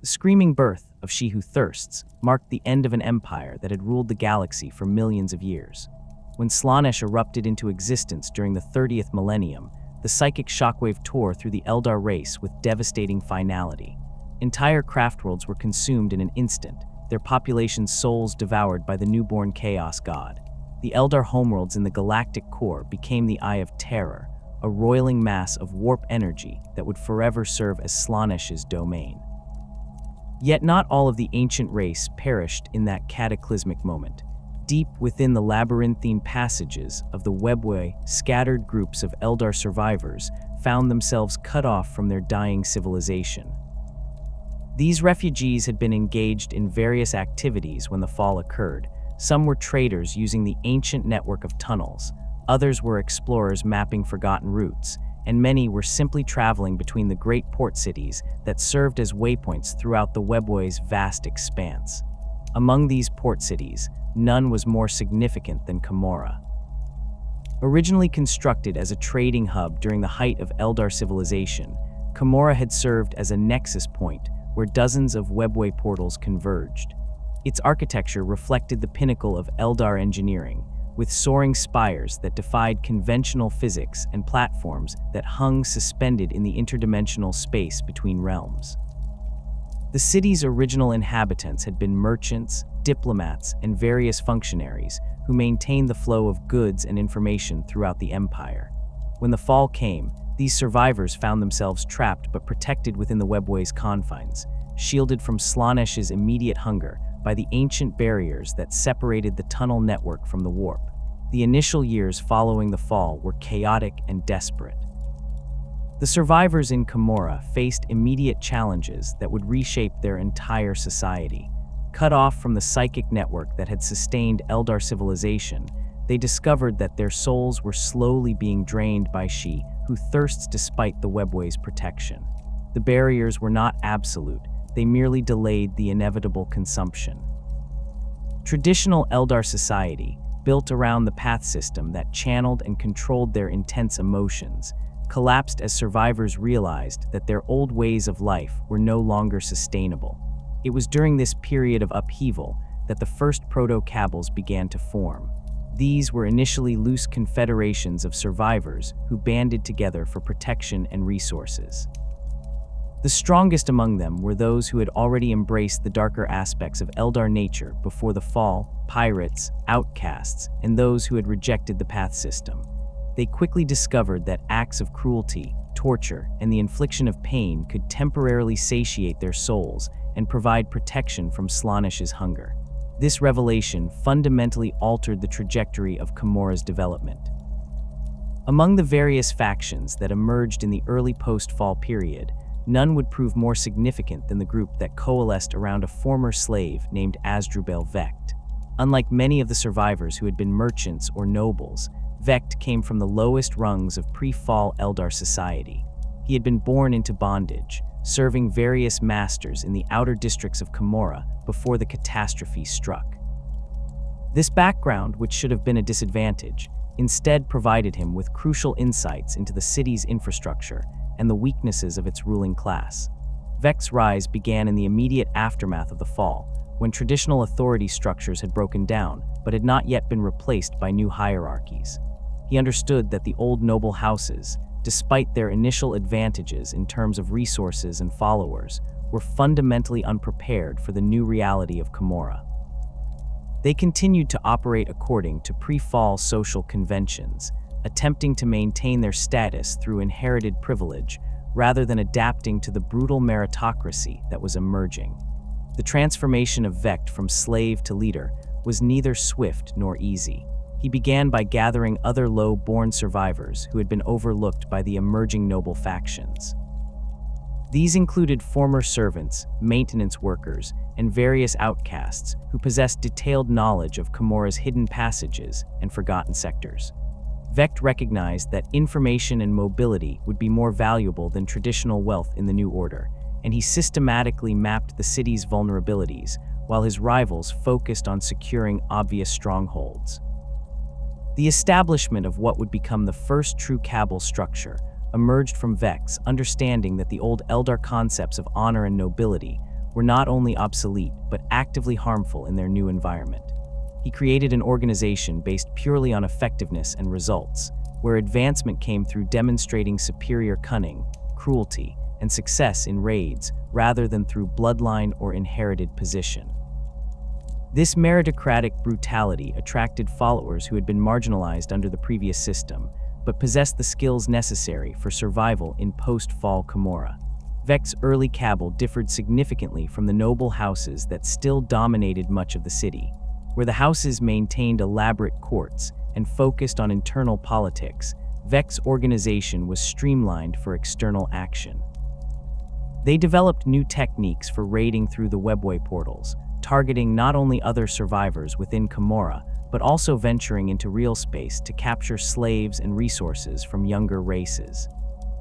The screaming birth of She Who Thirsts marked the end of an empire that had ruled the galaxy for millions of years. When Slaanesh erupted into existence during the 30th millennium, the psychic shockwave tore through the Eldar race with devastating finality. Entire craftworlds were consumed in an instant, their population's souls devoured by the newborn chaos god. The Eldar homeworlds in the galactic core became the Eye of Terror, a roiling mass of warp energy that would forever serve as Slaanesh's domain. Yet not all of the ancient race perished in that cataclysmic moment. Deep within the labyrinthine passages of the webway, scattered groups of Eldar survivors found themselves cut off from their dying civilization. These refugees had been engaged in various activities when the fall occurred. Some were traders using the ancient network of tunnels, others were explorers mapping forgotten routes, and many were simply traveling between the great port cities that served as waypoints throughout the webway's vast expanse. Among these port cities, none was more significant than Commorragh. Originally constructed as a trading hub during the height of Eldar civilization, Commorragh had served as a nexus point where dozens of webway portals converged. Its architecture reflected the pinnacle of Eldar engineering, with soaring spires that defied conventional physics and platforms that hung suspended in the interdimensional space between realms. The city's original inhabitants had been merchants, diplomats, and various functionaries who maintained the flow of goods and information throughout the empire. When the fall came, these survivors found themselves trapped but protected within the webway's confines, shielded from Slaanesh's immediate hunger by the ancient barriers that separated the tunnel network from the warp. The initial years following the fall were chaotic and desperate. The survivors in Commorragh faced immediate challenges that would reshape their entire society. Cut off from the psychic network that had sustained Eldar civilization, they discovered that their souls were slowly being drained by She Who Thirsts despite the webway's protection. The barriers were not absolute, they merely delayed the inevitable consumption. Traditional Eldar society, built around the path system that channeled and controlled their intense emotions, collapsed as survivors realized that their old ways of life were no longer sustainable. It was during this period of upheaval that the first proto-Kabals began to form. These were initially loose confederations of survivors who banded together for protection and resources. The strongest among them were those who had already embraced the darker aspects of Eldar nature before the fall: pirates, outcasts, and those who had rejected the path system. They quickly discovered that acts of cruelty, torture, and the infliction of pain could temporarily satiate their souls and provide protection from Slaanesh's hunger. This revelation fundamentally altered the trajectory of Commorragh's development. Among the various factions that emerged in the early post-fall period, none would prove more significant than the group that coalesced around a former slave named Asdrubal Vect. Unlike many of the survivors who had been merchants or nobles, Vect came from the lowest rungs of pre-fall Eldar society. He had been born into bondage, serving various masters in the outer districts of Commorragh before the catastrophe struck. This background, which should have been a disadvantage, instead provided him with crucial insights into the city's infrastructure and the weaknesses of its ruling class. Vect's rise began in the immediate aftermath of the fall, when traditional authority structures had broken down but had not yet been replaced by new hierarchies. He understood that the old noble houses, despite their initial advantages in terms of resources and followers, were fundamentally unprepared for the new reality of Commorragh. They continued to operate according to pre-fall social conventions, attempting to maintain their status through inherited privilege rather than adapting to the brutal meritocracy that was emerging. The transformation of Vect from slave to leader was neither swift nor easy. He began by gathering other low-born survivors who had been overlooked by the emerging noble factions. These included former servants, maintenance workers, and various outcasts who possessed detailed knowledge of Commorragh's hidden passages and forgotten sectors. Vect recognized that information and mobility would be more valuable than traditional wealth in the new order, and he systematically mapped the city's vulnerabilities, while his rivals focused on securing obvious strongholds. The establishment of what would become the first true Kabal structure emerged from Vect's understanding that the old Eldar concepts of honor and nobility were not only obsolete, but actively harmful in their new environment. He created an organization based purely on effectiveness and results, where advancement came through demonstrating superior cunning, cruelty, and success in raids, rather than through bloodline or inherited position. This meritocratic brutality attracted followers who had been marginalized under the previous system, but possessed the skills necessary for survival in post-fall Commorragh. Vec's early Cabal differed significantly from the noble houses that still dominated much of the city, where the houses maintained elaborate courts and focused on internal politics. Vec's organization was streamlined for external action. They developed new techniques for raiding through the webway portals, targeting not only other survivors within Commorragh, but also venturing into realspace to capture slaves and resources from younger races.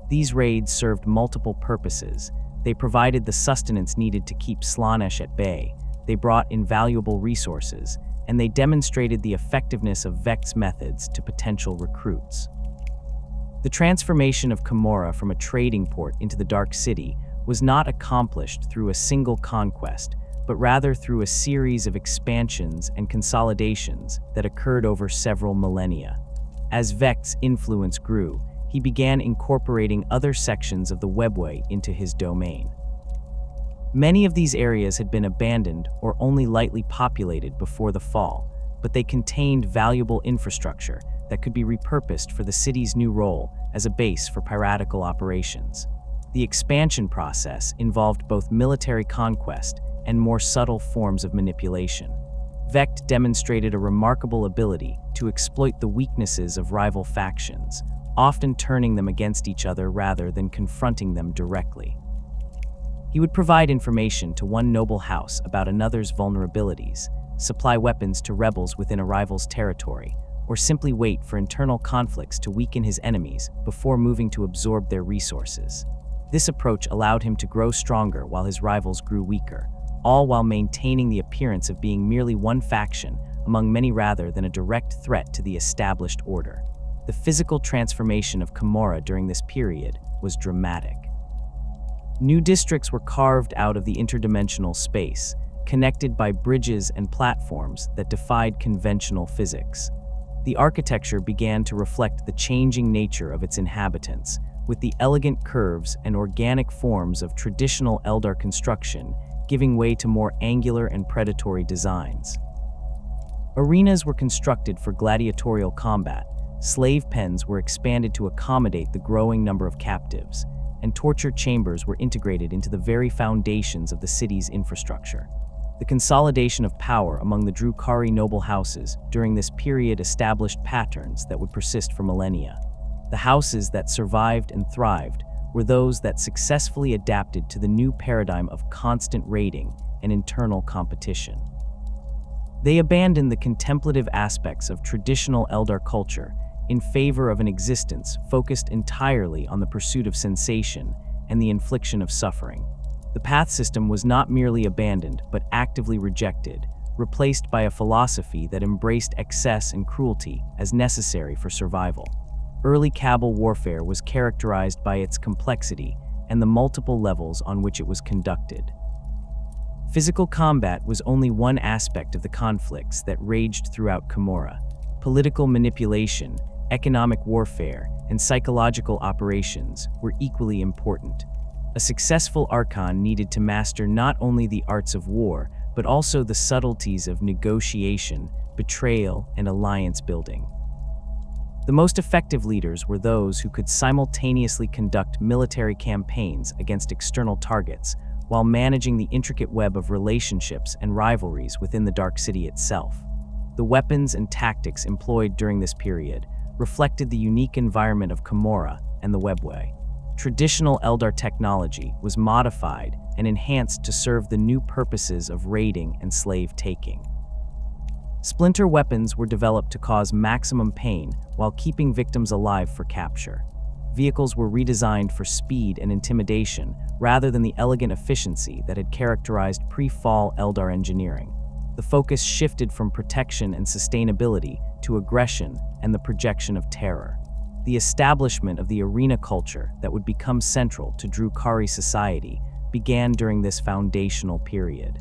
These raids served multiple purposes. They provided the sustenance needed to keep Slaanesh at bay, they brought invaluable resources, and they demonstrated the effectiveness of Vec's methods to potential recruits. The transformation of Commorragh from a trading port into the Dark City was not accomplished through a single conquest, but rather through a series of expansions and consolidations that occurred over several millennia. As Vec's influence grew, he began incorporating other sections of the webway into his domain. Many of these areas had been abandoned or only lightly populated before the fall, but they contained valuable infrastructure that could be repurposed for the city's new role as a base for piratical operations. The expansion process involved both military conquest and more subtle forms of manipulation. Vect demonstrated a remarkable ability to exploit the weaknesses of rival factions, often turning them against each other rather than confronting them directly. He would provide information to one noble house about another's vulnerabilities, supply weapons to rebels within a rival's territory, or simply wait for internal conflicts to weaken his enemies before moving to absorb their resources. This approach allowed him to grow stronger while his rivals grew weaker, all while maintaining the appearance of being merely one faction among many rather than a direct threat to the established order. The physical transformation of Commorragh during this period was dramatic. New districts were carved out of the interdimensional space, connected by bridges and platforms that defied conventional physics. The architecture began to reflect the changing nature of its inhabitants, with the elegant curves and organic forms of traditional Eldar construction giving way to more angular and predatory designs. Arenas were constructed for gladiatorial combat, slave pens were expanded to accommodate the growing number of captives, and torture chambers were integrated into the very foundations of the city's infrastructure. The consolidation of power among the Drukhari noble houses during this period established patterns that would persist for millennia. The houses that survived and thrived were those that successfully adapted to the new paradigm of constant raiding and internal competition. They abandoned the contemplative aspects of traditional Eldar culture in favor of an existence focused entirely on the pursuit of sensation and the infliction of suffering. The path system was not merely abandoned, but actively rejected, replaced by a philosophy that embraced excess and cruelty as necessary for survival. Early Kabal warfare was characterized by its complexity and the multiple levels on which it was conducted. Physical combat was only one aspect of the conflicts that raged throughout Commorragh. Political manipulation, economic warfare, and psychological operations were equally important. A successful Archon needed to master not only the arts of war, but also the subtleties of negotiation, betrayal, and alliance building. The most effective leaders were those who could simultaneously conduct military campaigns against external targets while managing the intricate web of relationships and rivalries within the Dark City itself. The weapons and tactics employed during this period reflected the unique environment of Commorragh and the webway. Traditional Eldar technology was modified and enhanced to serve the new purposes of raiding and slave-taking. Splinter weapons were developed to cause maximum pain while keeping victims alive for capture. Vehicles were redesigned for speed and intimidation rather than the elegant efficiency that had characterized pre-fall Eldar engineering. The focus shifted from protection and sustainability to aggression and the projection of terror. The establishment of the arena culture that would become central to Drukhari society began during this foundational period.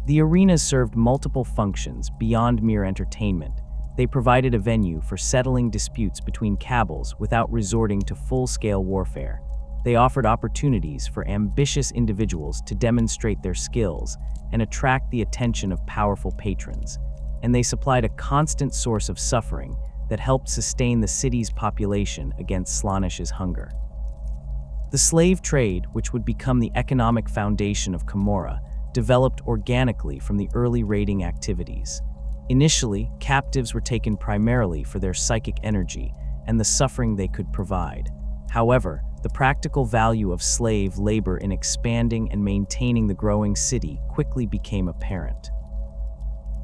The arenas served multiple functions beyond mere entertainment. They provided a venue for settling disputes between Kabals without resorting to full-scale warfare. They offered opportunities for ambitious individuals to demonstrate their skills and attract the attention of powerful patrons, and they supplied a constant source of suffering that helped sustain the city's population against Slaaneş's hunger. The slave trade, which would become the economic foundation of Commorragh, developed organically from the early raiding activities. Initially, captives were taken primarily for their psychic energy and the suffering they could provide. However, the practical value of slave labor in expanding and maintaining the growing city quickly became apparent.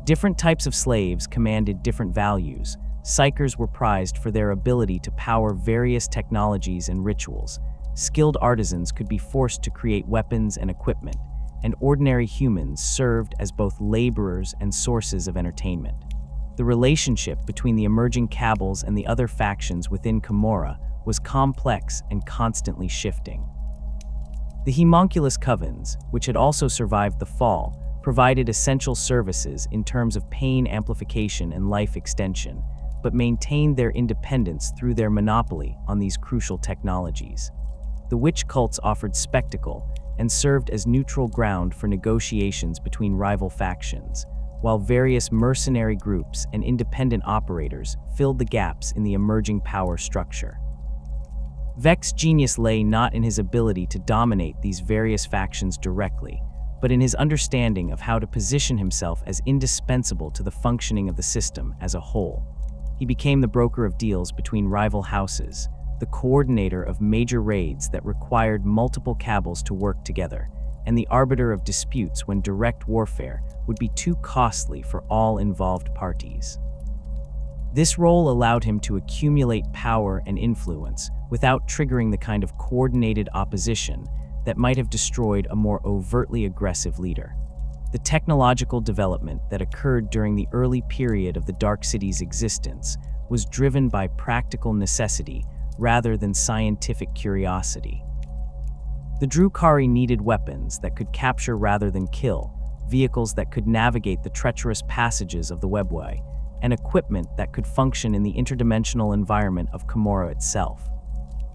Different types of slaves commanded different values. Psykers were prized for their ability to power various technologies and rituals. Skilled artisans could be forced to create weapons and equipment, and ordinary humans served as both laborers and sources of entertainment. The relationship between the emerging Kabals and the other factions within Commorragh was complex and constantly shifting. The Haemonculi Covens, which had also survived the fall, provided essential services in terms of pain amplification and life extension, but maintained their independence through their monopoly on these crucial technologies. The Wych Cults offered spectacle and served as neutral ground for negotiations between rival factions, while various mercenary groups and independent operators filled the gaps in the emerging power structure. Vex's genius lay not in his ability to dominate these various factions directly, but in his understanding of how to position himself as indispensable to the functioning of the system as a whole. He became the broker of deals between rival houses, the coordinator of major raids that required multiple Kabals to work together, and the arbiter of disputes when direct warfare would be too costly for all involved parties. This role allowed him to accumulate power and influence without triggering the kind of coordinated opposition that might have destroyed a more overtly aggressive leader. The technological development that occurred during the early period of the Dark City's existence was driven by practical necessity rather than scientific curiosity. The Drukhari needed weapons that could capture rather than kill, vehicles that could navigate the treacherous passages of the webway, and equipment that could function in the interdimensional environment of Commorragh itself.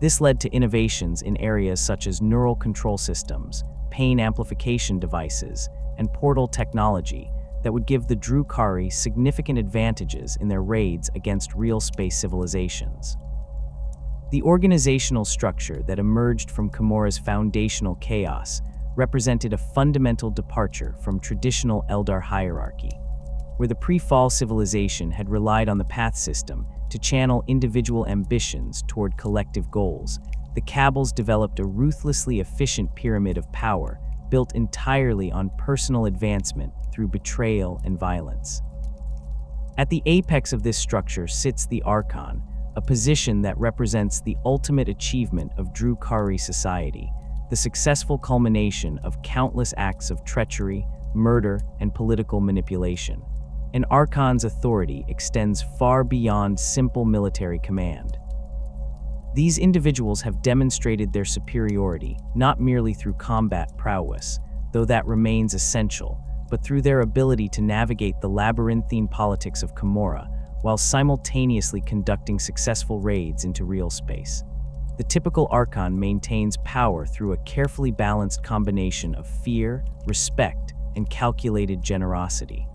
This led to innovations in areas such as neural control systems, pain amplification devices, and portal technology that would give the Drukhari significant advantages in their raids against realspace civilizations. The organizational structure that emerged from Commorragh's foundational chaos represented a fundamental departure from traditional Eldar hierarchy, where the pre-fall civilization had relied on the path system to channel individual ambitions toward collective goals. The Kabals developed a ruthlessly efficient pyramid of power built entirely on personal advancement through betrayal and violence. At the apex of this structure sits the Archon, a position that represents the ultimate achievement of Drukhari society, the successful culmination of countless acts of treachery, murder, and political manipulation. An Archon's authority extends far beyond simple military command. These individuals have demonstrated their superiority, not merely through combat prowess, though that remains essential, but through their ability to navigate the labyrinthine politics of Commorragh, while simultaneously conducting successful raids into realspace. The typical Archon maintains power through a carefully balanced combination of fear, respect, and calculated generosity.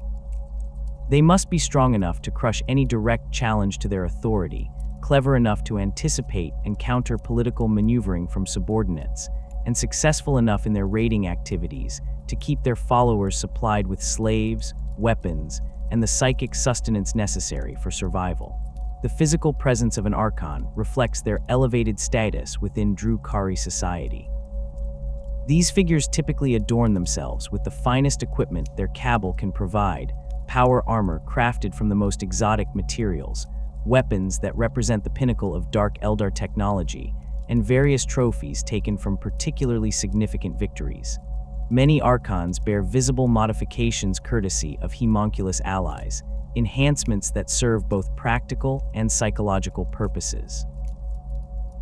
They must be strong enough to crush any direct challenge to their authority, clever enough to anticipate and counter political maneuvering from subordinates, and successful enough in their raiding activities to keep their followers supplied with slaves, weapons, and the psychic sustenance necessary for survival. The physical presence of an Archon reflects their elevated status within Drukhari society. These figures typically adorn themselves with the finest equipment their Kabal can provide, power armor crafted from the most exotic materials, weapons that represent the pinnacle of Dark Eldar technology, and various trophies taken from particularly significant victories. Many Archons bear visible modifications courtesy of Haemonculi allies, enhancements that serve both practical and psychological purposes.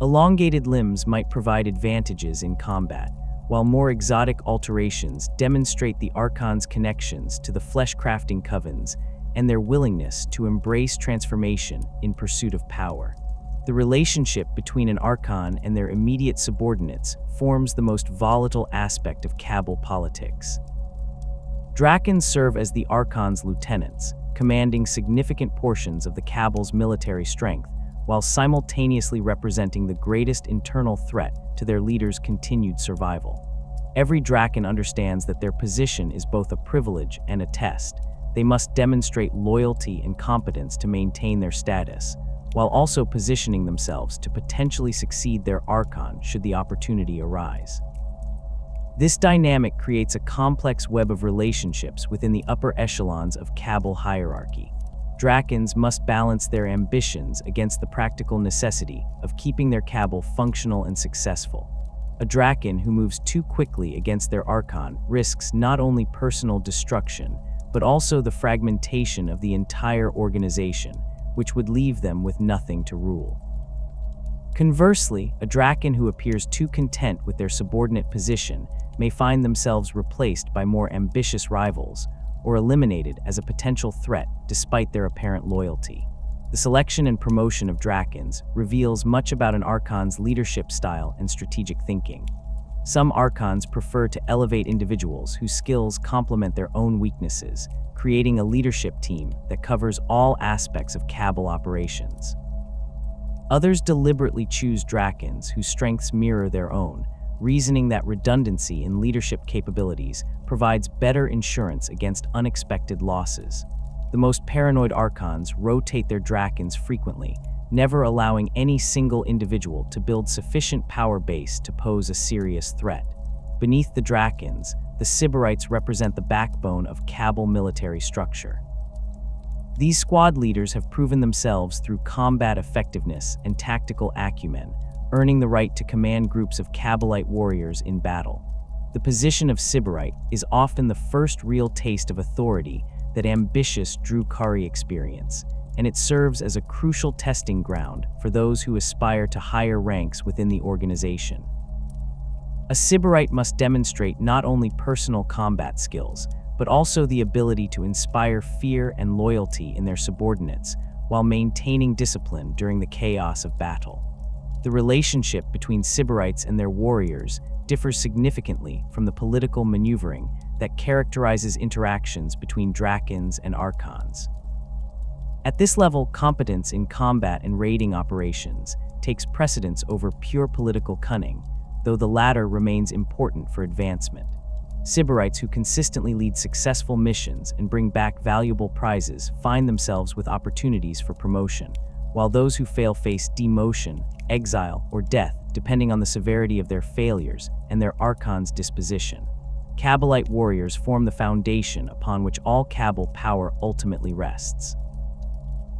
Elongated limbs might provide advantages in combat, while more exotic alterations demonstrate the Archon's connections to the flesh-crafting Covens and their willingness to embrace transformation in pursuit of power. The relationship between an Archon and their immediate subordinates forms the most volatile aspect of Kabal politics. Drakons serve as the Archon's lieutenants, commanding significant portions of the Kabal's military strength, while simultaneously representing the greatest internal threat to their leader's continued survival. Every Drakon understands that their position is both a privilege and a test. They must demonstrate loyalty and competence to maintain their status, while also positioning themselves to potentially succeed their Archon should the opportunity arise. This dynamic creates a complex web of relationships within the upper echelons of Kabal hierarchy. Drakons must balance their ambitions against the practical necessity of keeping their Kabal functional and successful. A Drakon who moves too quickly against their Archon risks not only personal destruction, but also the fragmentation of the entire organization, which would leave them with nothing to rule. Conversely, a Drakon who appears too content with their subordinate position may find themselves replaced by more ambitious rivals, or eliminated as a potential threat despite their apparent loyalty. The selection and promotion of Drakons reveals much about an Archon's leadership style and strategic thinking. Some Archons prefer to elevate individuals whose skills complement their own weaknesses, creating a leadership team that covers all aspects of Kabal operations. Others deliberately choose Drakons whose strengths mirror their own, reasoning that redundancy in leadership capabilities provides better insurance against unexpected losses. The most paranoid Archons rotate their Drakons frequently, never allowing any single individual to build sufficient power base to pose a serious threat. Beneath the Drakons, the Sybarites represent the backbone of Kabal military structure. These squad leaders have proven themselves through combat effectiveness and tactical acumen, earning the right to command groups of Kabalite warriors in battle. The position of Sybarite is often the first real taste of authority that ambitious Drukhari experience, and it serves as a crucial testing ground for those who aspire to higher ranks within the organization. A Sybarite must demonstrate not only personal combat skills, but also the ability to inspire fear and loyalty in their subordinates while maintaining discipline during the chaos of battle. The relationship between Sybarites and their warriors differs significantly from the political maneuvering that characterizes interactions between Drakons and Archons. At this level, competence in combat and raiding operations takes precedence over pure political cunning, though the latter remains important for advancement. Sybarites who consistently lead successful missions and bring back valuable prizes find themselves with opportunities for promotion, while those who fail face demotion, exile, or death, depending on the severity of their failures and their Archon's disposition. Kabalite warriors form the foundation upon which all Kabal power ultimately rests.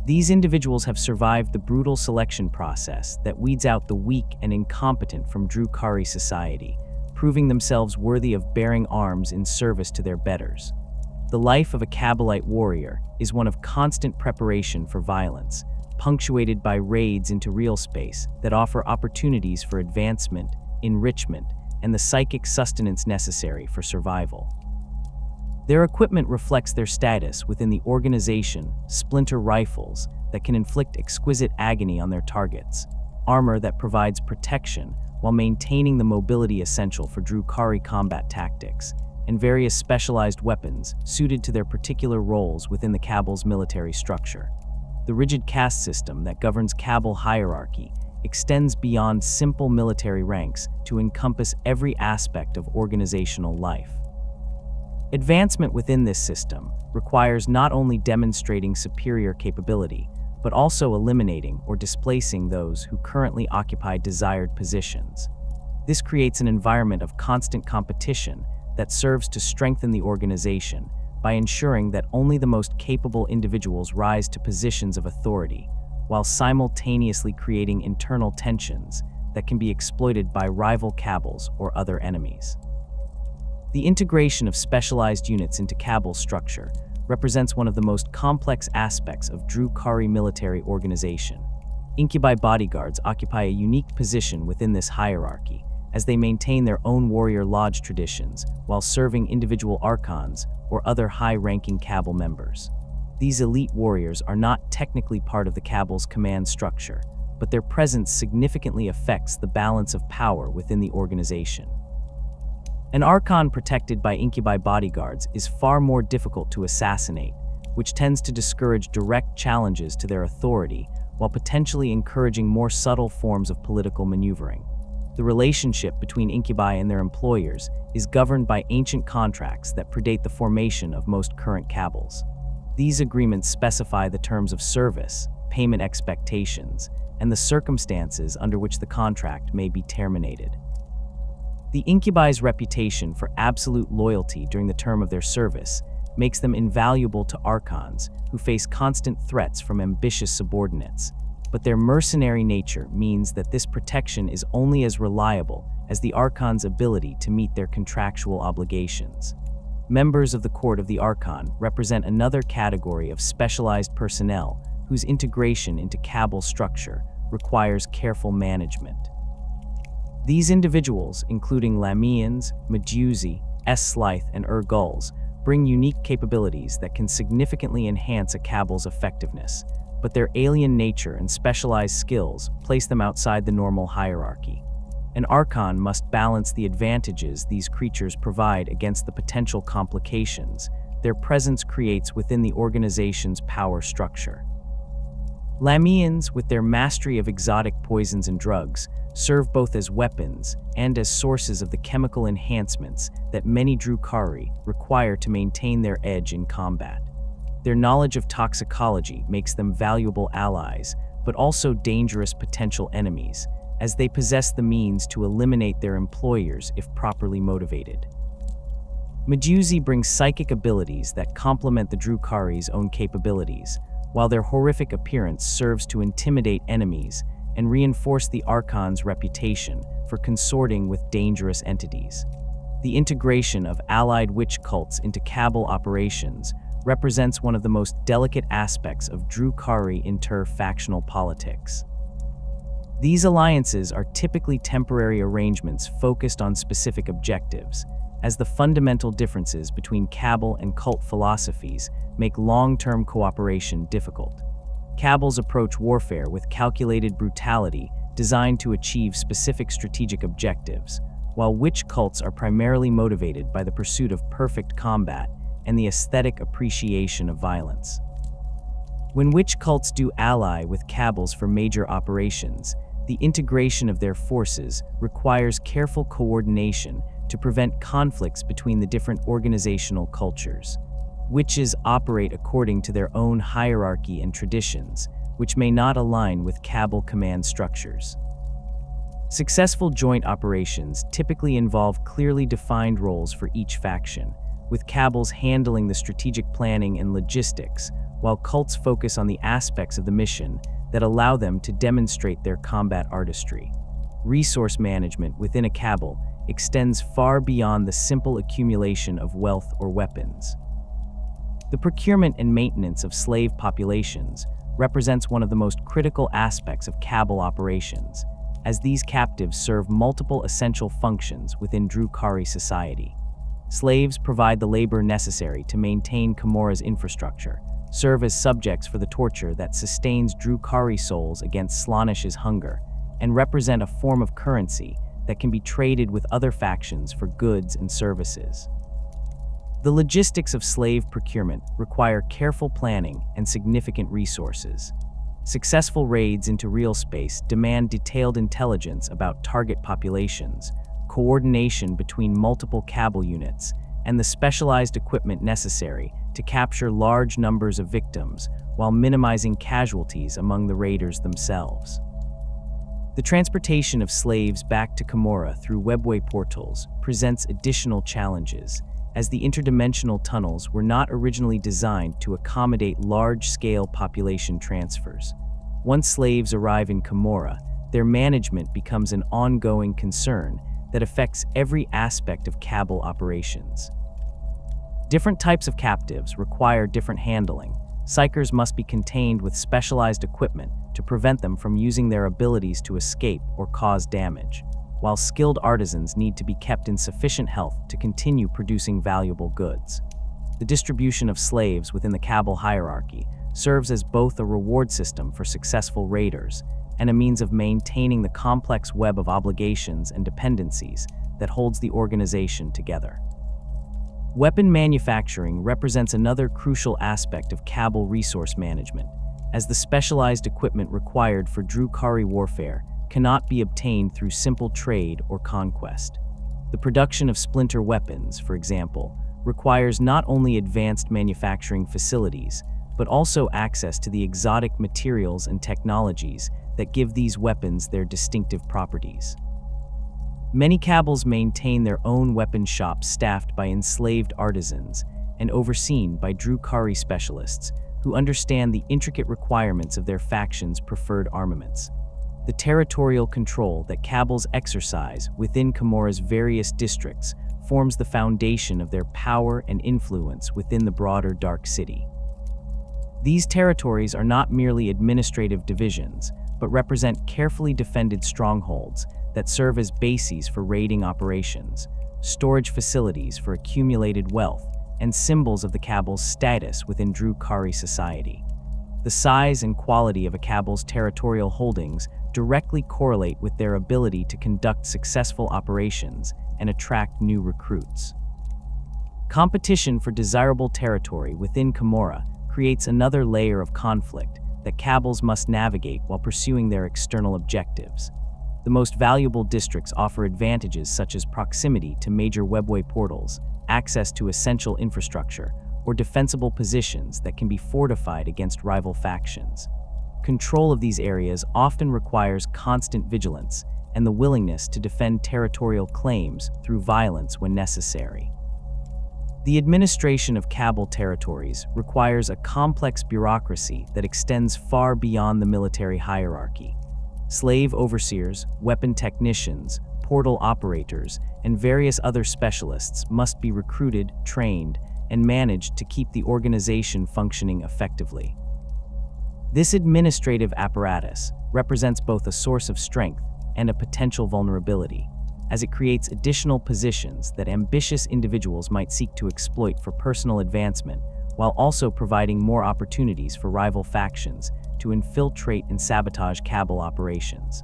These individuals have survived the brutal selection process that weeds out the weak and incompetent from Drukhari society, proving themselves worthy of bearing arms in service to their betters. The life of a Kabalite warrior is one of constant preparation for violence, punctuated by raids into realspace that offer opportunities for advancement, enrichment, and the psychic sustenance necessary for survival. Their equipment reflects their status within the organization: splinter rifles that can inflict exquisite agony on their targets, armor that provides protection while maintaining the mobility essential for Drukhari combat tactics, and various specialized weapons suited to their particular roles within the Kabal's military structure. The rigid caste system that governs Kabal hierarchy extends beyond simple military ranks to encompass every aspect of organizational life. Advancement within this system requires not only demonstrating superior capability, but also eliminating or displacing those who currently occupy desired positions. This creates an environment of constant competition that serves to strengthen the organization by ensuring that only the most capable individuals rise to positions of authority, while simultaneously creating internal tensions that can be exploited by rival Kabals or other enemies. The integration of specialized units into Kabal structure represents one of the most complex aspects of Drukhari military organization. Incubi bodyguards occupy a unique position within this hierarchy, as they maintain their own warrior lodge traditions while serving individual Archons or other high-ranking Kabal members. These elite warriors are not technically part of the Kabal's command structure, but their presence significantly affects the balance of power within the organization. An Archon protected by incubi bodyguards is far more difficult to assassinate, which tends to discourage direct challenges to their authority while potentially encouraging more subtle forms of political maneuvering. The relationship between incubi and their employers is governed by ancient contracts that predate the formation of most current Kabals. These agreements specify the terms of service, payment expectations, and the circumstances under which the contract may be terminated. The incubi's reputation for absolute loyalty during the term of their service makes them invaluable to Archons who face constant threats from ambitious subordinates, but their mercenary nature means that this protection is only as reliable as the Archon's ability to meet their contractual obligations. Members of the Court of the Archon represent another category of specialized personnel whose integration into Kabal structure requires careful management. These individuals, including Lamians, Medusi, S-Slythe, and Gulls, bring unique capabilities that can significantly enhance a Kabal's effectiveness, but their alien nature and specialized skills place them outside the normal hierarchy. An Archon must balance the advantages these creatures provide against the potential complications their presence creates within the organization's power structure. Lamians, with their mastery of exotic poisons and drugs, serve both as weapons and as sources of the chemical enhancements that many Drukhari require to maintain their edge in combat. Their knowledge of toxicology makes them valuable allies, but also dangerous potential enemies, as they possess the means to eliminate their employers if properly motivated. Medusi brings psychic abilities that complement the Drukhari's own capabilities, while their horrific appearance serves to intimidate enemies and reinforce the Archon's reputation for consorting with dangerous entities. The integration of allied witch cults into Kabal operations represents one of the most delicate aspects of Drukhari inter-factional politics. These alliances are typically temporary arrangements focused on specific objectives, as the fundamental differences between Kabal and cult philosophies make long-term cooperation difficult. Kabals approach warfare with calculated brutality designed to achieve specific strategic objectives, while witch cults are primarily motivated by the pursuit of perfect combat and the aesthetic appreciation of violence. When witch cults do ally with Kabals for major operations, the integration of their forces requires careful coordination to prevent conflicts between the different organizational cultures. Witches operate according to their own hierarchy and traditions, which may not align with Kabal command structures. Successful joint operations typically involve clearly defined roles for each faction, with Kabals handling the strategic planning and logistics, while cults focus on the aspects of the mission that allow them to demonstrate their combat artistry. Resource management within a Kabal extends far beyond the simple accumulation of wealth or weapons. The procurement and maintenance of slave populations represents one of the most critical aspects of Kabal operations, as these captives serve multiple essential functions within Drukhari society. Slaves provide the labor necessary to maintain Commorragh's infrastructure, serve as subjects for the torture that sustains Drukhari souls against Slaanesh's hunger, and represent a form of currency that can be traded with other factions for goods and services. The logistics of slave procurement require careful planning and significant resources. Successful raids into realspace demand detailed intelligence about target populations, coordination between multiple Kabal units, and the specialized equipment necessary to capture large numbers of victims while minimizing casualties among the raiders themselves. The transportation of slaves back to Commorragh through webway portals presents additional challenges, as the interdimensional tunnels were not originally designed to accommodate large-scale population transfers. Once slaves arrive in Commorragh, their management becomes an ongoing concern that affects every aspect of Kabal operations. Different types of captives require different handling. Psykers must be contained with specialized equipment to prevent them from using their abilities to escape or cause damage, while skilled artisans need to be kept in sufficient health to continue producing valuable goods. The distribution of slaves within the Kabal hierarchy serves as both a reward system for successful raiders and a means of maintaining the complex web of obligations and dependencies that holds the organization together. Weapon manufacturing represents another crucial aspect of Kabal resource management, as the specialized equipment required for Drukhari warfare cannot be obtained through simple trade or conquest. The production of splinter weapons, for example, requires not only advanced manufacturing facilities, but also access to the exotic materials and technologies that give these weapons their distinctive properties. Many Kabals maintain their own weapon shops staffed by enslaved artisans and overseen by Drukhari specialists who understand the intricate requirements of their faction's preferred armaments. The territorial control that Kabals exercise within Commorragh's various districts forms the foundation of their power and influence within the broader Dark City. These territories are not merely administrative divisions, but represent carefully defended strongholds that serve as bases for raiding operations, storage facilities for accumulated wealth, and symbols of the Kabal's status within Drukhari society. The size and quality of a Kabal's territorial holdings directly correlate with their ability to conduct successful operations and attract new recruits. Competition for desirable territory within Commorragh creates another layer of conflict that Kabals must navigate while pursuing their external objectives. The most valuable districts offer advantages such as proximity to major webway portals, access to essential infrastructure, or defensible positions that can be fortified against rival factions. Control of these areas often requires constant vigilance and the willingness to defend territorial claims through violence when necessary. The administration of Kabal territories requires a complex bureaucracy that extends far beyond the military hierarchy. Slave overseers, weapon technicians, portal operators, and various other specialists must be recruited, trained, and managed to keep the organization functioning effectively. This administrative apparatus represents both a source of strength and a potential vulnerability, as it creates additional positions that ambitious individuals might seek to exploit for personal advancement, while also providing more opportunities for rival factions to infiltrate and sabotage Kabal operations.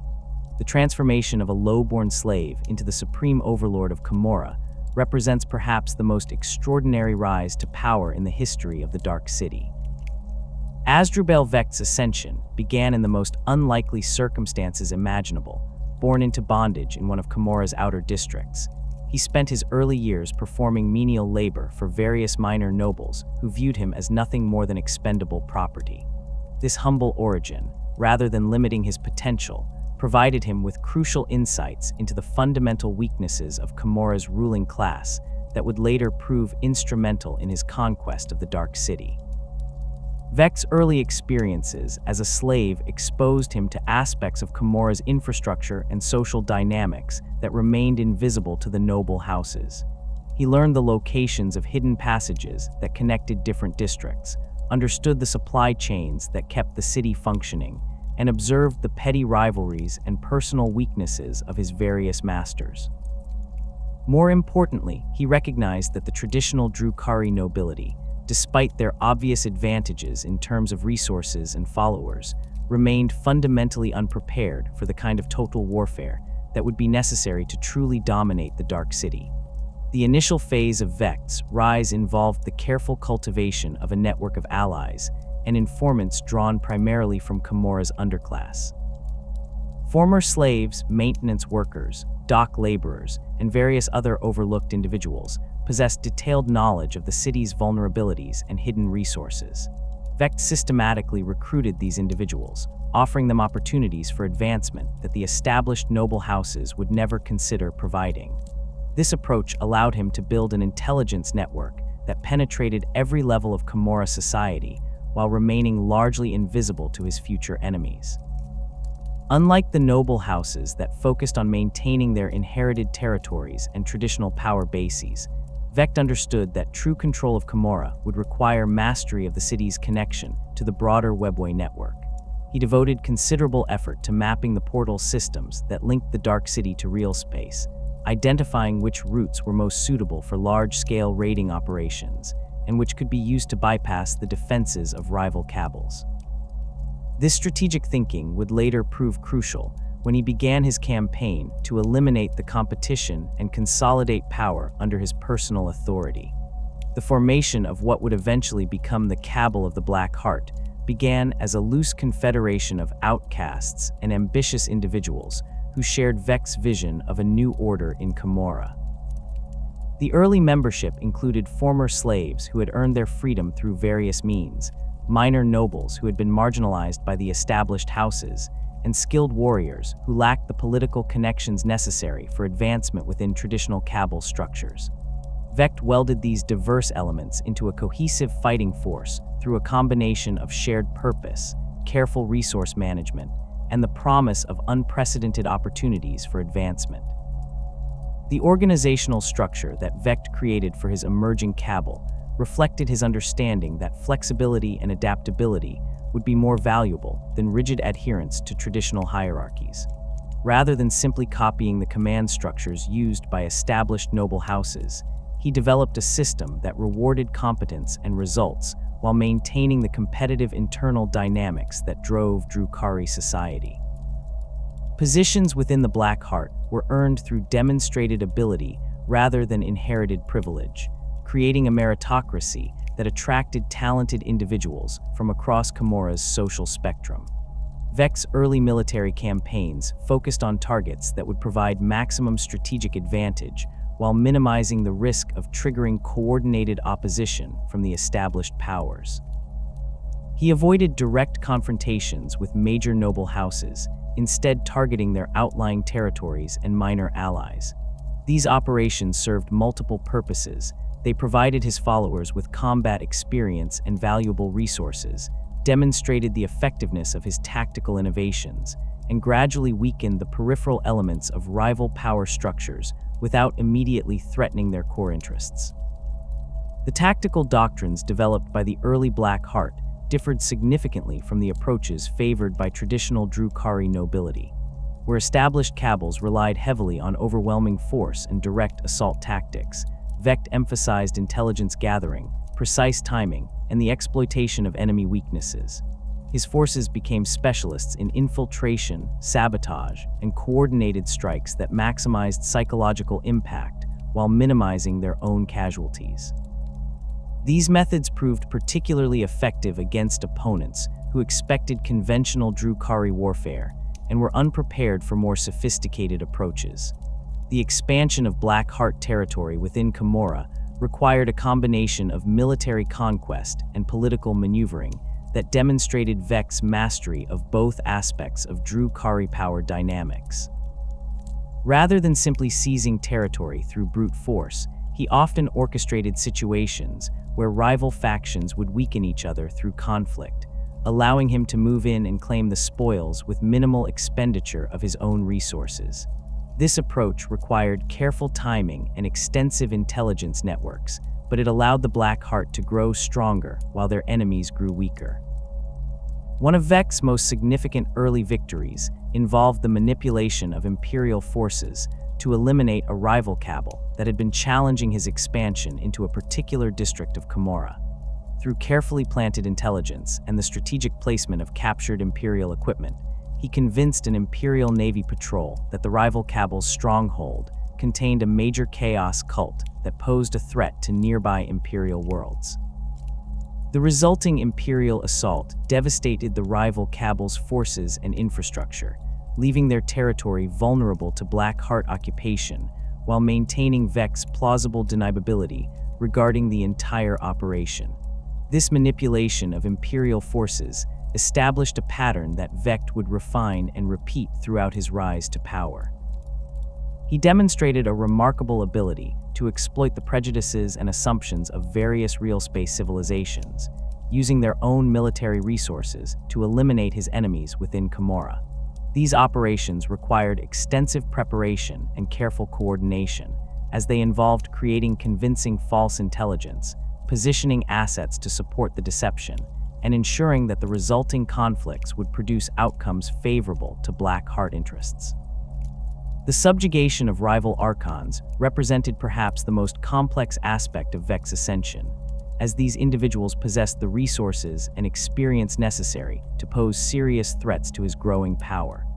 The transformation of a low-born slave into the supreme overlord of Commorragh represents perhaps the most extraordinary rise to power in the history of the Dark City. Asdrubal Vect's ascension began in the most unlikely circumstances imaginable. Born into bondage in one of Commorragh's outer districts, he spent his early years performing menial labor for various minor nobles who viewed him as nothing more than expendable property. This humble origin, rather than limiting his potential, provided him with crucial insights into the fundamental weaknesses of Commorragh's ruling class that would later prove instrumental in his conquest of the Dark City. Vect's early experiences as a slave exposed him to aspects of Commorragh's infrastructure and social dynamics that remained invisible to the noble houses. He learned the locations of hidden passages that connected different districts, understood the supply chains that kept the city functioning, and observed the petty rivalries and personal weaknesses of his various masters. More importantly, he recognized that the traditional Drukhari nobility, despite their obvious advantages in terms of resources and followers, remained fundamentally unprepared for the kind of total warfare that would be necessary to truly dominate the Dark City. The initial phase of Vect's rise involved the careful cultivation of a network of allies and informants drawn primarily from Commorragh's underclass. Former slaves, maintenance workers, dock laborers, and various other overlooked individuals possessed detailed knowledge of the city's vulnerabilities and hidden resources. Vect systematically recruited these individuals, offering them opportunities for advancement that the established noble houses would never consider providing. This approach allowed him to build an intelligence network that penetrated every level of Commorragh society while remaining largely invisible to his future enemies. Unlike the noble houses that focused on maintaining their inherited territories and traditional power bases, Vect understood that true control of Commorragh would require mastery of the city's connection to the broader webway network. He devoted considerable effort to mapping the portal systems that linked the Dark City to realspace, identifying which routes were most suitable for large-scale raiding operations, and which could be used to bypass the defenses of rival Kabals. This strategic thinking would later prove crucial when he began his campaign to eliminate the competition and consolidate power under his personal authority. The formation of what would eventually become the Cabal of the Black Heart began as a loose confederation of outcasts and ambitious individuals who shared Vec's vision of a new order in Commorragh. The early membership included former slaves who had earned their freedom through various means, minor nobles who had been marginalized by the established houses, and skilled warriors who lacked the political connections necessary for advancement within traditional Kabal structures. Vec welded these diverse elements into a cohesive fighting force through a combination of shared purpose, careful resource management, and the promise of unprecedented opportunities for advancement. The organizational structure that Vec created for his emerging Kabal reflected his understanding that flexibility and adaptability would be more valuable than rigid adherence to traditional hierarchies. Rather than simply copying the command structures used by established noble houses, he developed a system that rewarded competence and results while maintaining the competitive internal dynamics that drove Drukhari society. Positions within the Black Heart were earned through demonstrated ability rather than inherited privilege, creating a meritocracy that attracted talented individuals from across Commorragh's social spectrum. Vec's early military campaigns focused on targets that would provide maximum strategic advantage while minimizing the risk of triggering coordinated opposition from the established powers. He avoided direct confrontations with major noble houses, instead targeting their outlying territories and minor allies. These operations served multiple purposes. They provided his followers with combat experience and valuable resources, demonstrated the effectiveness of his tactical innovations, and gradually weakened the peripheral elements of rival power structures without immediately threatening their core interests. The tactical doctrines developed by the early Black Heart differed significantly from the approaches favored by traditional Drukhari nobility, where established Kabals relied heavily on overwhelming force and direct assault tactics. Vec emphasized intelligence gathering, precise timing, and the exploitation of enemy weaknesses. His forces became specialists in infiltration, sabotage, and coordinated strikes that maximized psychological impact while minimizing their own casualties. These methods proved particularly effective against opponents who expected conventional Drukhari warfare and were unprepared for more sophisticated approaches. The expansion of Black Heart territory within Commorragh required a combination of military conquest and political maneuvering that demonstrated Vec's mastery of both aspects of Drukhari power dynamics. Rather than simply seizing territory through brute force, he often orchestrated situations where rival factions would weaken each other through conflict, allowing him to move in and claim the spoils with minimal expenditure of his own resources. This approach required careful timing and extensive intelligence networks, but it allowed the Black Heart to grow stronger while their enemies grew weaker. One of Vec's most significant early victories involved the manipulation of imperial forces to eliminate a rival Kabal that had been challenging his expansion into a particular district of Commorragh. Through carefully planted intelligence and the strategic placement of captured imperial equipment, he convinced an imperial navy patrol that the rival Kabal's stronghold contained a major chaos cult that posed a threat to nearby imperial worlds. The resulting imperial assault devastated the rival Kabal's forces and infrastructure, leaving their territory vulnerable to Black Heart occupation while maintaining Vec's plausible deniability regarding the entire operation. This manipulation of imperial forces established a pattern that Vec would refine and repeat throughout his rise to power. He demonstrated a remarkable ability to exploit the prejudices and assumptions of various realspace civilizations, using their own military resources to eliminate his enemies within Commorragh. These operations required extensive preparation and careful coordination, as they involved creating convincing false intelligence, positioning assets to support the deception, and ensuring that the resulting conflicts would produce outcomes favorable to Black Heart interests. The subjugation of rival Archons represented perhaps the most complex aspect of Vec's ascension, as these individuals possessed the resources and experience necessary to pose serious threats to his growing power.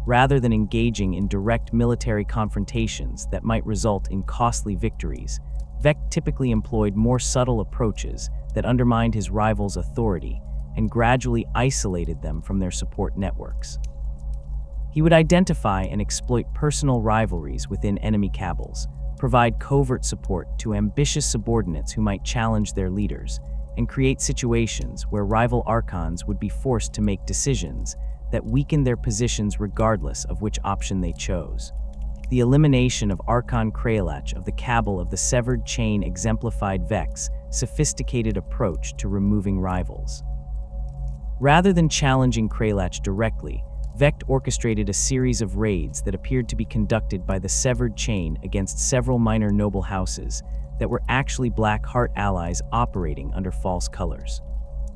Rather than engaging in direct military confrontations that might result in costly victories, Vec typically employed more subtle approaches that undermined his rivals' authority and gradually isolated them from their support networks. He would identify and exploit personal rivalries within enemy Kabals, provide covert support to ambitious subordinates who might challenge their leaders, and create situations where rival Archons would be forced to make decisions that weakened their positions regardless of which option they chose. The elimination of Archon Kralach of the Kabal of the Severed Chain exemplified Vec's sophisticated approach to removing rivals. Rather than challenging Kralach directly, Vec orchestrated a series of raids that appeared to be conducted by the Severed Chain against several minor noble houses that were actually Black Heart allies operating under false colors.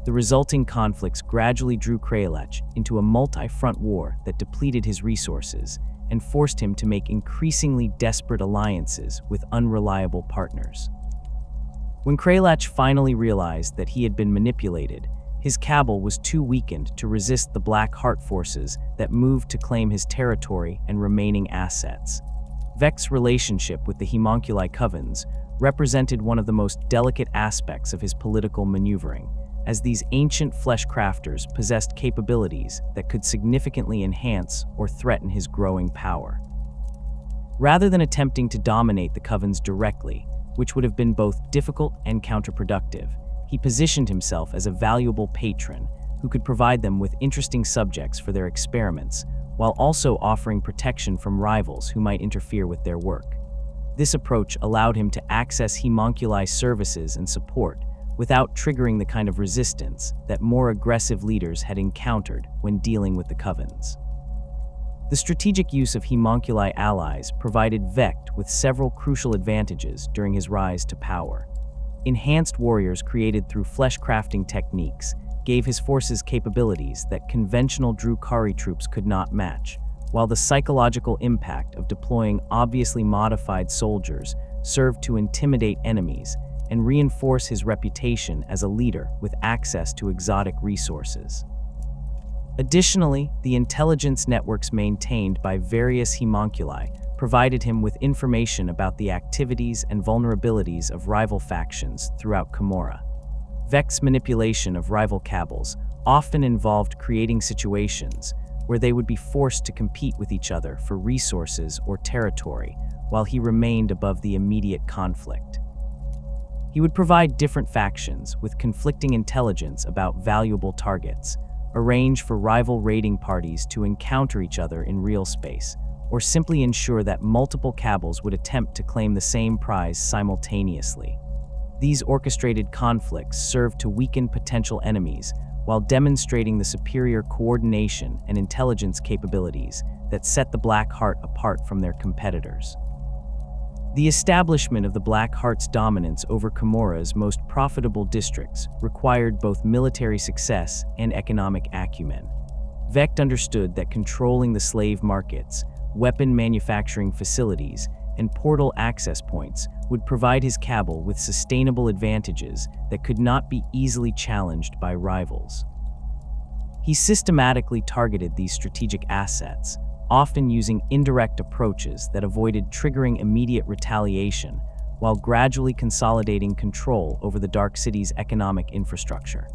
The resulting conflicts gradually drew Kralach into a multi-front war that depleted his resources and forced him to make increasingly desperate alliances with unreliable partners. When Kralach finally realized that he had been manipulated, his Kabal was too weakened to resist the Black Heart forces that moved to claim his territory and remaining assets. Vec's relationship with the Haemonculi Covens represented one of the most delicate aspects of his political maneuvering, as these ancient flesh crafters possessed capabilities that could significantly enhance or threaten his growing power. Rather than attempting to dominate the Covens directly, which would have been both difficult and counterproductive, he positioned himself as a valuable patron who could provide them with interesting subjects for their experiments, while also offering protection from rivals who might interfere with their work. This approach allowed him to access Haemonculi services and support without triggering the kind of resistance that more aggressive leaders had encountered when dealing with the Covens. The strategic use of Haemonculi allies provided Vec with several crucial advantages during his rise to power. Enhanced warriors created through flesh-crafting techniques gave his forces capabilities that conventional Drukhari troops could not match, while the psychological impact of deploying obviously modified soldiers served to intimidate enemies and reinforce his reputation as a leader with access to exotic resources. Additionally, the intelligence networks maintained by various Haemonculi provided him with information about the activities and vulnerabilities of rival factions throughout Commorragh. Vec's manipulation of rival Kabals often involved creating situations where they would be forced to compete with each other for resources or territory while he remained above the immediate conflict. He would provide different factions with conflicting intelligence about valuable targets, arrange for rival raiding parties to encounter each other in real space, or simply ensure that multiple Kabals would attempt to claim the same prize simultaneously. These orchestrated conflicts served to weaken potential enemies while demonstrating the superior coordination and intelligence capabilities that set the Black Heart apart from their competitors. The establishment of the Black Heart's dominance over Commorragh's most profitable districts required both military success and economic acumen. Vec understood that controlling the slave markets, weapon manufacturing facilities, and portal access points would provide his Kabal with sustainable advantages that could not be easily challenged by rivals. He systematically targeted these strategic assets, often using indirect approaches that avoided triggering immediate retaliation while gradually consolidating control over the Dark City's economic infrastructure.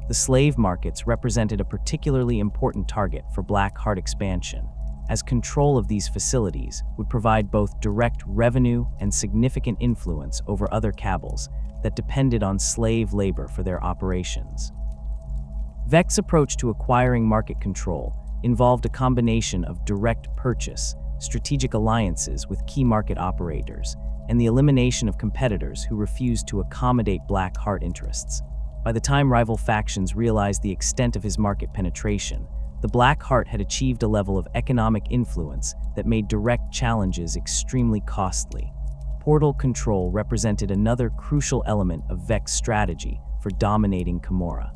The slave markets represented a particularly important target for Black Heart expansion, as control of these facilities would provide both direct revenue and significant influence over other Kabals that depended on slave labor for their operations. Vec's approach to acquiring market control involved a combination of direct purchase, strategic alliances with key market operators, and the elimination of competitors who refused to accommodate Black Heart interests. By the time rival factions realized the extent of his market penetration, the Black Heart had achieved a level of economic influence that made direct challenges extremely costly. Portal control represented another crucial element of Vec's strategy for dominating Commorragh.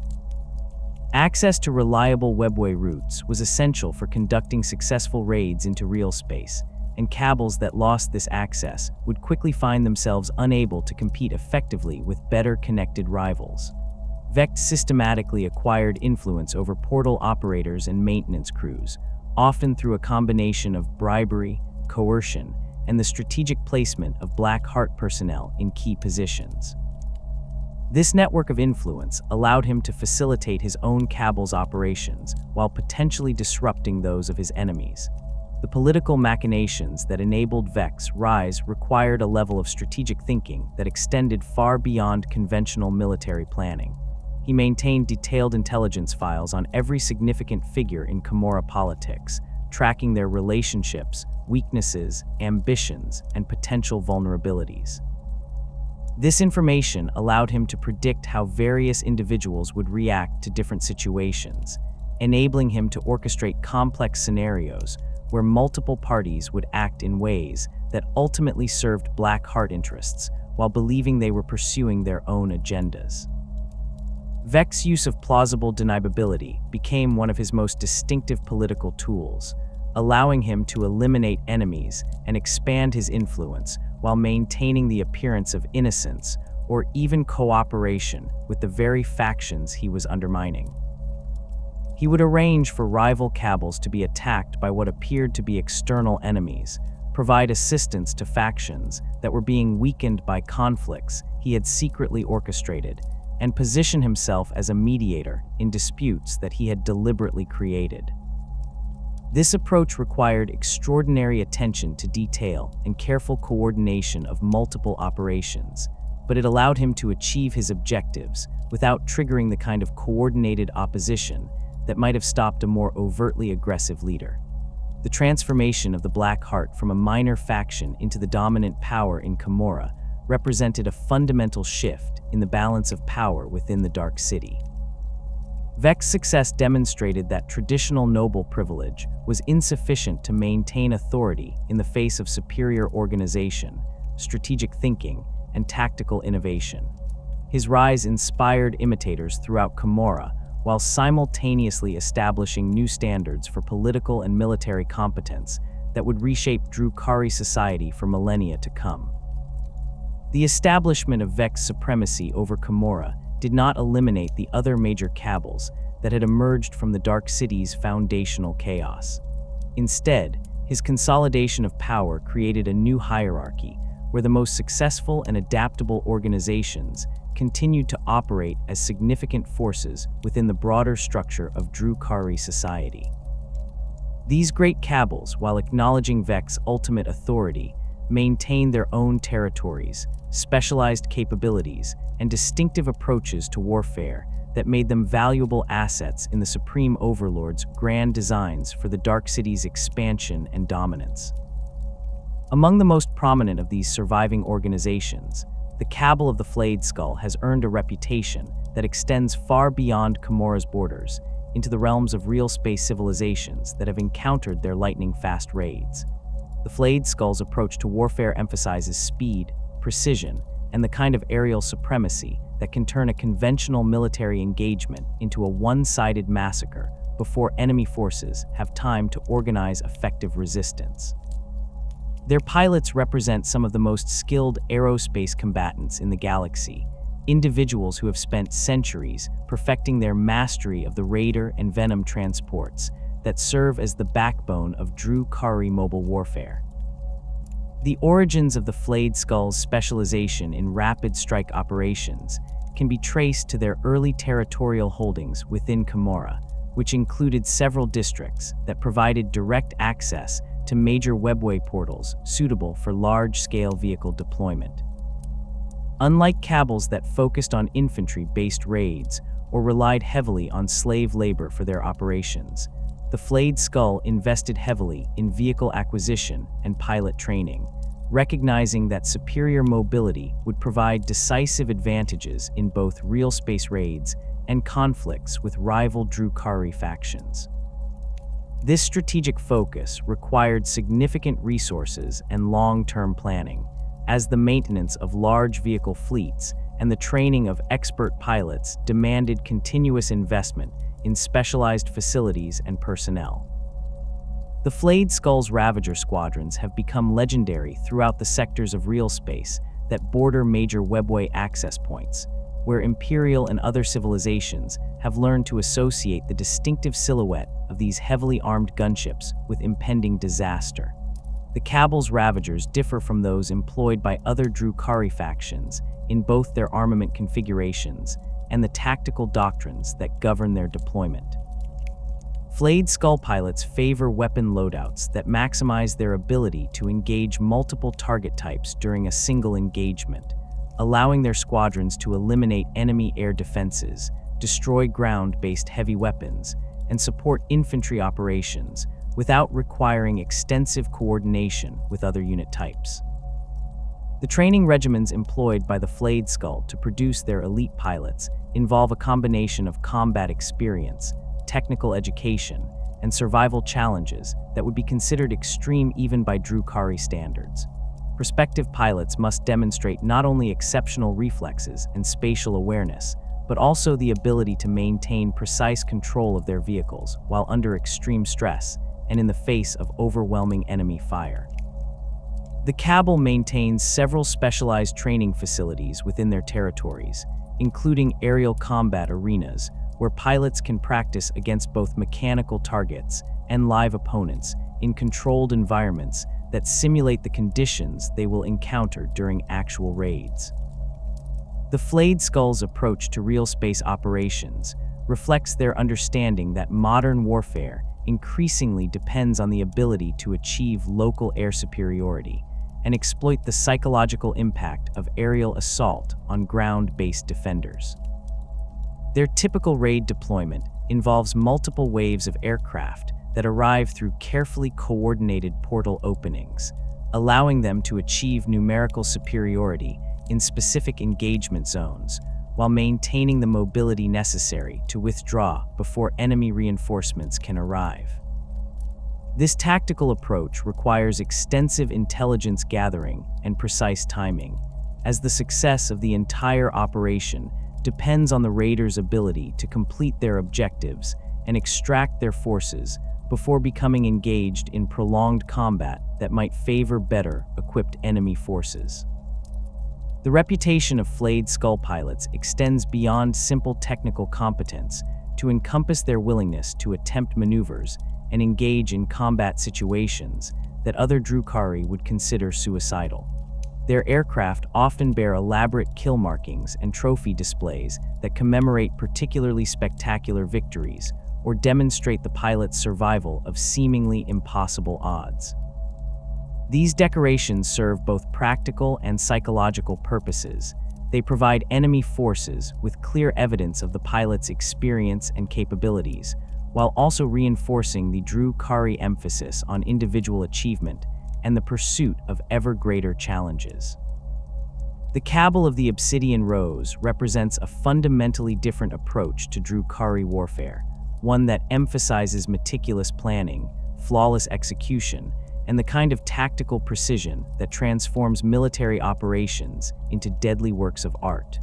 Access to reliable webway routes was essential for conducting successful raids into real space, and Kabals that lost this access would quickly find themselves unable to compete effectively with better connected rivals. Vex systematically acquired influence over portal operators and maintenance crews, often through a combination of bribery, coercion, and the strategic placement of Black Heart personnel in key positions. This network of influence allowed him to facilitate his own Kabals' operations while potentially disrupting those of his enemies. The political machinations that enabled Vex's rise required a level of strategic thinking that extended far beyond conventional military planning. He maintained detailed intelligence files on every significant figure in Commorragh politics, tracking their relationships, weaknesses, ambitions, and potential vulnerabilities. This information allowed him to predict how various individuals would react to different situations, enabling him to orchestrate complex scenarios where multiple parties would act in ways that ultimately served Black Heart interests while believing they were pursuing their own agendas. Vex's use of plausible deniability became one of his most distinctive political tools, allowing him to eliminate enemies and expand his influence while maintaining the appearance of innocence or even cooperation with the very factions he was undermining. He would arrange for rival Kabals to be attacked by what appeared to be external enemies, provide assistance to factions that were being weakened by conflicts he had secretly orchestrated, and position himself as a mediator in disputes that he had deliberately created. This approach required extraordinary attention to detail and careful coordination of multiple operations, but it allowed him to achieve his objectives without triggering the kind of coordinated opposition that might have stopped a more overtly aggressive leader. The transformation of the Black Heart from a minor faction into the dominant power in Commorragh represented a fundamental shift in the balance of power within the Dark City. Vex's success demonstrated that traditional noble privilege was insufficient to maintain authority in the face of superior organization, strategic thinking, and tactical innovation. His rise inspired imitators throughout Commorragh, while simultaneously establishing new standards for political and military competence that would reshape Drukhari society for millennia to come. The establishment of Vex's supremacy over Commorragh did not eliminate the other major Kabals that had emerged from the Dark City's foundational chaos. Instead, his consolidation of power created a new hierarchy where the most successful and adaptable organizations continued to operate as significant forces within the broader structure of Drukhari society. These great Kabals, while acknowledging Vex's ultimate authority, maintained their own territories, specialized capabilities, and distinctive approaches to warfare that made them valuable assets in the Supreme Overlord's grand designs for the Dark City's expansion and dominance. Among the most prominent of these surviving organizations, the Cabal of the Flayed Skull has earned a reputation that extends far beyond Commorragh's borders into the realms of real space civilizations that have encountered their lightning-fast raids. The Flayed Skull's approach to warfare emphasizes speed, precision, and the kind of aerial supremacy that can turn a conventional military engagement into a one-sided massacre before enemy forces have time to organize effective resistance. Their pilots represent some of the most skilled aerospace combatants in the galaxy, individuals who have spent centuries perfecting their mastery of the Raider and Venom transports that serve as the backbone of Drukhari mobile warfare. The origins of the Flayed Skull's specialization in rapid strike operations can be traced to their early territorial holdings within Commorragh, which included several districts that provided direct access to major webway portals suitable for large-scale vehicle deployment. Unlike Kabals that focused on infantry-based raids or relied heavily on slave labor for their operations, the Flayed Skull invested heavily in vehicle acquisition and pilot training, recognizing that superior mobility would provide decisive advantages in both real space raids and conflicts with rival Drukhari factions. This strategic focus required significant resources and long-term planning, as the maintenance of large vehicle fleets and the training of expert pilots demanded continuous investment in specialized facilities and personnel. The Flayed Skulls Ravager squadrons have become legendary throughout the sectors of realspace that border major webway access points, where Imperial and other civilizations have learned to associate the distinctive silhouette of these heavily armed gunships with impending disaster. The Kabals Ravagers differ from those employed by other Drukhari factions in both their armament configurations and the tactical doctrines that govern their deployment. Flayed Skull pilots favor weapon loadouts that maximize their ability to engage multiple target types during a single engagement, allowing their squadrons to eliminate enemy air defenses, destroy ground-based heavy weapons, and support infantry operations without requiring extensive coordination with other unit types. The training regimens employed by the Flayed Skull to produce their elite pilots involve a combination of combat experience, technical education, and survival challenges that would be considered extreme even by Drukhari standards. Prospective pilots must demonstrate not only exceptional reflexes and spatial awareness, but also the ability to maintain precise control of their vehicles while under extreme stress and in the face of overwhelming enemy fire. The Kabal maintains several specialized training facilities within their territories, including aerial combat arenas, where pilots can practice against both mechanical targets and live opponents in controlled environments that simulate the conditions they will encounter during actual raids. The Flayed Skull's approach to real space operations reflects their understanding that modern warfare increasingly depends on the ability to achieve local air superiority and exploit the psychological impact of aerial assault on ground-based defenders. Their typical raid deployment involves multiple waves of aircraft that arrive through carefully coordinated portal openings, allowing them to achieve numerical superiority in specific engagement zones, while maintaining the mobility necessary to withdraw before enemy reinforcements can arrive. This tactical approach requires extensive intelligence gathering and precise timing, as the success of the entire operation depends on the raiders' ability to complete their objectives and extract their forces before becoming engaged in prolonged combat that might favor better equipped enemy forces. The reputation of Flayed Skull pilots extends beyond simple technical competence to encompass their willingness to attempt maneuvers and engage in combat situations that other Drukhari would consider suicidal. Their aircraft often bear elaborate kill markings and trophy displays that commemorate particularly spectacular victories or demonstrate the pilot's survival of seemingly impossible odds. These decorations serve both practical and psychological purposes. They provide enemy forces with clear evidence of the pilot's experience and capabilities, while also reinforcing the Drukhari emphasis on individual achievement and the pursuit of ever greater challenges. The Kabal of the Obsidian Rose represents a fundamentally different approach to Drukhari warfare, one that emphasizes meticulous planning, flawless execution, and the kind of tactical precision that transforms military operations into deadly works of art.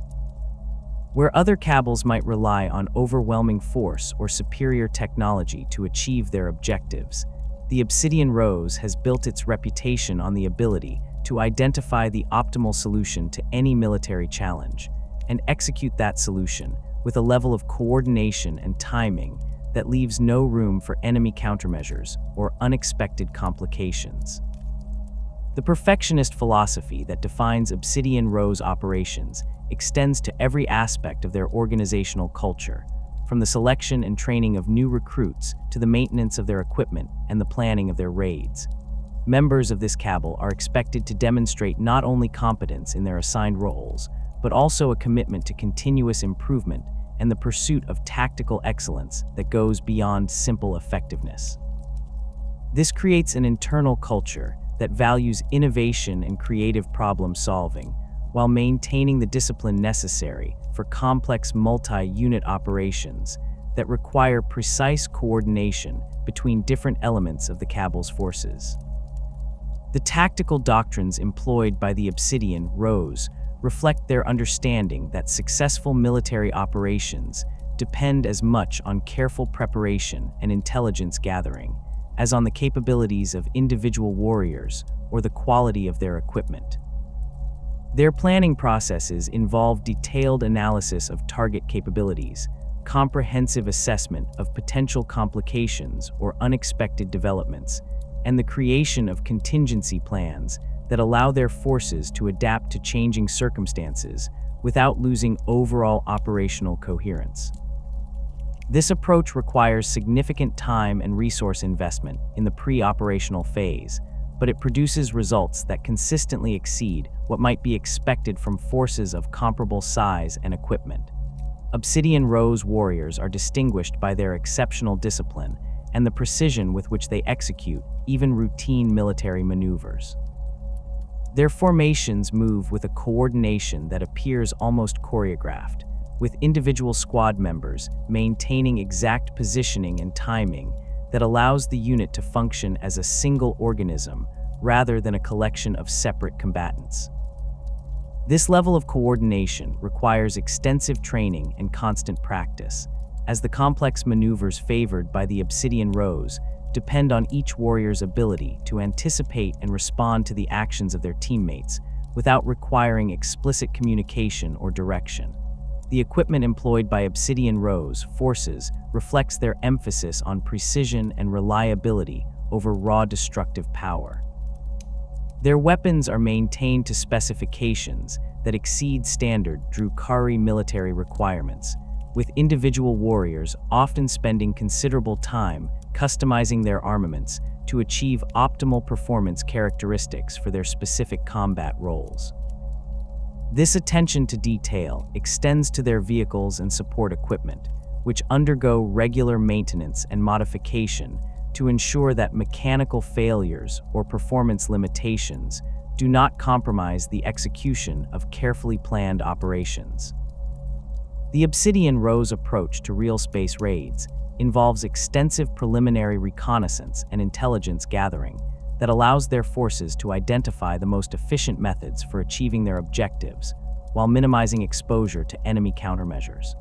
Where other Kabals might rely on overwhelming force or superior technology to achieve their objectives, the Obsidian Rose has built its reputation on the ability to identify the optimal solution to any military challenge and execute that solution with a level of coordination and timing that leaves no room for enemy countermeasures or unexpected complications. The perfectionist philosophy that defines Obsidian Rose operations extends to every aspect of their organizational culture, from the selection and training of new recruits to the maintenance of their equipment and the planning of their raids. Members of this Kabal are expected to demonstrate not only competence in their assigned roles, but also a commitment to continuous improvement and the pursuit of tactical excellence that goes beyond simple effectiveness. This creates an internal culture that values innovation and creative problem solving, while maintaining the discipline necessary for complex multi-unit operations that require precise coordination between different elements of the Kabal's forces. The tactical doctrines employed by the Obsidian Rose reflect their understanding that successful military operations depend as much on careful preparation and intelligence gathering as on the capabilities of individual warriors or the quality of their equipment. Their planning processes involve detailed analysis of target capabilities, comprehensive assessment of potential complications or unexpected developments, and the creation of contingency plans that allow their forces to adapt to changing circumstances without losing overall operational coherence. This approach requires significant time and resource investment in the pre-operational phase, but it produces results that consistently exceed what might be expected from forces of comparable size and equipment. Obsidian Rose warriors are distinguished by their exceptional discipline and the precision with which they execute even routine military maneuvers. Their formations move with a coordination that appears almost choreographed, with individual squad members maintaining exact positioning and timing that allows the unit to function as a single organism rather than a collection of separate combatants. This level of coordination requires extensive training and constant practice, as the complex maneuvers favored by the Obsidian Rose depend on each warrior's ability to anticipate and respond to the actions of their teammates without requiring explicit communication or direction. The equipment employed by Obsidian Rose forces reflects their emphasis on precision and reliability over raw destructive power. Their weapons are maintained to specifications that exceed standard Drukhari military requirements, with individual warriors often spending considerable time customizing their armaments to achieve optimal performance characteristics for their specific combat roles. This attention to detail extends to their vehicles and support equipment, which undergo regular maintenance and modification to ensure that mechanical failures or performance limitations do not compromise the execution of carefully planned operations. The Obsidian Rose approach to real space raids involves extensive preliminary reconnaissance and intelligence gathering that allows their forces to identify the most efficient methods for achieving their objectives while minimizing exposure to enemy countermeasures.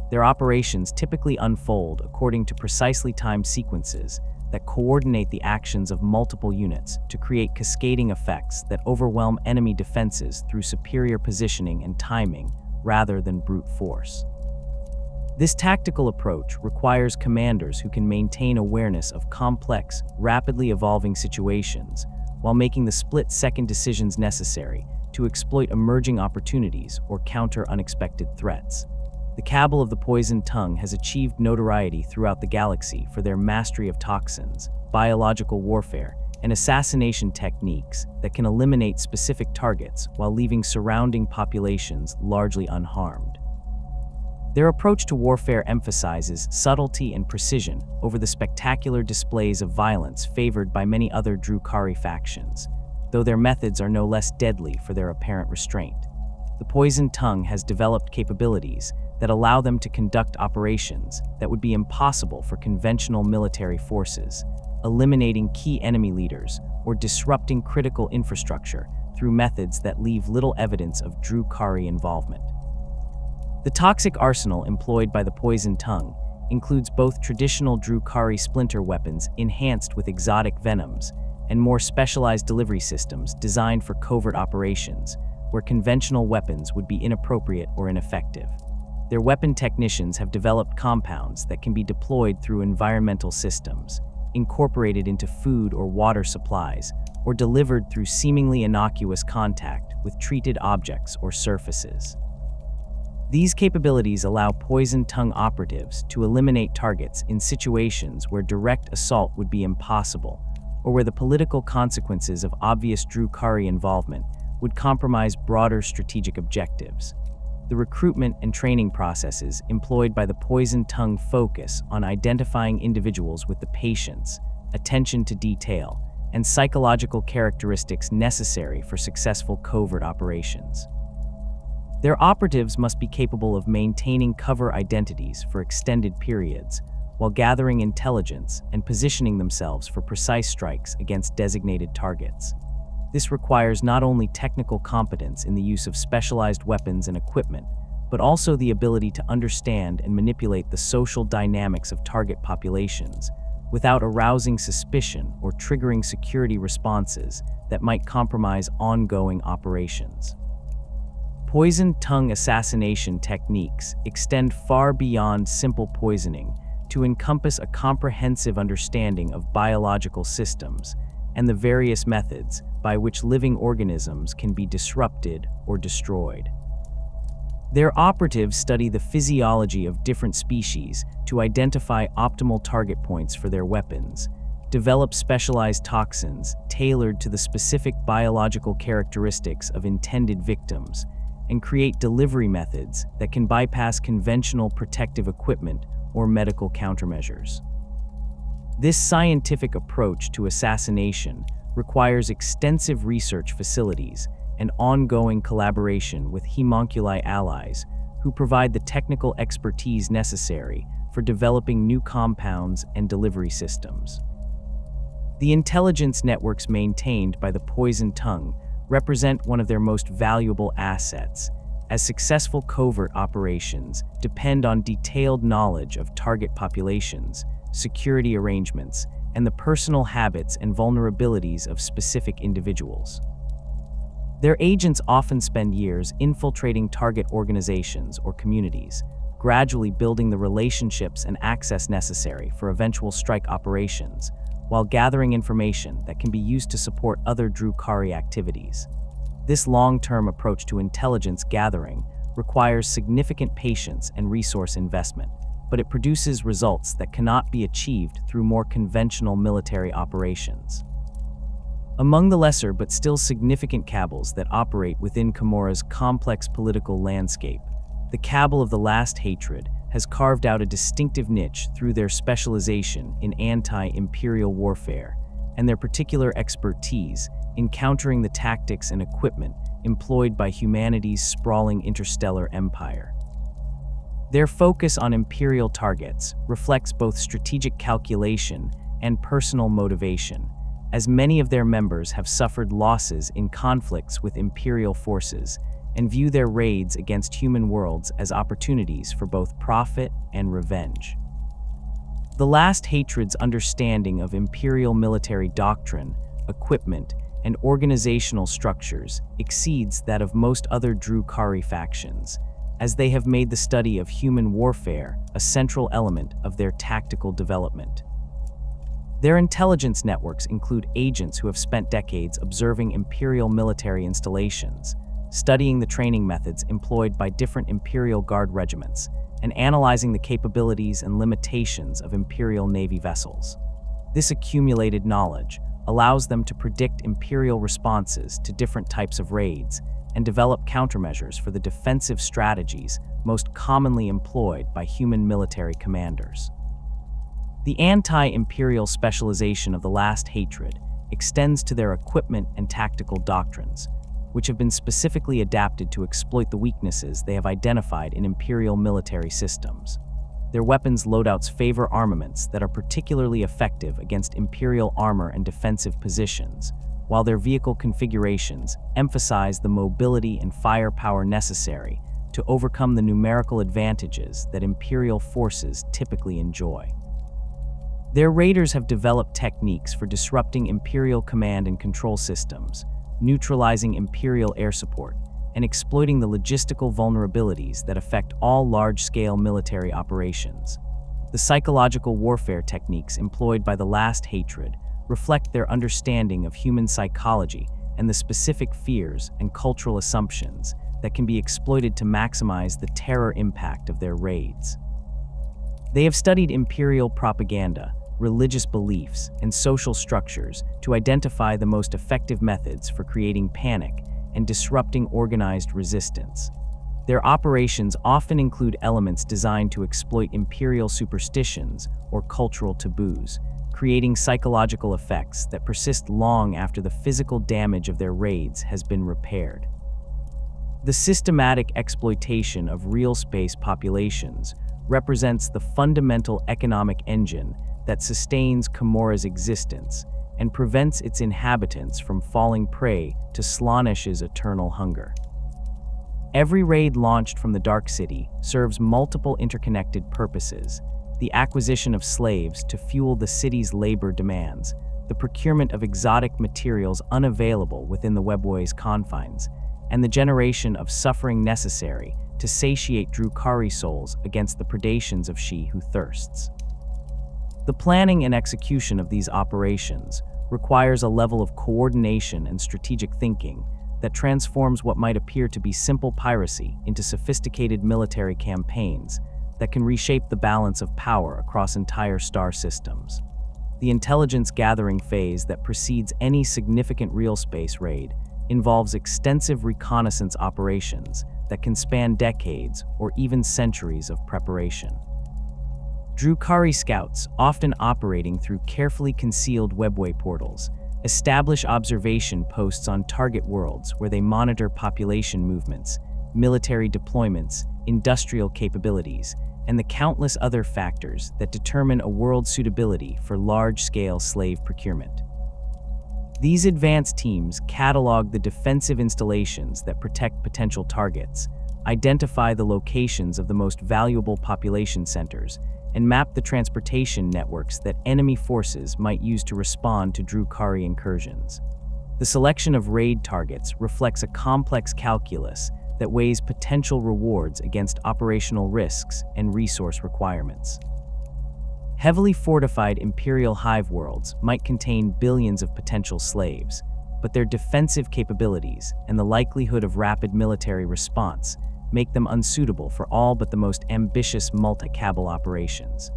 Their operations typically unfold according to precisely timed sequences that coordinate the actions of multiple units to create cascading effects that overwhelm enemy defenses through superior positioning and timing rather than brute force. This tactical approach requires commanders who can maintain awareness of complex, rapidly evolving situations while making the split-second decisions necessary to exploit emerging opportunities or counter unexpected threats. The Kabal of the Poisoned Tongue has achieved notoriety throughout the galaxy for their mastery of toxins, biological warfare, and assassination techniques that can eliminate specific targets while leaving surrounding populations largely unharmed. Their approach to warfare emphasizes subtlety and precision over the spectacular displays of violence favored by many other Drukhari factions, though their methods are no less deadly for their apparent restraint. The Poisoned Tongue has developed capabilities that allow them to conduct operations that would be impossible for conventional military forces, eliminating key enemy leaders or disrupting critical infrastructure through methods that leave little evidence of Drukhari involvement. The toxic arsenal employed by the Poisoned Tongue includes both traditional Drukhari splinter weapons enhanced with exotic venoms and more specialized delivery systems designed for covert operations, where conventional weapons would be inappropriate or ineffective. Their weapon technicians have developed compounds that can be deployed through environmental systems, incorporated into food or water supplies, or delivered through seemingly innocuous contact with treated objects or surfaces. These capabilities allow Poisoned Tongue operatives to eliminate targets in situations where direct assault would be impossible, or where the political consequences of obvious Drukhari involvement would compromise broader strategic objectives. The recruitment and training processes employed by the Poisoned Tongue focus on identifying individuals with the patience, attention to detail, and psychological characteristics necessary for successful covert operations. Their operatives must be capable of maintaining cover identities for extended periods, while gathering intelligence and positioning themselves for precise strikes against designated targets. This requires not only technical competence in the use of specialized weapons and equipment, but also the ability to understand and manipulate the social dynamics of target populations without arousing suspicion or triggering security responses that might compromise ongoing operations. Poison tongue assassination techniques extend far beyond simple poisoning to encompass a comprehensive understanding of biological systems and the various methods by which living organisms can be disrupted or destroyed. Their operatives study the physiology of different species to identify optimal target points for their weapons, develop specialized toxins tailored to the specific biological characteristics of intended victims, and create delivery methods that can bypass conventional protective equipment or medical countermeasures. This scientific approach to assassination requires extensive research facilities and ongoing collaboration with Haemonculi allies who provide the technical expertise necessary for developing new compounds and delivery systems. The intelligence networks maintained by the Poison Tongue represent one of their most valuable assets, as successful covert operations depend on detailed knowledge of target populations, security arrangements, and the personal habits and vulnerabilities of specific individuals. Their agents often spend years infiltrating target organizations or communities, gradually building the relationships and access necessary for eventual strike operations, while gathering information that can be used to support other Drukhari activities. This long-term approach to intelligence gathering requires significant patience and resource investment, but it produces results that cannot be achieved through more conventional military operations. Among the lesser but still significant Kabals that operate within Commorragh's complex political landscape, the Kabal of the Last Hatred has carved out a distinctive niche through their specialization in anti-imperial warfare and their particular expertise in countering the tactics and equipment employed by humanity's sprawling interstellar empire. Their focus on imperial targets reflects both strategic calculation and personal motivation, as many of their members have suffered losses in conflicts with imperial forces and view their raids against human worlds as opportunities for both profit and revenge. The Last Hatred's understanding of imperial military doctrine, equipment, and organizational structures exceeds that of most other Drukhari factions, as they have made the study of human warfare a central element of their tactical development. Their intelligence networks include agents who have spent decades observing imperial military installations, studying the training methods employed by different Imperial Guard regiments, and analyzing the capabilities and limitations of Imperial Navy vessels. This accumulated knowledge allows them to predict Imperial responses to different types of raids and develop countermeasures for the defensive strategies most commonly employed by human military commanders. The anti-imperial specialization of the Last Hatred extends to their equipment and tactical doctrines, which have been specifically adapted to exploit the weaknesses they have identified in imperial military systems. Their weapons loadouts favor armaments that are particularly effective against imperial armor and defensive positions, while their vehicle configurations emphasize the mobility and firepower necessary to overcome the numerical advantages that imperial forces typically enjoy. Their raiders have developed techniques for disrupting imperial command and control systems, neutralizing imperial air support, and exploiting the logistical vulnerabilities that affect all large-scale military operations. The psychological warfare techniques employed by the Last Hatred reflect their understanding of human psychology and the specific fears and cultural assumptions that can be exploited to maximize the terror impact of their raids. They have studied imperial propaganda, religious beliefs, and social structures to identify the most effective methods for creating panic and disrupting organized resistance. Their operations often include elements designed to exploit imperial superstitions or cultural taboos, creating psychological effects that persist long after the physical damage of their raids has been repaired. The systematic exploitation of realspace populations represents the fundamental economic engine that sustains Commorragh's existence and prevents its inhabitants from falling prey to Slaanesh's eternal hunger. Every raid launched from the Dark City serves multiple interconnected purposes: the acquisition of slaves to fuel the city's labor demands, the procurement of exotic materials unavailable within the Webway's confines, and the generation of suffering necessary to satiate Drukhari souls against the predations of she who thirsts. The planning and execution of these operations requires a level of coordination and strategic thinking that transforms what might appear to be simple piracy into sophisticated military campaigns that can reshape the balance of power across entire star systems. The intelligence gathering phase that precedes any significant real space raid involves extensive reconnaissance operations that can span decades or even centuries of preparation. Drukhari scouts, often operating through carefully concealed webway portals, establish observation posts on target worlds where they monitor population movements, military deployments, industrial capabilities, and the countless other factors that determine a world's suitability for large-scale slave procurement. These advanced teams catalog the defensive installations that protect potential targets, identify the locations of the most valuable population centers, and map the transportation networks that enemy forces might use to respond to Drukhari incursions. The selection of raid targets reflects a complex calculus that weighs potential rewards against operational risks and resource requirements. Heavily fortified Imperial hive worlds might contain billions of potential slaves, but their defensive capabilities and the likelihood of rapid military response make them unsuitable for all but the most ambitious multi-Kabal operations.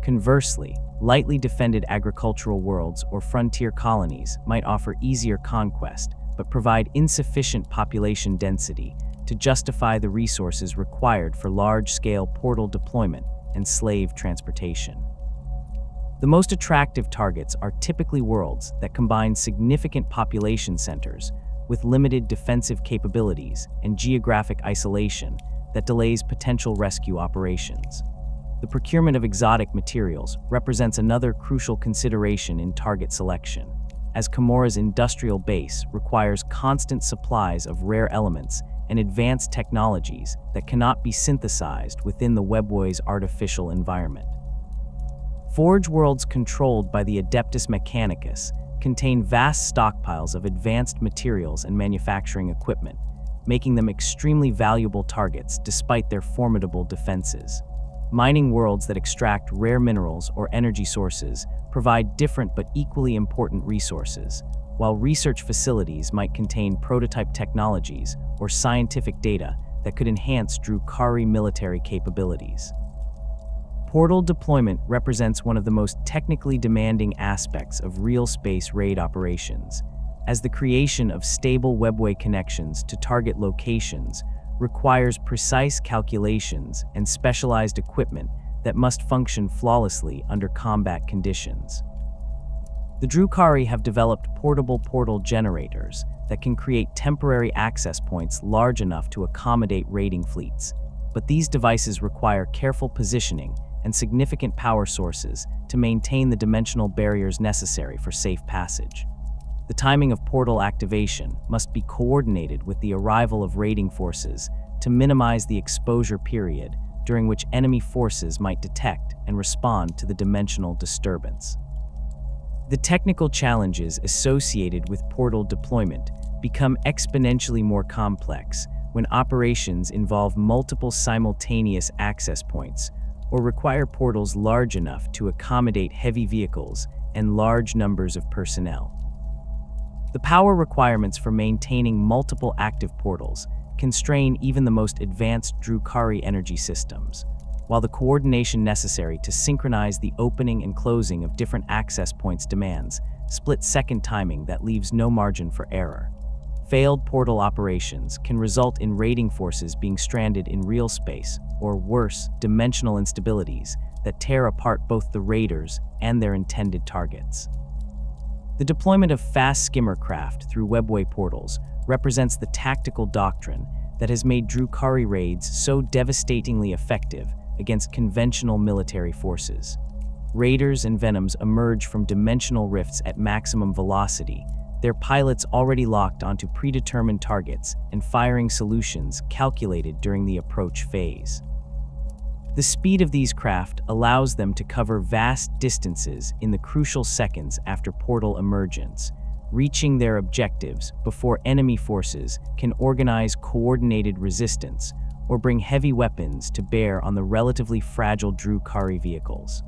Conversely, lightly defended agricultural worlds or frontier colonies might offer easier conquest, but provide insufficient population density to justify the resources required for large-scale portal deployment and slave transportation. The most attractive targets are typically worlds that combine significant population centers with limited defensive capabilities and geographic isolation that delays potential rescue operations. The procurement of exotic materials represents another crucial consideration in target selection, as Commorragh's industrial base requires constant supplies of rare elements and advanced technologies that cannot be synthesized within the Webway's artificial environment. Forge worlds controlled by the Adeptus Mechanicus contain vast stockpiles of advanced materials and manufacturing equipment, making them extremely valuable targets despite their formidable defenses. Mining worlds that extract rare minerals or energy sources provide different but equally important resources, while research facilities might contain prototype technologies or scientific data that could enhance Drukhari military capabilities. Portal deployment represents one of the most technically demanding aspects of real space raid operations, as the creation of stable webway connections to target locations requires precise calculations and specialized equipment that must function flawlessly under combat conditions. The Drukhari have developed portable portal generators that can create temporary access points large enough to accommodate raiding fleets, but these devices require careful positioning and significant power sources to maintain the dimensional barriers necessary for safe passage. The timing of portal activation must be coordinated with the arrival of raiding forces to minimize the exposure period during which enemy forces might detect and respond to the dimensional disturbance. The technical challenges associated with portal deployment become exponentially more complex when operations involve multiple simultaneous access points or require portals large enough to accommodate heavy vehicles and large numbers of personnel. The power requirements for maintaining multiple active portals constrain even the most advanced Drukhari energy systems, while the coordination necessary to synchronize the opening and closing of different access points demands split-second timing that leaves no margin for error. Failed portal operations can result in raiding forces being stranded in real space, or worse, dimensional instabilities that tear apart both the raiders and their intended targets. The deployment of fast skimmer craft through webway portals represents the tactical doctrine that has made Drukhari raids so devastatingly effective against conventional military forces. Raiders and venoms emerge from dimensional rifts at maximum velocity, their pilots already locked onto predetermined targets and firing solutions calculated during the approach phase. The speed of these craft allows them to cover vast distances in the crucial seconds after portal emergence, reaching their objectives before enemy forces can organize coordinated resistance or bring heavy weapons to bear on the relatively fragile Drukhari vehicles.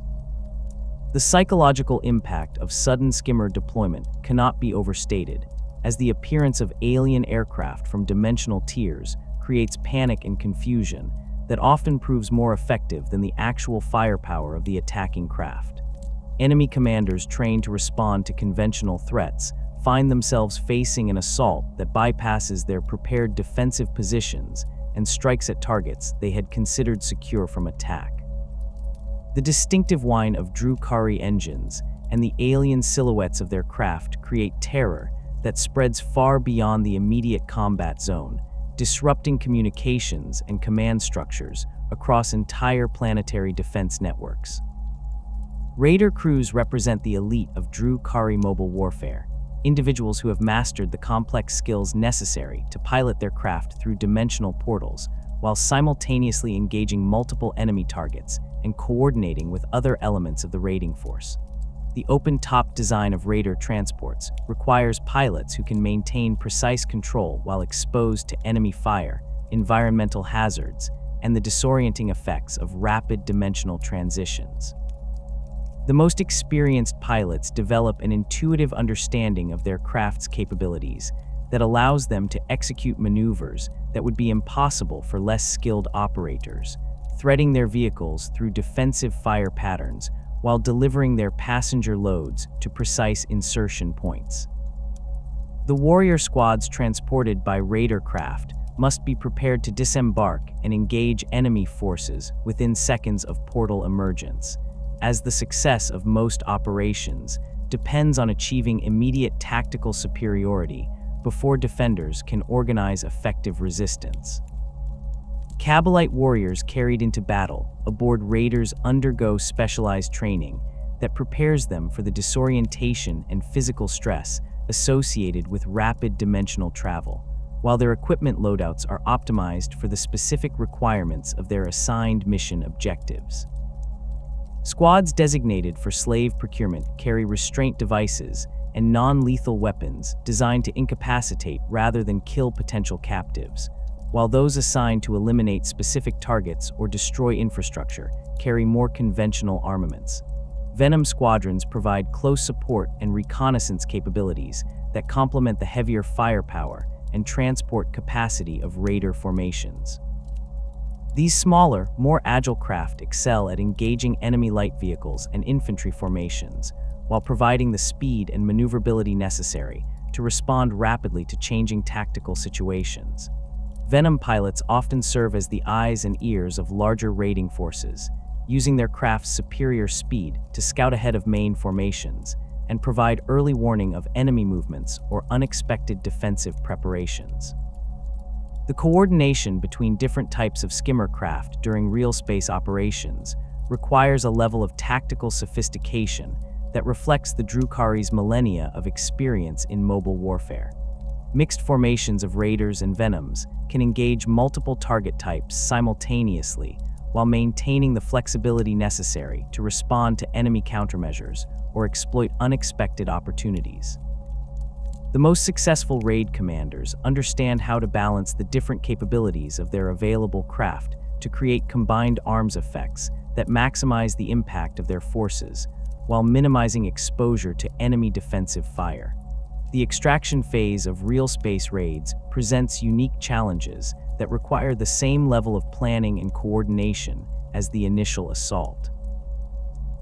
The psychological impact of sudden skimmer deployment cannot be overstated, as the appearance of alien aircraft from dimensional tiers creates panic and confusion that often proves more effective than the actual firepower of the attacking craft. Enemy commanders trained to respond to conventional threats find themselves facing an assault that bypasses their prepared defensive positions and strikes at targets they had considered secure from attack. The distinctive whine of Drukhari engines and the alien silhouettes of their craft create terror that spreads far beyond the immediate combat zone, disrupting communications and command structures across entire planetary defense networks. Raider crews represent the elite of Drukhari mobile warfare, individuals who have mastered the complex skills necessary to pilot their craft through dimensional portals while simultaneously engaging multiple enemy targets and coordinating with other elements of the raiding force. The open-top design of Raider transports requires pilots who can maintain precise control while exposed to enemy fire, environmental hazards, and the disorienting effects of rapid dimensional transitions. The most experienced pilots develop an intuitive understanding of their craft's capabilities that allows them to execute maneuvers that would be impossible for less skilled operators, threading their vehicles through defensive fire patterns while delivering their passenger loads to precise insertion points. The warrior squads transported by Raider craft must be prepared to disembark and engage enemy forces within seconds of portal emergence, as the success of most operations depends on achieving immediate tactical superiority before defenders can organize effective resistance. Kabalite warriors carried into battle aboard raiders undergo specialized training that prepares them for the disorientation and physical stress associated with rapid dimensional travel, while their equipment loadouts are optimized for the specific requirements of their assigned mission objectives. Squads designated for slave procurement carry restraint devices and non-lethal weapons designed to incapacitate rather than kill potential captives, while those assigned to eliminate specific targets or destroy infrastructure carry more conventional armaments. Venom squadrons provide close support and reconnaissance capabilities that complement the heavier firepower and transport capacity of Raider formations. These smaller, more agile craft excel at engaging enemy light vehicles and infantry formations, while providing the speed and maneuverability necessary to respond rapidly to changing tactical situations. Venom pilots often serve as the eyes and ears of larger raiding forces, using their craft's superior speed to scout ahead of main formations and provide early warning of enemy movements or unexpected defensive preparations. The coordination between different types of skimmer craft during realspace operations requires a level of tactical sophistication that reflects the Drukhari's millennia of experience in mobile warfare. Mixed formations of raiders and venoms can engage multiple target types simultaneously while maintaining the flexibility necessary to respond to enemy countermeasures or exploit unexpected opportunities. The most successful raid commanders understand how to balance the different capabilities of their available craft to create combined arms effects that maximize the impact of their forces while minimizing exposure to enemy defensive fire. The extraction phase of realspace raids presents unique challenges that require the same level of planning and coordination as the initial assault.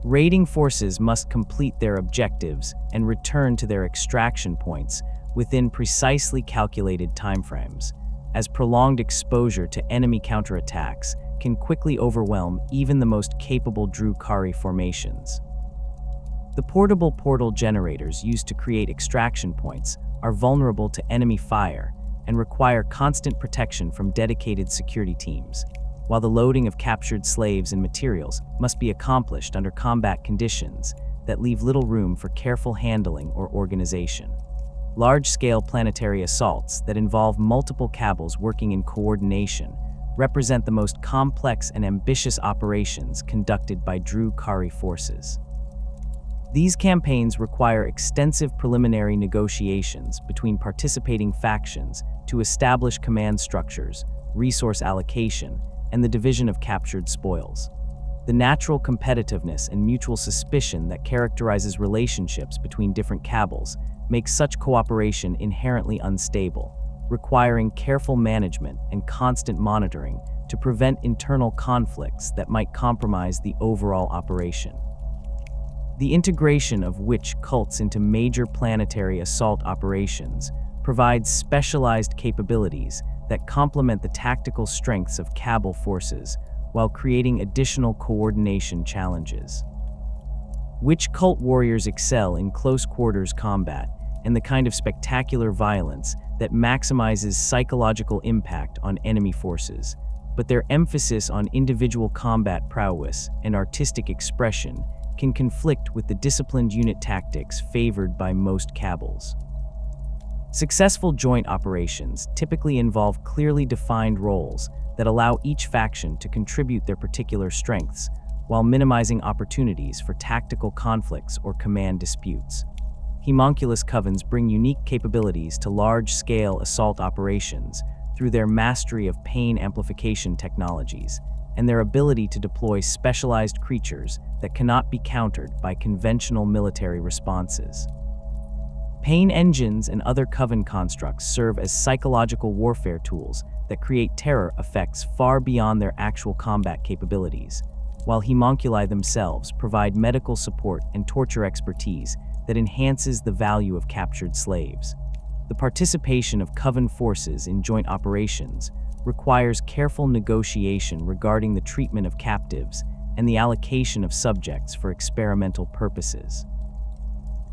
Raiding forces must complete their objectives and return to their extraction points within precisely calculated timeframes, as prolonged exposure to enemy counterattacks can quickly overwhelm even the most capable Drukhari formations. The portable portal generators used to create extraction points are vulnerable to enemy fire and require constant protection from dedicated security teams, while the loading of captured slaves and materials must be accomplished under combat conditions that leave little room for careful handling or organization. Large-scale planetary assaults that involve multiple Kabals working in coordination represent the most complex and ambitious operations conducted by Drukhari forces. These campaigns require extensive preliminary negotiations between participating factions to establish command structures, resource allocation, and the division of captured spoils. The natural competitiveness and mutual suspicion that characterizes relationships between different Kabals makes such cooperation inherently unstable, requiring careful management and constant monitoring to prevent internal conflicts that might compromise the overall operation. The integration of Wych Cults into major planetary assault operations provides specialized capabilities that complement the tactical strengths of Kabal forces while creating additional coordination challenges. Wych Cult warriors excel in close-quarters combat and the kind of spectacular violence that maximizes psychological impact on enemy forces, but their emphasis on individual combat prowess and artistic expression can conflict with the disciplined unit tactics favored by most Kabals. Successful joint operations typically involve clearly defined roles that allow each faction to contribute their particular strengths while minimizing opportunities for tactical conflicts or command disputes. Haemonculi Covens bring unique capabilities to large-scale assault operations through their mastery of pain amplification technologies and their ability to deploy specialized creatures that cannot be countered by conventional military responses. Pain engines and other Coven constructs serve as psychological warfare tools that create terror effects far beyond their actual combat capabilities, while Haemonculi themselves provide medical support and torture expertise that enhances the value of captured slaves. The participation of Coven forces in joint operations requires careful negotiation regarding the treatment of captives and the allocation of subjects for experimental purposes.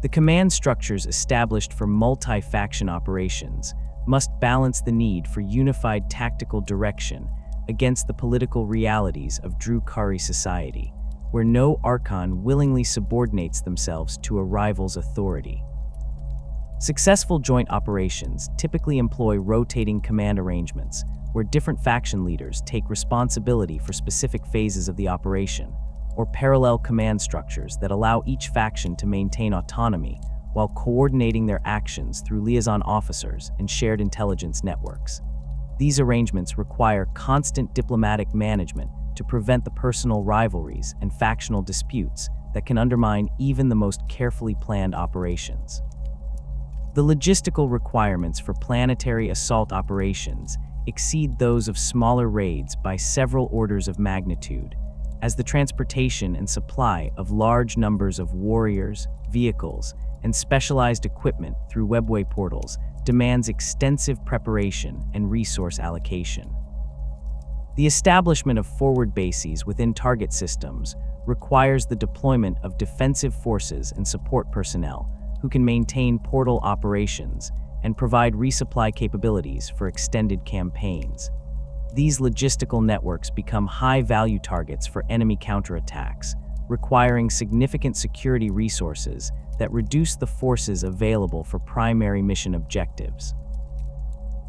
The command structures established for multi-faction operations must balance the need for unified tactical direction against the political realities of Drukhari society, where no Archon willingly subordinates themselves to a rival's authority. Successful joint operations typically employ rotating command arrangements, where different faction leaders take responsibility for specific phases of the operation, or parallel command structures that allow each faction to maintain autonomy while coordinating their actions through liaison officers and shared intelligence networks. These arrangements require constant diplomatic management to prevent the personal rivalries and factional disputes that can undermine even the most carefully planned operations. The logistical requirements for planetary assault operations exceed those of smaller raids by several orders of magnitude, as the transportation and supply of large numbers of warriors, vehicles, and specialized equipment through webway portals demands extensive preparation and resource allocation. The establishment of forward bases within target systems requires the deployment of defensive forces and support personnel who can maintain portal operations and provide resupply capabilities for extended campaigns. These logistical networks become high-value targets for enemy counterattacks, requiring significant security resources that reduce the forces available for primary mission objectives.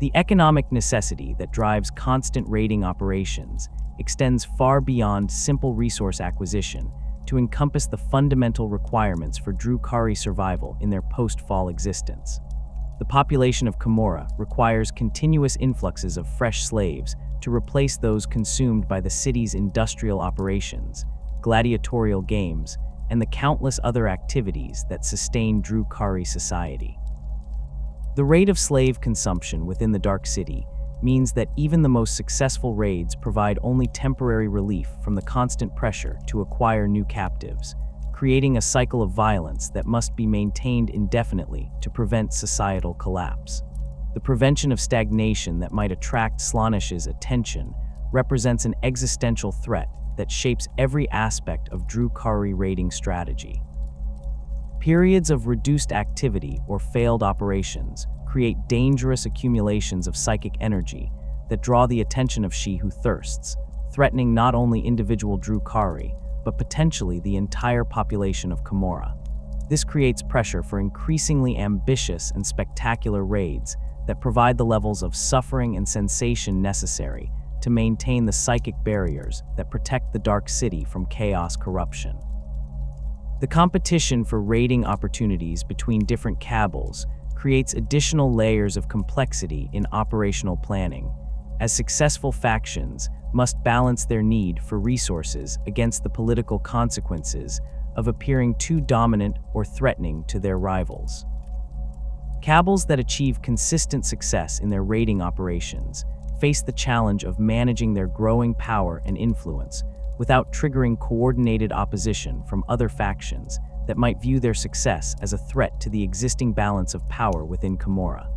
The economic necessity that drives constant raiding operations extends far beyond simple resource acquisition to encompass the fundamental requirements for Drukhari survival in their post-fall existence. The population of Commorragh requires continuous influxes of fresh slaves to replace those consumed by the city's industrial operations, gladiatorial games, and the countless other activities that sustain Drukhari society. The rate of slave consumption within the Dark City means that even the most successful raids provide only temporary relief from the constant pressure to acquire new captives, creating a cycle of violence that must be maintained indefinitely to prevent societal collapse. The prevention of stagnation that might attract Slaaneş's attention represents an existential threat that shapes every aspect of Drukhari raiding strategy. Periods of reduced activity or failed operations create dangerous accumulations of psychic energy that draw the attention of she who thirsts, threatening not only individual Drukhari, but potentially the entire population of Commorragh. This creates pressure for increasingly ambitious and spectacular raids that provide the levels of suffering and sensation necessary to maintain the psychic barriers that protect the Dark City from chaos corruption. The competition for raiding opportunities between different Kabals creates additional layers of complexity in operational planning, as successful factions must balance their need for resources against the political consequences of appearing too dominant or threatening to their rivals. Kabals that achieve consistent success in their raiding operations face the challenge of managing their growing power and influence without triggering coordinated opposition from other factions that might view their success as a threat to the existing balance of power within Commorragh.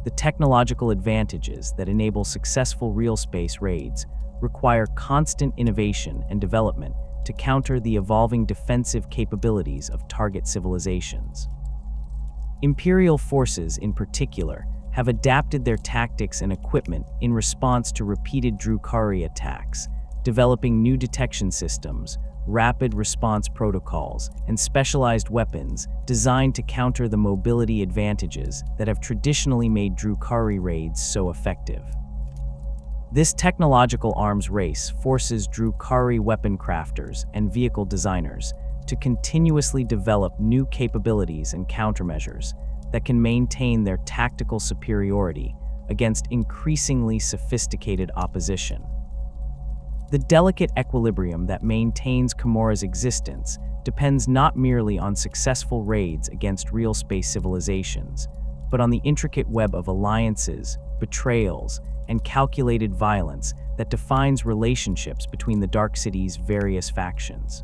The technological advantages that enable successful realspace raids require constant innovation and development to counter the evolving defensive capabilities of target civilizations. Imperial forces, in particular, have adapted their tactics and equipment in response to repeated Drukhari attacks, developing new detection systems, rapid response protocols, and specialized weapons designed to counter the mobility advantages that have traditionally made Drukhari raids so effective. This technological arms race forces Drukhari weapon crafters and vehicle designers to continuously develop new capabilities and countermeasures that can maintain their tactical superiority against increasingly sophisticated opposition. The delicate equilibrium that maintains Commorragh's existence depends not merely on successful raids against realspace civilizations, but on the intricate web of alliances, betrayals, and calculated violence that defines relationships between the Dark City's various factions.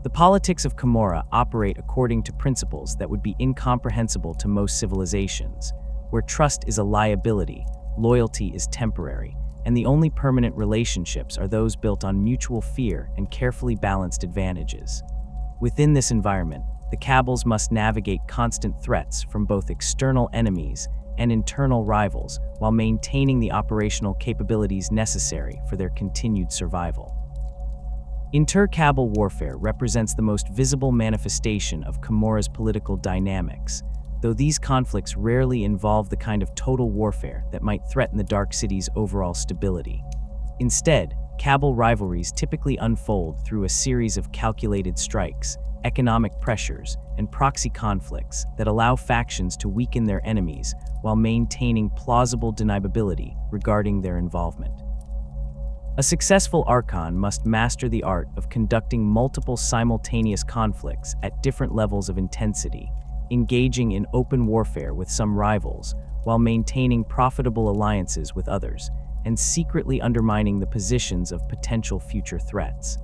The politics of Commorragh operate according to principles that would be incomprehensible to most civilizations, where trust is a liability, loyalty is temporary, and the only permanent relationships are those built on mutual fear and carefully balanced advantages. Within this environment, the Kabals must navigate constant threats from both external enemies and internal rivals while maintaining the operational capabilities necessary for their continued survival. Inter-Kabal warfare represents the most visible manifestation of Commorragh's political dynamics, though these conflicts rarely involve the kind of total warfare that might threaten the Dark City's overall stability. Instead, Kabal rivalries typically unfold through a series of calculated strikes, economic pressures, and proxy conflicts that allow factions to weaken their enemies while maintaining plausible deniability regarding their involvement. A successful Archon must master the art of conducting multiple simultaneous conflicts at different levels of intensity, engaging in open warfare with some rivals while maintaining profitable alliances with others, and secretly undermining the positions of potential future threats.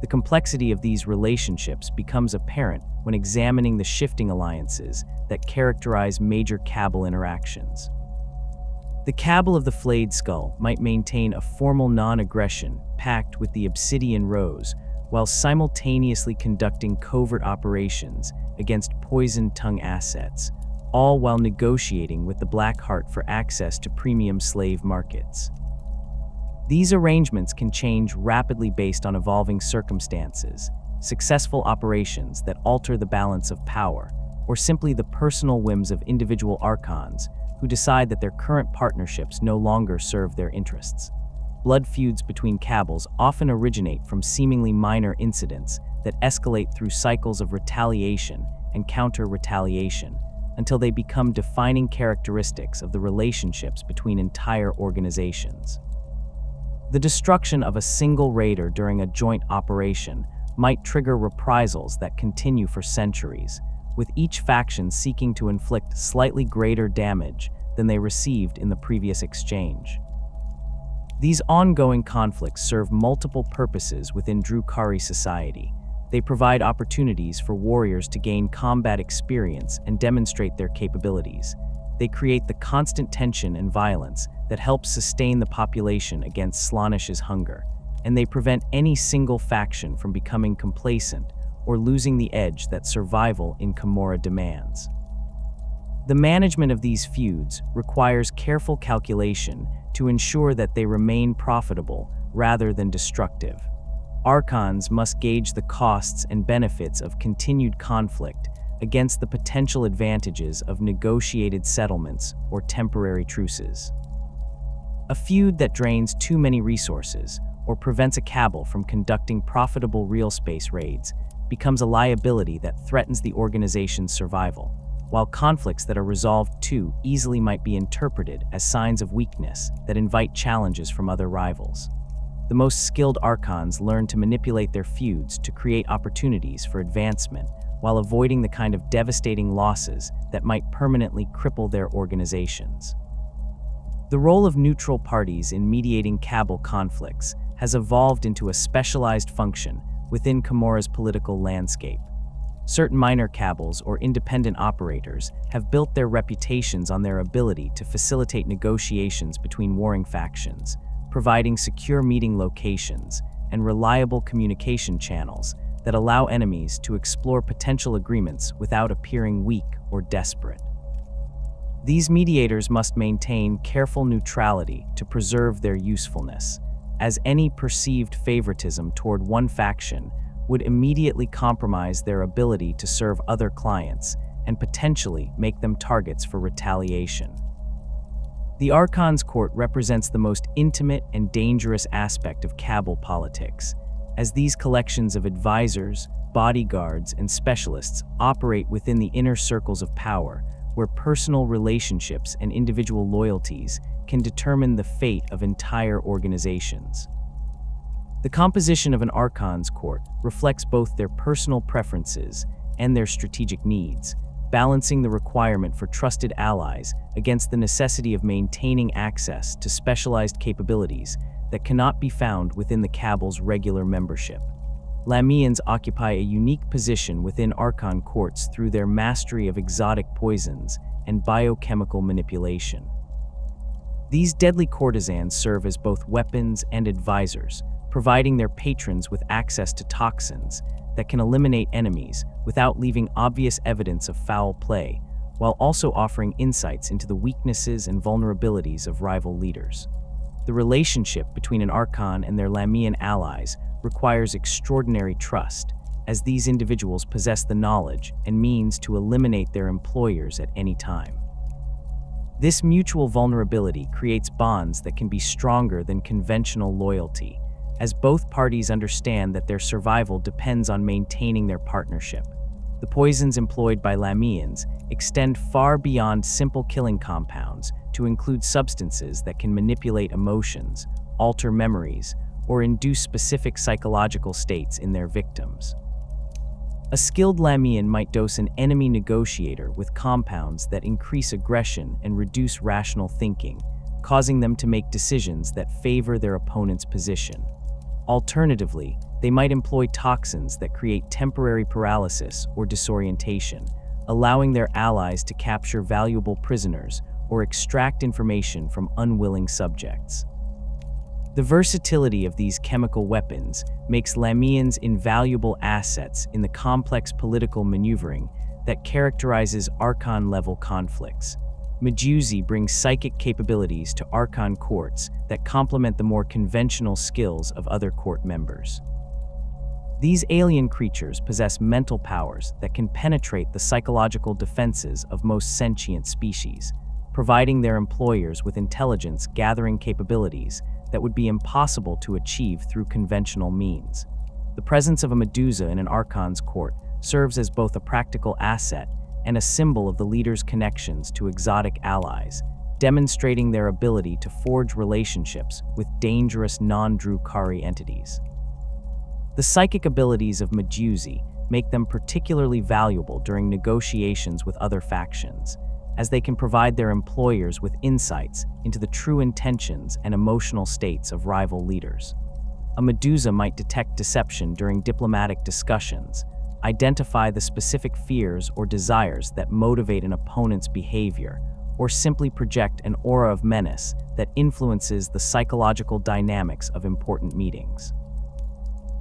The complexity of these relationships becomes apparent when examining the shifting alliances that characterize major Kabal interactions. The Kabal of the Flayed Skull might maintain a formal non-aggression pact with the Obsidian Rose, while simultaneously conducting covert operations against Poisoned Tongue assets, all while negotiating with the Black Heart for access to premium slave markets. These arrangements can change rapidly based on evolving circumstances, successful operations that alter the balance of power, or simply the personal whims of individual Archons who decide that their current partnerships no longer serve their interests. Blood feuds between Kabals often originate from seemingly minor incidents that escalate through cycles of retaliation and counter-retaliation until they become defining characteristics of the relationships between entire organizations. The destruction of a single raider during a joint operation might trigger reprisals that continue for centuries, with each faction seeking to inflict slightly greater damage than they received in the previous exchange. These ongoing conflicts serve multiple purposes within Drukhari society. They provide opportunities for warriors to gain combat experience and demonstrate their capabilities. They create the constant tension and violence that helps sustain the population against Slaaneş's hunger, and they prevent any single faction from becoming complacent or losing the edge that survival in Commorragh demands. The management of these feuds requires careful calculation to ensure that they remain profitable rather than destructive. Archons must gauge the costs and benefits of continued conflict against the potential advantages of negotiated settlements or temporary truces. A feud that drains too many resources or prevents a cabal from conducting profitable realspace raids becomes a liability that threatens the organization's survival, while conflicts that are resolved too easily might be interpreted as signs of weakness that invite challenges from other rivals. The most skilled Archons learn to manipulate their feuds to create opportunities for advancement while avoiding the kind of devastating losses that might permanently cripple their organizations. The role of neutral parties in mediating cabal conflicts has evolved into a specialized function within Commorragh's political landscape. Certain minor cabals or independent operators have built their reputations on their ability to facilitate negotiations between warring factions, providing secure meeting locations and reliable communication channels that allow enemies to explore potential agreements without appearing weak or desperate. These mediators must maintain careful neutrality to preserve their usefulness, as any perceived favoritism toward one faction would immediately compromise their ability to serve other clients and potentially make them targets for retaliation. The Archon's court represents the most intimate and dangerous aspect of cabal politics, as these collections of advisors, bodyguards, and specialists operate within the inner circles of power, where personal relationships and individual loyalties can determine the fate of entire organizations. The composition of an Archon's court reflects both their personal preferences and their strategic needs, balancing the requirement for trusted allies against the necessity of maintaining access to specialized capabilities that cannot be found within the cabal's regular membership. Lamians occupy a unique position within Archon courts through their mastery of exotic poisons and biochemical manipulation. These deadly courtesans serve as both weapons and advisors, providing their patrons with access to toxins that can eliminate enemies without leaving obvious evidence of foul play, while also offering insights into the weaknesses and vulnerabilities of rival leaders. The relationship between an Archon and their Lamian allies requires extraordinary trust, as these individuals possess the knowledge and means to eliminate their employers at any time. This mutual vulnerability creates bonds that can be stronger than conventional loyalty, as both parties understand that their survival depends on maintaining their partnership. The poisons employed by Lamians extend far beyond simple killing compounds to include substances that can manipulate emotions, alter memories, or induce specific psychological states in their victims. A skilled Lamian might dose an enemy negotiator with compounds that increase aggression and reduce rational thinking, causing them to make decisions that favor their opponent's position. Alternatively, they might employ toxins that create temporary paralysis or disorientation, allowing their allies to capture valuable prisoners or extract information from unwilling subjects. The versatility of these chemical weapons makes Lamians invaluable assets in the complex political maneuvering that characterizes Archon-level conflicts. Medusi brings psychic capabilities to Archon courts that complement the more conventional skills of other court members. These alien creatures possess mental powers that can penetrate the psychological defenses of most sentient species, providing their employers with intelligence-gathering capabilities that would be impossible to achieve through conventional means. The presence of a Medusa in an Archon's court serves as both a practical asset and a symbol of the leader's connections to exotic allies, demonstrating their ability to forge relationships with dangerous non-Drukhari entities. The psychic abilities of Medusi make them particularly valuable during negotiations with other factions, as they can provide their employers with insights into the true intentions and emotional states of rival leaders. A Medusa might detect deception during diplomatic discussions, identify the specific fears or desires that motivate an opponent's behavior, or simply project an aura of menace that influences the psychological dynamics of important meetings.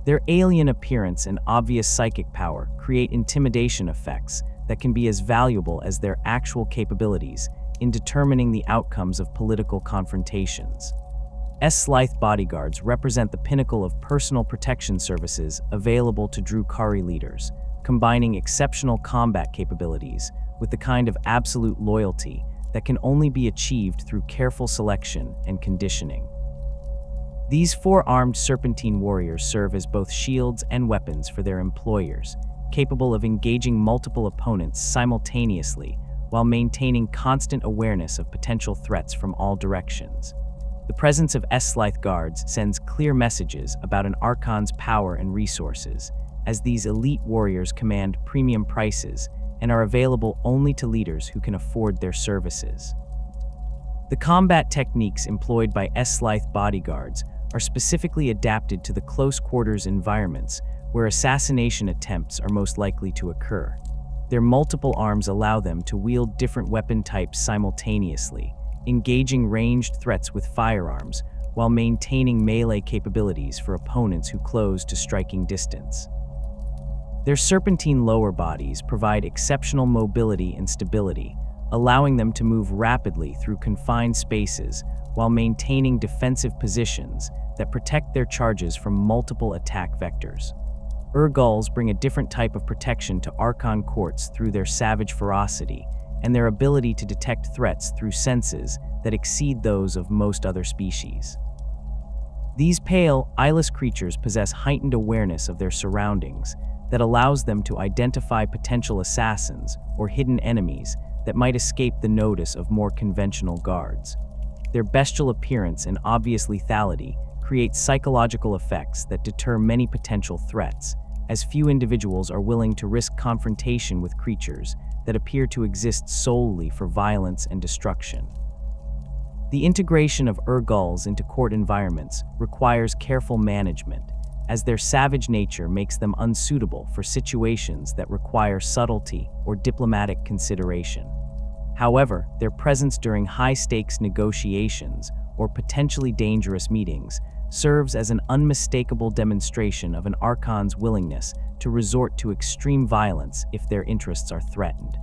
Their alien appearance and obvious psychic power create intimidation effects that can be as valuable as their actual capabilities in determining the outcomes of political confrontations. S-Slythe bodyguards represent the pinnacle of personal protection services available to Drukhari leaders, combining exceptional combat capabilities with the kind of absolute loyalty that can only be achieved through careful selection and conditioning. These four-armed serpentine warriors serve as both shields and weapons for their employers, capable of engaging multiple opponents simultaneously while maintaining constant awareness of potential threats from all directions. The presence of S-Slythe guards sends clear messages about an Archon's power and resources, as these elite warriors command premium prices and are available only to leaders who can afford their services. The combat techniques employed by S-Slythe bodyguards are specifically adapted to the close-quarters environments where assassination attempts are most likely to occur. Their multiple arms allow them to wield different weapon types simultaneously, engaging ranged threats with firearms while maintaining melee capabilities for opponents who close to striking distance. Their serpentine lower bodies provide exceptional mobility and stability, allowing them to move rapidly through confined spaces while maintaining defensive positions that protect their charges from multiple attack vectors. Gulls bring a different type of protection to Archon courts through their savage ferocity and their ability to detect threats through senses that exceed those of most other species. These pale, eyeless creatures possess heightened awareness of their surroundings that allows them to identify potential assassins or hidden enemies that might escape the notice of more conventional guards. Their bestial appearance and obvious lethality create psychological effects that deter many potential threats, as few individuals are willing to risk confrontation with creatures that appear to exist solely for violence and destruction. The integration of Gulls into court environments requires careful management, as their savage nature makes them unsuitable for situations that require subtlety or diplomatic consideration. However, their presence during high-stakes negotiations or potentially dangerous meetings serves as an unmistakable demonstration of an Archon's willingness to resort to extreme violence if their interests are threatened.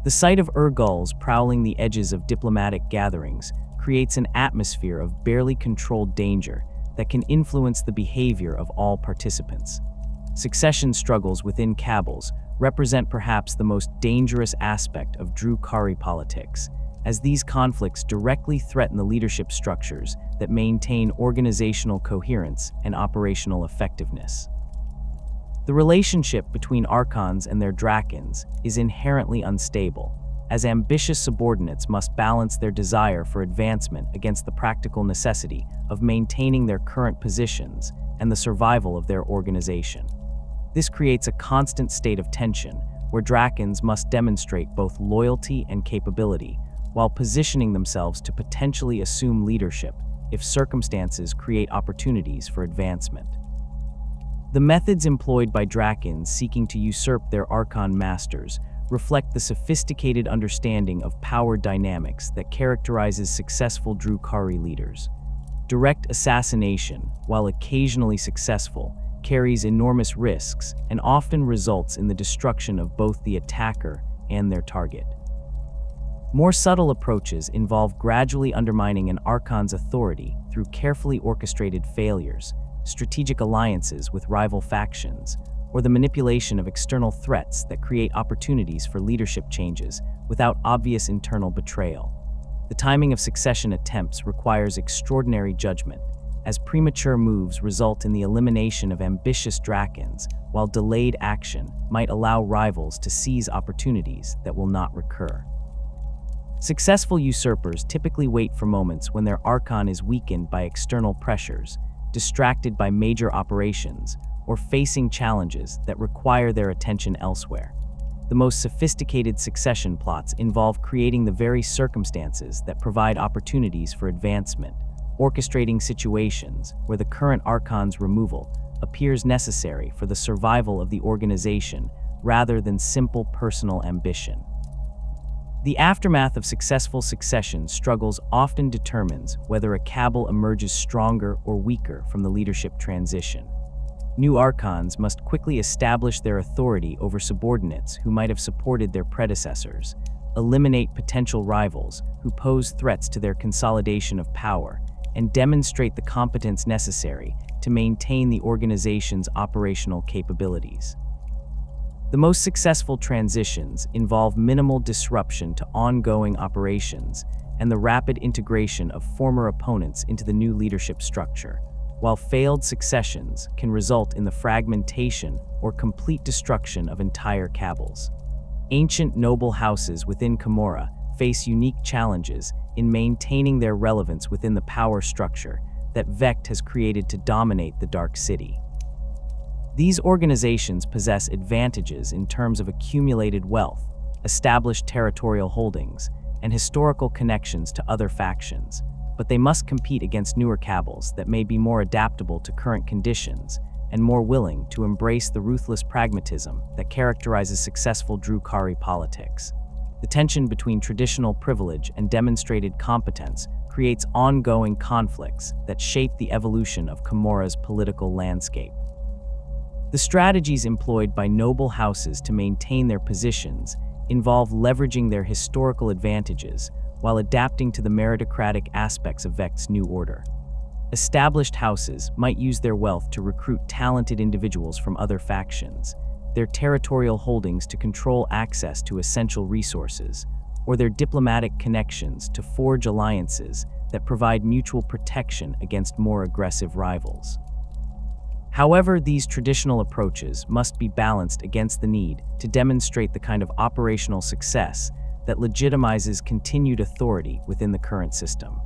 The sight of Gulls prowling the edges of diplomatic gatherings creates an atmosphere of barely controlled danger that can influence the behavior of all participants. Succession struggles within Kabals represent perhaps the most dangerous aspect of Drukhari politics, as these conflicts directly threaten the leadership structures that maintain organizational coherence and operational effectiveness. The relationship between Archons and their Drakons is inherently unstable, as ambitious subordinates must balance their desire for advancement against the practical necessity of maintaining their current positions and the survival of their organization. This creates a constant state of tension where Drakons must demonstrate both loyalty and capability, while positioning themselves to potentially assume leadership if circumstances create opportunities for advancement. The methods employed by Drakons seeking to usurp their Archon masters reflect the sophisticated understanding of power dynamics that characterizes successful Drukhari leaders. Direct assassination, while occasionally successful, carries enormous risks and often results in the destruction of both the attacker and their target. More subtle approaches involve gradually undermining an Archon's authority through carefully orchestrated failures, strategic alliances with rival factions, or the manipulation of external threats that create opportunities for leadership changes without obvious internal betrayal. The timing of succession attempts requires extraordinary judgment, as premature moves result in the elimination of ambitious Drakons, while delayed action might allow rivals to seize opportunities that will not recur. Successful usurpers typically wait for moments when their Archon is weakened by external pressures, distracted by major operations, or facing challenges that require their attention elsewhere. The most sophisticated succession plots involve creating the very circumstances that provide opportunities for advancement, orchestrating situations where the current Archon's removal appears necessary for the survival of the organization rather than simple personal ambition. The aftermath of successful succession struggles often determines whether a Kabal emerges stronger or weaker from the leadership transition. New Archons must quickly establish their authority over subordinates who might have supported their predecessors, eliminate potential rivals who pose threats to their consolidation of power, and demonstrate the competence necessary to maintain the organization's operational capabilities. The most successful transitions involve minimal disruption to ongoing operations and the rapid integration of former opponents into the new leadership structure, while failed successions can result in the fragmentation or complete destruction of entire Kabals. Ancient noble houses within Commorragh face unique challenges in maintaining their relevance within the power structure that Vecht has created to dominate the Dark City. These organizations possess advantages in terms of accumulated wealth, established territorial holdings, and historical connections to other factions, but they must compete against newer Kabals that may be more adaptable to current conditions and more willing to embrace the ruthless pragmatism that characterizes successful Drukhari politics. The tension between traditional privilege and demonstrated competence creates ongoing conflicts that shape the evolution of Commorragh's political landscape. The strategies employed by noble houses to maintain their positions involve leveraging their historical advantages while adapting to the meritocratic aspects of Vecht's new order. Established houses might use their wealth to recruit talented individuals from other factions, their territorial holdings to control access to essential resources, or their diplomatic connections to forge alliances that provide mutual protection against more aggressive rivals. However, these traditional approaches must be balanced against the need to demonstrate the kind of operational success that legitimizes continued authority within the current system.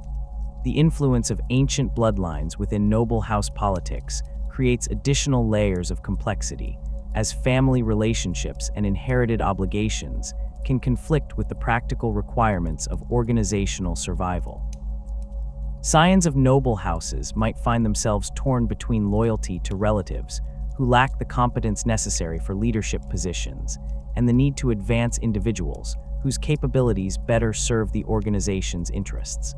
The influence of ancient bloodlines within noble house politics creates additional layers of complexity, as family relationships and inherited obligations can conflict with the practical requirements of organizational survival. Scions of noble houses might find themselves torn between loyalty to relatives who lack the competence necessary for leadership positions and the need to advance individuals whose capabilities better serve the organization's interests.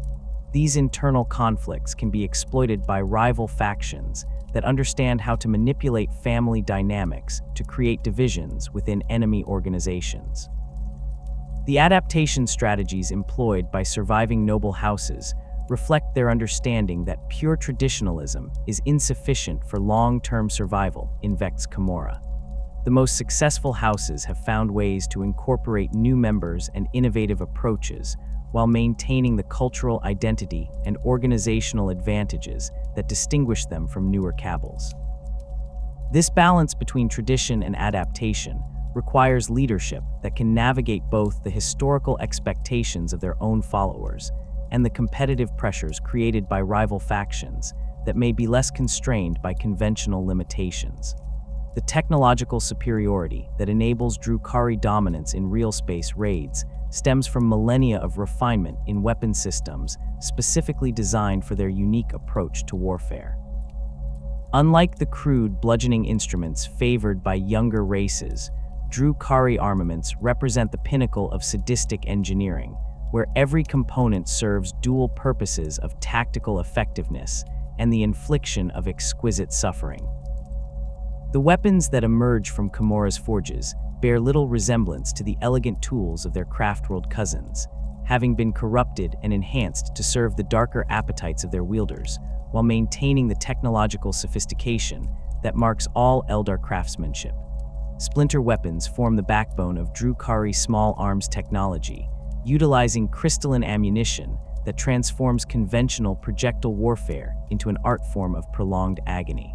These internal conflicts can be exploited by rival factions that understand how to manipulate family dynamics to create divisions within enemy organizations. The adaptation strategies employed by surviving noble houses reflect their understanding that pure traditionalism is insufficient for long-term survival in Vecht's Commorragh. The most successful houses have found ways to incorporate new members and innovative approaches while maintaining the cultural identity and organizational advantages that distinguish them from newer Kabals. This balance between tradition and adaptation requires leadership that can navigate both the historical expectations of their own followers and the competitive pressures created by rival factions that may be less constrained by conventional limitations. The technological superiority that enables Drukhari dominance in realspace raids stems from millennia of refinement in weapon systems specifically designed for their unique approach to warfare. Unlike the crude bludgeoning instruments favored by younger races, Drukhari armaments represent the pinnacle of sadistic engineering, where every component serves dual purposes of tactical effectiveness and the infliction of exquisite suffering. The weapons that emerge from Commorragh's forges bear little resemblance to the elegant tools of their craftworld cousins, having been corrupted and enhanced to serve the darker appetites of their wielders, while maintaining the technological sophistication that marks all Eldar craftsmanship. Splinter weapons form the backbone of Drukhari small arms technology, utilizing crystalline ammunition that transforms conventional projectile warfare into an art form of prolonged agony.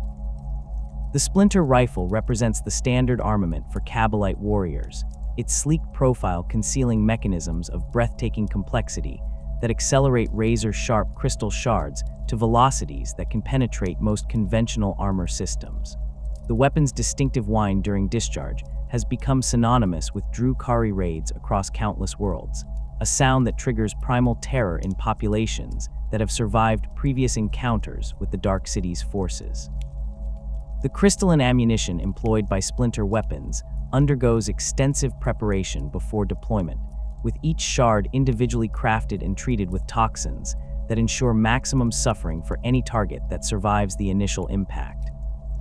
The Splinter rifle represents the standard armament for Kabalite warriors, its sleek profile concealing mechanisms of breathtaking complexity that accelerate razor-sharp crystal shards to velocities that can penetrate most conventional armor systems. The weapon's distinctive whine during discharge has become synonymous with Drukhari raids across countless worlds, a sound that triggers primal terror in populations that have survived previous encounters with the Dark City's forces. The crystalline ammunition employed by Splinter weapons undergoes extensive preparation before deployment, with each shard individually crafted and treated with toxins that ensure maximum suffering for any target that survives the initial impact.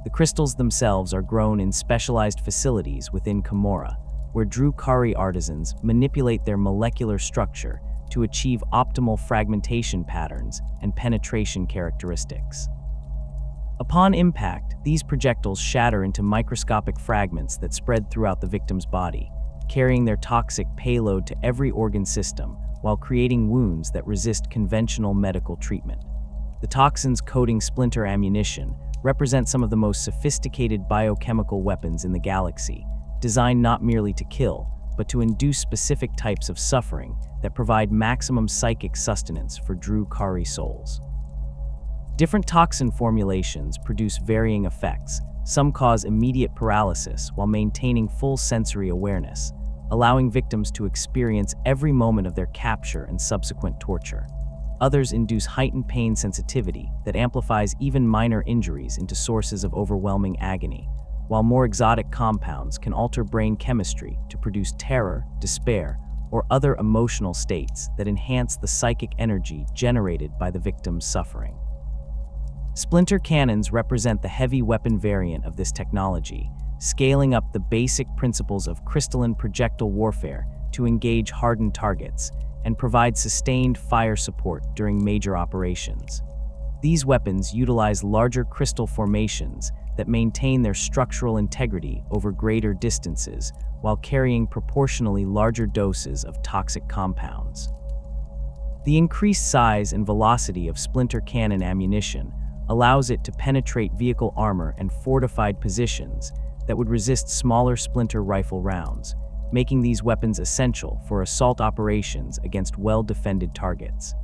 The crystals themselves are grown in specialized facilities within Commorragh, where Drukhari artisans manipulate their molecular structure to achieve optimal fragmentation patterns and penetration characteristics. Upon impact, these projectiles shatter into microscopic fragments that spread throughout the victim's body, carrying their toxic payload to every organ system while creating wounds that resist conventional medical treatment. The toxins coating splinter ammunition represent some of the most sophisticated biochemical weapons in the galaxy, designed not merely to kill, but to induce specific types of suffering that provide maximum psychic sustenance for Drukhari souls. Different toxin formulations produce varying effects. Some cause immediate paralysis while maintaining full sensory awareness, allowing victims to experience every moment of their capture and subsequent torture. Others induce heightened pain sensitivity that amplifies even minor injuries into sources of overwhelming agony, while more exotic compounds can alter brain chemistry to produce terror, despair, or other emotional states that enhance the psychic energy generated by the victim's suffering. Splinter cannons represent the heavy weapon variant of this technology, scaling up the basic principles of crystalline projectile warfare to engage hardened targets and provide sustained fire support during major operations. These weapons utilize larger crystal formations that maintain their structural integrity over greater distances while carrying proportionally larger doses of toxic compounds. The increased size and velocity of splinter cannon ammunition allows it to penetrate vehicle armor and fortified positions that would resist smaller splinter rifle rounds, making these weapons essential for assault operations against well-defended targets.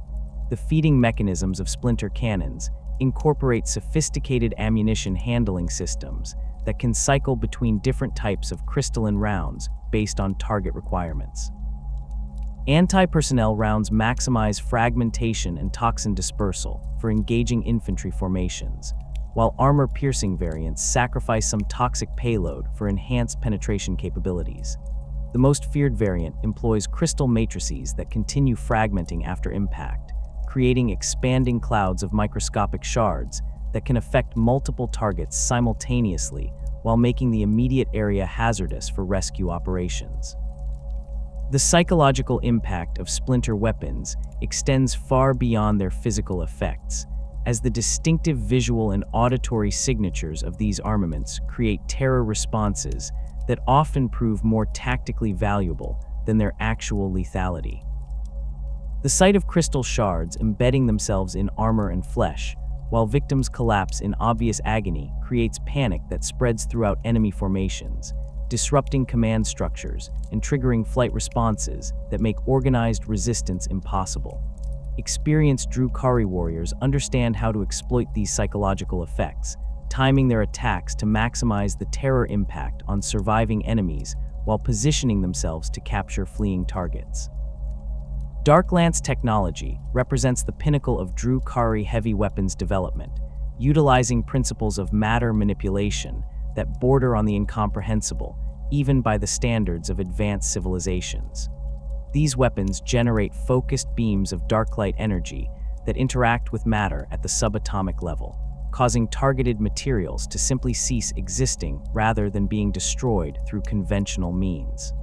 The feeding mechanisms of splinter cannons incorporate sophisticated ammunition handling systems that can cycle between different types of crystalline rounds based on target requirements. Anti-personnel rounds maximize fragmentation and toxin dispersal for engaging infantry formations, while armor-piercing variants sacrifice some toxic payload for enhanced penetration capabilities. The most feared variant employs crystal matrices that continue fragmenting after impact, creating expanding clouds of microscopic shards that can affect multiple targets simultaneously while making the immediate area hazardous for rescue operations. The psychological impact of splinter weapons extends far beyond their physical effects, as the distinctive visual and auditory signatures of these armaments create terror responses that often prove more tactically valuable than their actual lethality. The sight of crystal shards embedding themselves in armor and flesh, while victims collapse in obvious agony, creates panic that spreads throughout enemy formations, disrupting command structures and triggering flight responses that make organized resistance impossible. Experienced Drukhari warriors understand how to exploit these psychological effects, timing their attacks to maximize the terror impact on surviving enemies while positioning themselves to capture fleeing targets. Dark Lance technology represents the pinnacle of Drukhari heavy weapons development, utilizing principles of matter manipulation that border on the incomprehensible, even by the standards of advanced civilizations. These weapons generate focused beams of dark light energy that interact with matter at the subatomic level, causing targeted materials to simply cease existing rather than being destroyed through conventional means.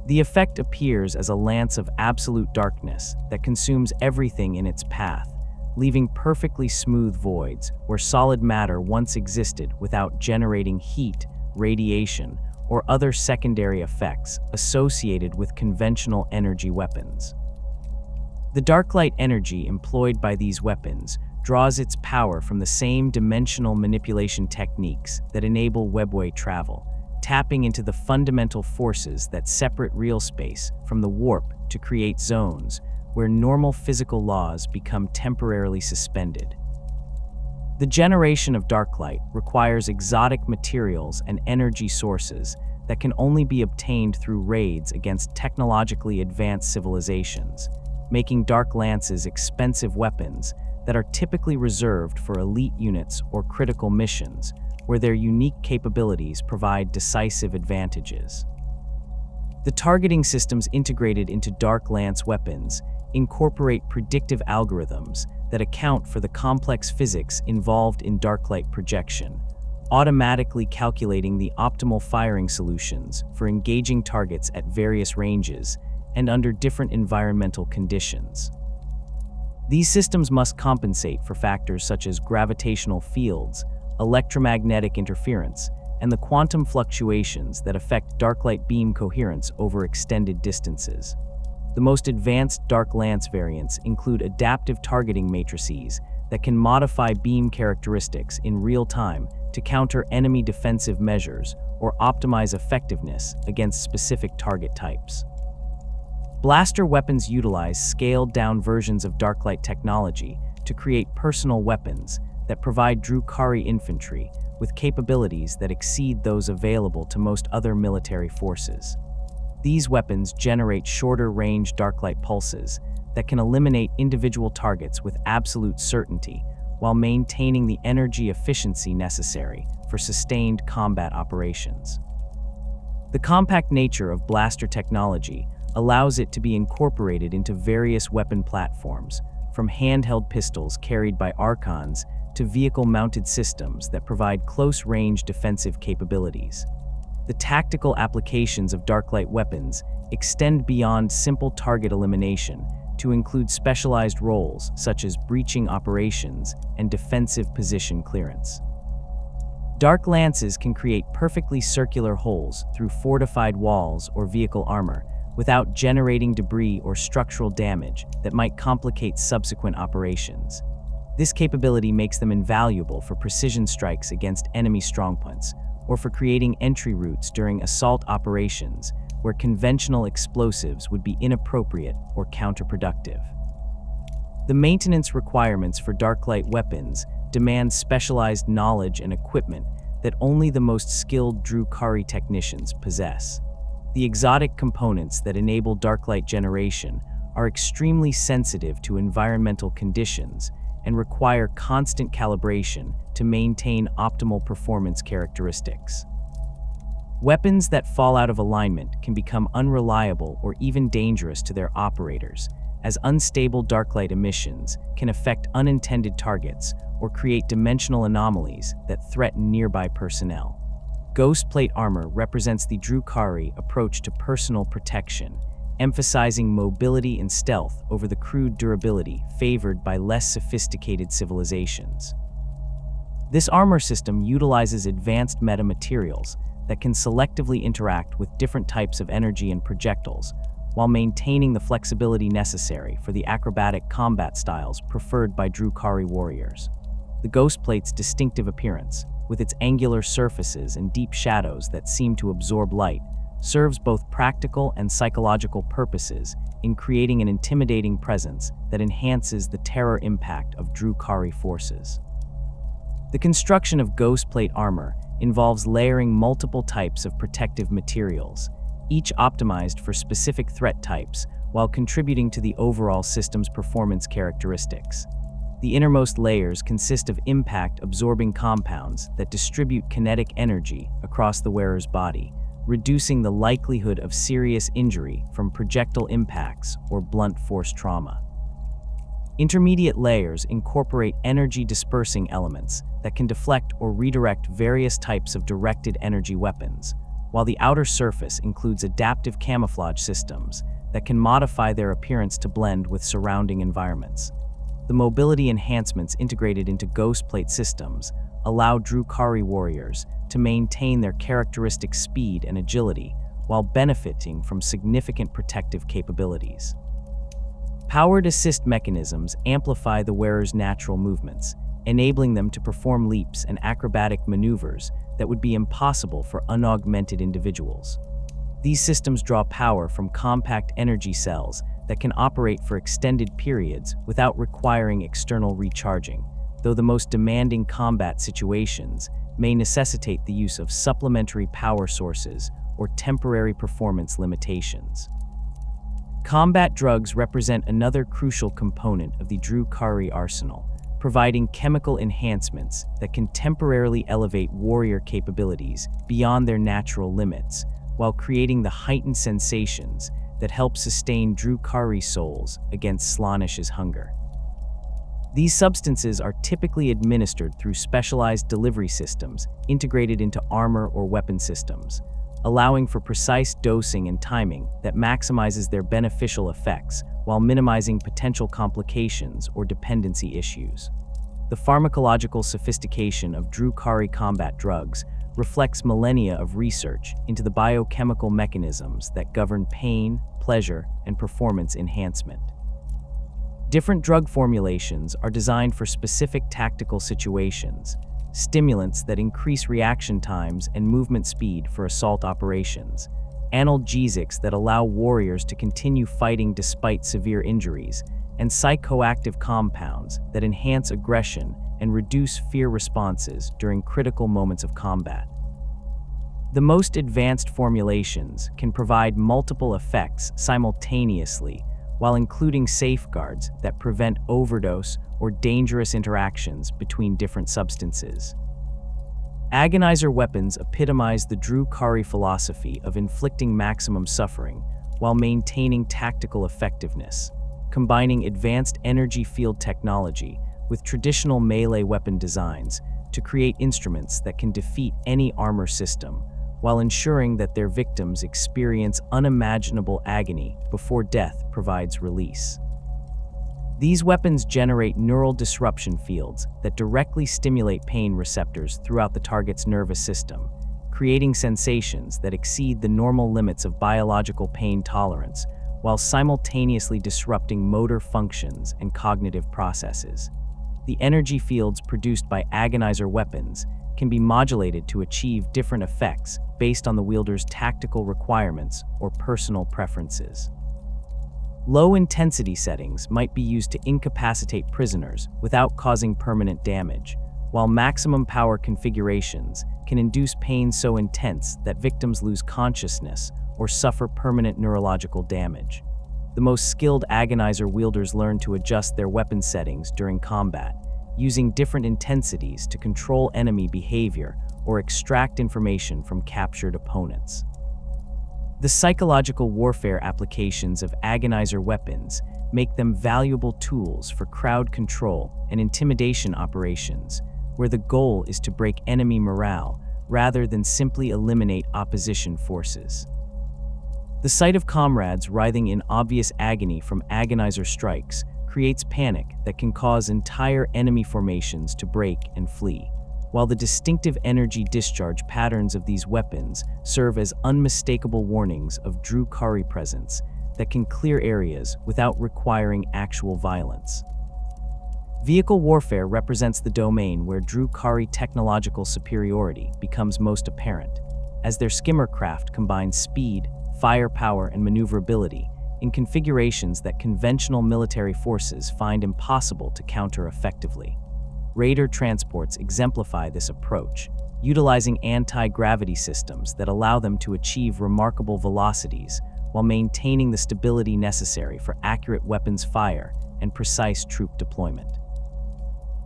The effect appears as a lance of absolute darkness that consumes everything in its path, leaving perfectly smooth voids where solid matter once existed without generating heat, radiation, or other secondary effects associated with conventional energy weapons. The dark light energy employed by these weapons draws its power from the same dimensional manipulation techniques that enable webway travel, tapping into the fundamental forces that separate real space from the warp to create zones where normal physical laws become temporarily suspended. The generation of dark light requires exotic materials and energy sources that can only be obtained through raids against technologically advanced civilizations, making dark lances expensive weapons that are typically reserved for elite units or critical missions, where their unique capabilities provide decisive advantages. The targeting systems integrated into dark lance weapons incorporate predictive algorithms that account for the complex physics involved in dark light projection, automatically calculating the optimal firing solutions for engaging targets at various ranges and under different environmental conditions. These systems must compensate for factors such as gravitational fields, electromagnetic interference, and the quantum fluctuations that affect dark light beam coherence over extended distances. The most advanced dark lance variants include adaptive targeting matrices that can modify beam characteristics in real time to counter enemy defensive measures or optimize effectiveness against specific target types. Blaster weapons utilize scaled-down versions of darklight technology to create personal weapons that provide Drukhari infantry with capabilities that exceed those available to most other military forces. These weapons generate shorter-range darklight pulses that can eliminate individual targets with absolute certainty while maintaining the energy efficiency necessary for sustained combat operations. The compact nature of blaster technology allows it to be incorporated into various weapon platforms, from handheld pistols carried by Archons to vehicle-mounted systems that provide close-range defensive capabilities. The tactical applications of darklight weapons extend beyond simple target elimination to include specialized roles such as breaching operations and defensive position clearance. Dark lances can create perfectly circular holes through fortified walls or vehicle armor without generating debris or structural damage that might complicate subsequent operations. This capability makes them invaluable for precision strikes against enemy strongpoints or for creating entry routes during assault operations where conventional explosives would be inappropriate or counterproductive. The maintenance requirements for darklight weapons demand specialized knowledge and equipment that only the most skilled Drukhari technicians possess. The exotic components that enable darklight generation are extremely sensitive to environmental conditions and require constant calibration to maintain optimal performance characteristics. Weapons that fall out of alignment can become unreliable or even dangerous to their operators, as unstable darklight emissions can affect unintended targets or create dimensional anomalies that threaten nearby personnel. Ghost plate armor represents the Drukhari approach to personal protection, emphasizing mobility and stealth over the crude durability favored by less sophisticated civilizations. This armor system utilizes advanced metamaterials that can selectively interact with different types of energy and projectiles, while maintaining the flexibility necessary for the acrobatic combat styles preferred by Drukhari warriors. The Ghost Plate's distinctive appearance, with its angular surfaces and deep shadows that seem to absorb light, serves both practical and psychological purposes in creating an intimidating presence that enhances the terror impact of Drukhari forces. The construction of Ghost Plate armor involves layering multiple types of protective materials, each optimized for specific threat types while contributing to the overall system's performance characteristics. The innermost layers consist of impact-absorbing compounds that distribute kinetic energy across the wearer's body, reducing the likelihood of serious injury from projectile impacts or blunt force trauma. Intermediate layers incorporate energy-dispersing elements that can deflect or redirect various types of directed energy weapons, while the outer surface includes adaptive camouflage systems that can modify their appearance to blend with surrounding environments. The mobility enhancements integrated into Ghost Plate systems allow Drukhari warriors to maintain their characteristic speed and agility while benefiting from significant protective capabilities. Powered assist mechanisms amplify the wearer's natural movements, enabling them to perform leaps and acrobatic maneuvers that would be impossible for unaugmented individuals. These systems draw power from compact energy cells that can operate for extended periods without requiring external recharging, though the most demanding combat situations may necessitate the use of supplementary power sources or temporary performance limitations. Combat drugs represent another crucial component of the Drukhari arsenal, providing chemical enhancements that can temporarily elevate warrior capabilities beyond their natural limits, while creating the heightened sensations that help sustain Drukhari souls against Slaanesh's hunger. These substances are typically administered through specialized delivery systems integrated into armor or weapon systems, allowing for precise dosing and timing that maximizes their beneficial effects while minimizing potential complications or dependency issues. The pharmacological sophistication of Drukhari combat drugs reflects millennia of research into the biochemical mechanisms that govern pain, pleasure, and performance enhancement. Different drug formulations are designed for specific tactical situations, stimulants that increase reaction times and movement speed for assault operations, analgesics that allow warriors to continue fighting despite severe injuries, and psychoactive compounds that enhance aggression and reduce fear responses during critical moments of combat. The most advanced formulations can provide multiple effects simultaneously while including safeguards that prevent overdose or dangerous interactions between different substances. Agonizer weapons epitomize the Drukhari philosophy of inflicting maximum suffering while maintaining tactical effectiveness, combining advanced energy field technology with traditional melee weapon designs to create instruments that can defeat any armor system, while ensuring that their victims experience unimaginable agony before death provides release. These weapons generate neural disruption fields that directly stimulate pain receptors throughout the target's nervous system, creating sensations that exceed the normal limits of biological pain tolerance, while simultaneously disrupting motor functions and cognitive processes. The energy fields produced by agonizer weapons can be modulated to achieve different effects based on the wielder's tactical requirements or personal preferences. Low-intensity settings might be used to incapacitate prisoners without causing permanent damage, while maximum power configurations can induce pain so intense that victims lose consciousness or suffer permanent neurological damage. The most skilled agonizer wielders learn to adjust their weapon settings during combat, using different intensities to control enemy behavior or extract information from captured opponents. The psychological warfare applications of agonizer weapons make them valuable tools for crowd control and intimidation operations, where the goal is to break enemy morale rather than simply eliminate opposition forces. The sight of comrades writhing in obvious agony from agonizer strikes creates panic that can cause entire enemy formations to break and flee, while the distinctive energy discharge patterns of these weapons serve as unmistakable warnings of Drukhari presence that can clear areas without requiring actual violence. Vehicle warfare represents the domain where Drukhari technological superiority becomes most apparent, as their skimmer craft combines speed, firepower, and maneuverability in configurations that conventional military forces find impossible to counter effectively. Raider transports exemplify this approach, utilizing anti-gravity systems that allow them to achieve remarkable velocities while maintaining the stability necessary for accurate weapons fire and precise troop deployment.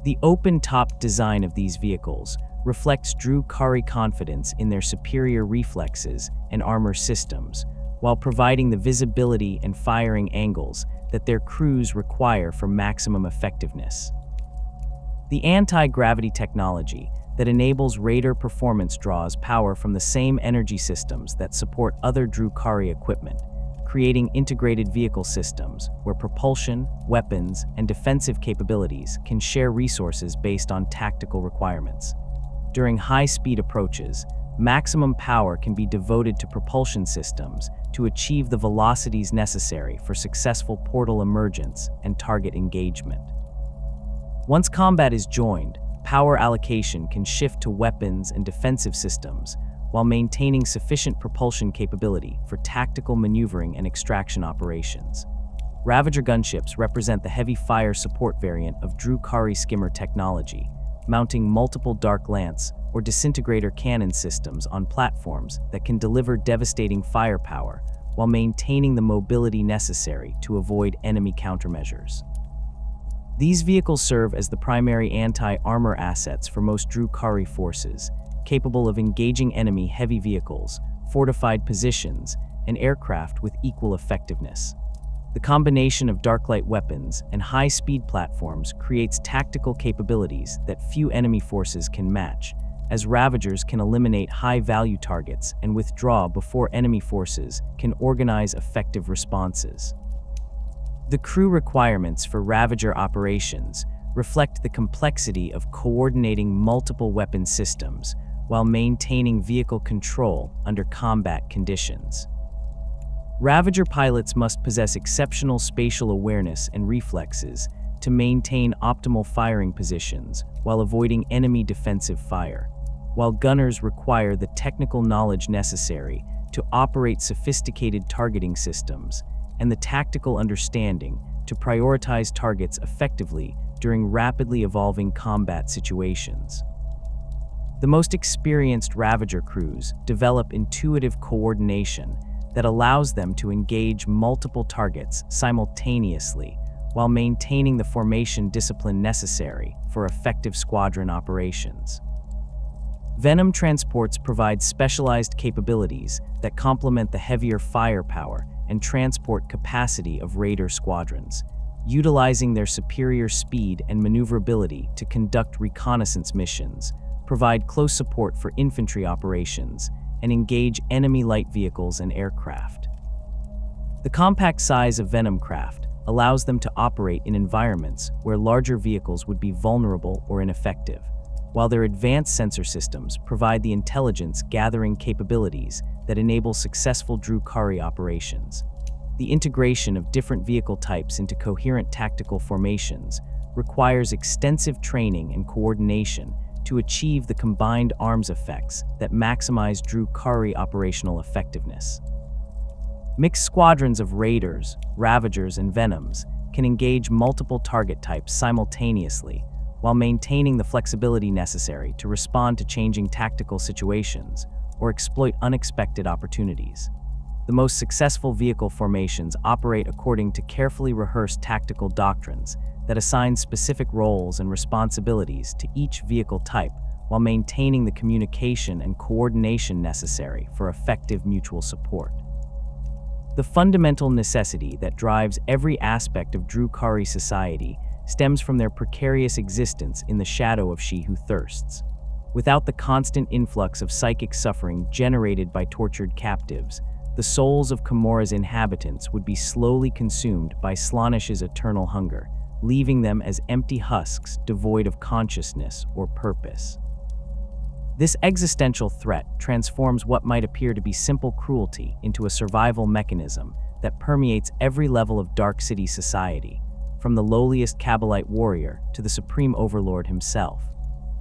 The open-top design of these vehicles reflects Drukhari confidence in their superior reflexes and armor systems, while providing the visibility and firing angles that their crews require for maximum effectiveness. The anti-gravity technology that enables Raider performance draws power from the same energy systems that support other Drukhari equipment, creating integrated vehicle systems where propulsion, weapons, and defensive capabilities can share resources based on tactical requirements. During high-speed approaches, maximum power can be devoted to propulsion systems to achieve the velocities necessary for successful portal emergence and target engagement. Once combat is joined, power allocation can shift to weapons and defensive systems while maintaining sufficient propulsion capability for tactical maneuvering and extraction operations. Ravager gunships represent the heavy fire support variant of Drukhari skimmer technology, mounting multiple dark lance or disintegrator cannon systems on platforms that can deliver devastating firepower while maintaining the mobility necessary to avoid enemy countermeasures. These vehicles serve as the primary anti-armor assets for most Drukhari forces, capable of engaging enemy heavy vehicles, fortified positions, and aircraft with equal effectiveness. The combination of dark-light weapons and high-speed platforms creates tactical capabilities that few enemy forces can match, as Ravagers can eliminate high-value targets and withdraw before enemy forces can organize effective responses. The crew requirements for Ravager operations reflect the complexity of coordinating multiple weapon systems while maintaining vehicle control under combat conditions. Ravager pilots must possess exceptional spatial awareness and reflexes to maintain optimal firing positions while avoiding enemy defensive fire, while gunners require the technical knowledge necessary to operate sophisticated targeting systems and the tactical understanding to prioritize targets effectively during rapidly evolving combat situations. The most experienced Ravager crews develop intuitive coordination that allows them to engage multiple targets simultaneously while maintaining the formation discipline necessary for effective squadron operations. Venom transports provide specialized capabilities that complement the heavier firepower and transport capacity of Raider squadrons, utilizing their superior speed and maneuverability to conduct reconnaissance missions, provide close support for infantry operations, and engage enemy light vehicles and aircraft. The compact size of Venom craft allows them to operate in environments where larger vehicles would be vulnerable or ineffective, while their advanced sensor systems provide the intelligence-gathering capabilities that enable successful Drukhari operations. The integration of different vehicle types into coherent tactical formations requires extensive training and coordination to achieve the combined arms effects that maximize Drukhari operational effectiveness. Mixed squadrons of Raiders, Ravagers, and Venoms can engage multiple target types simultaneously while maintaining the flexibility necessary to respond to changing tactical situations or exploit unexpected opportunities. The most successful vehicle formations operate according to carefully rehearsed tactical doctrines that assign specific roles and responsibilities to each vehicle type while maintaining the communication and coordination necessary for effective mutual support. The fundamental necessity that drives every aspect of Drukhari society stems from their precarious existence in the shadow of She Who Thirsts. Without the constant influx of psychic suffering generated by tortured captives, the souls of Commorragh's inhabitants would be slowly consumed by Slaanesh's eternal hunger, leaving them as empty husks devoid of consciousness or purpose. This existential threat transforms what might appear to be simple cruelty into a survival mechanism that permeates every level of Dark City society, from the lowliest Kabalite warrior to the supreme overlord himself.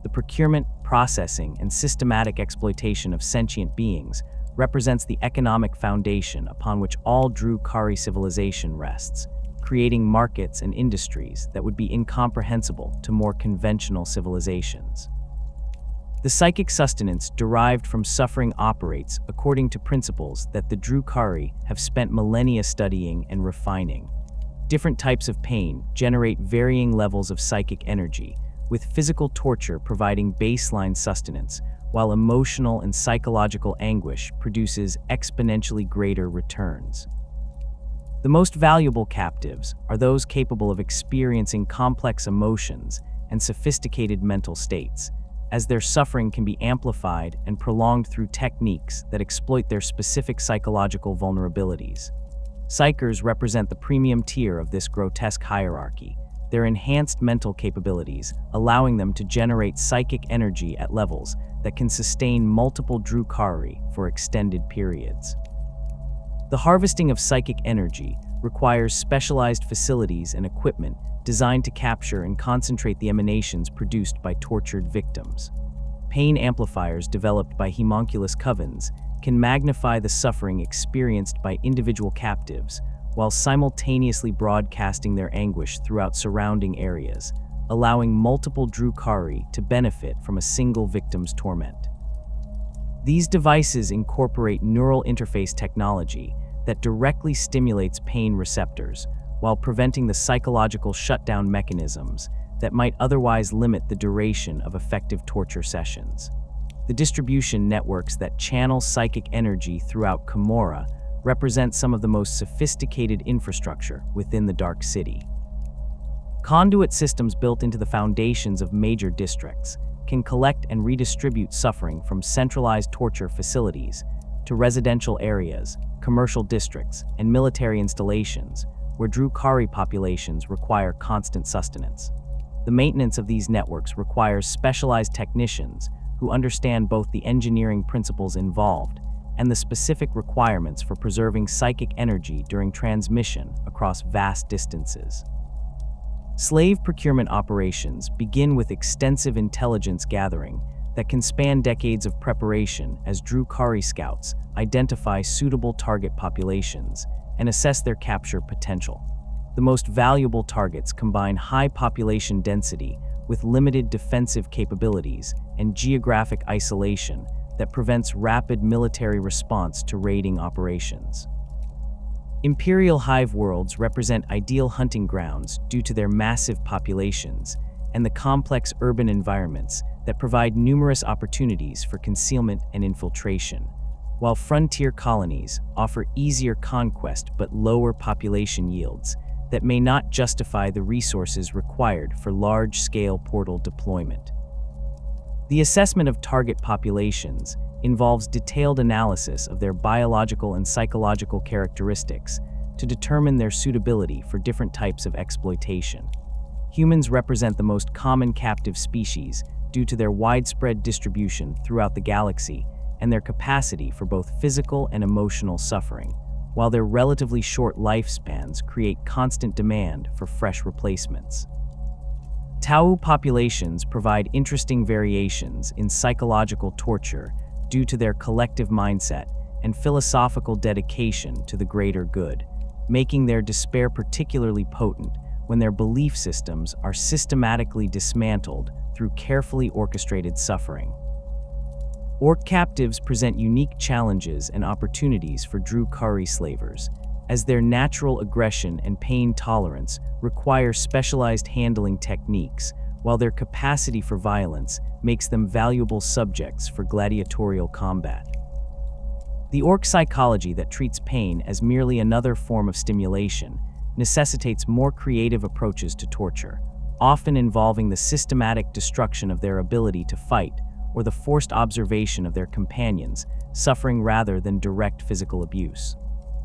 The procurement, processing, and systematic exploitation of sentient beings represents the economic foundation upon which all Drukhari civilization rests, creating markets and industries that would be incomprehensible to more conventional civilizations. The psychic sustenance derived from suffering operates according to principles that the Drukhari have spent millennia studying and refining. Different types of pain generate varying levels of psychic energy, with physical torture providing baseline sustenance, while emotional and psychological anguish produces exponentially greater returns. The most valuable captives are those capable of experiencing complex emotions and sophisticated mental states, as their suffering can be amplified and prolonged through techniques that exploit their specific psychological vulnerabilities. Psychers represent the premium tier of this grotesque hierarchy, their enhanced mental capabilities allowing them to generate psychic energy at levels that can sustain multiple Drukhari for extended periods. The harvesting of psychic energy requires specialized facilities and equipment designed to capture and concentrate the emanations produced by tortured victims. Pain amplifiers developed by Haemonculi Covens can magnify the suffering experienced by individual captives while simultaneously broadcasting their anguish throughout surrounding areas, allowing multiple Drukhari to benefit from a single victim's torment. These devices incorporate neural interface technology that directly stimulates pain receptors while preventing the psychological shutdown mechanisms that might otherwise limit the duration of effective torture sessions. The distribution networks that channel psychic energy throughout Commorragh represent some of the most sophisticated infrastructure within the Dark City. Conduit systems built into the foundations of major districts can collect and redistribute suffering from centralized torture facilities to residential areas, commercial districts, and military installations where Drukhari populations require constant sustenance. The maintenance of these networks requires specialized technicians who understand both the engineering principles involved and the specific requirements for preserving psychic energy during transmission across vast distances. Slave procurement operations begin with extensive intelligence gathering that can span decades of preparation as Drukhari scouts identify suitable target populations and assess their capture potential. The most valuable targets combine high population density with limited defensive capabilities and geographic isolation that prevents rapid military response to raiding operations. Imperial hive worlds represent ideal hunting grounds due to their massive populations and the complex urban environments that provide numerous opportunities for concealment and infiltration, while frontier colonies offer easier conquest but lower population yields that may not justify the resources required for large-scale portal deployment. The assessment of target populations involves detailed analysis of their biological and psychological characteristics to determine their suitability for different types of exploitation. Humans represent the most common captive species due to their widespread distribution throughout the galaxy and their capacity for both physical and emotional suffering, while their relatively short lifespans create constant demand for fresh replacements. Tau populations provide interesting variations in psychological torture due to their collective mindset and philosophical dedication to the greater good, making their despair particularly potent when their belief systems are systematically dismantled through carefully orchestrated suffering. Orc captives present unique challenges and opportunities for Drukhari slavers, as their natural aggression and pain tolerance require specialized handling techniques, while their capacity for violence makes them valuable subjects for gladiatorial combat. The orc psychology that treats pain as merely another form of stimulation necessitates more creative approaches to torture, often involving the systematic destruction of their ability to fight or the forced observation of their companions, suffering rather than direct physical abuse.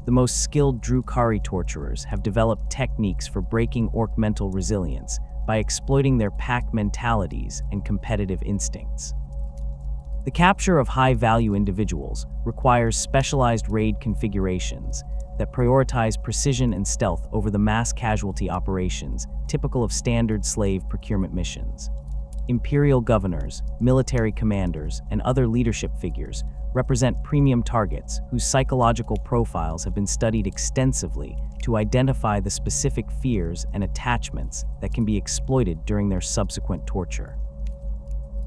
The most skilled Drukhari torturers have developed techniques for breaking orc mental resilience by exploiting their pack mentalities and competitive instincts. The capture of high-value individuals requires specialized raid configurations that prioritize precision and stealth over the mass casualty operations typical of standard slave procurement missions. Imperial governors, military commanders, and other leadership figures represent premium targets whose psychological profiles have been studied extensively to identify the specific fears and attachments that can be exploited during their subsequent torture.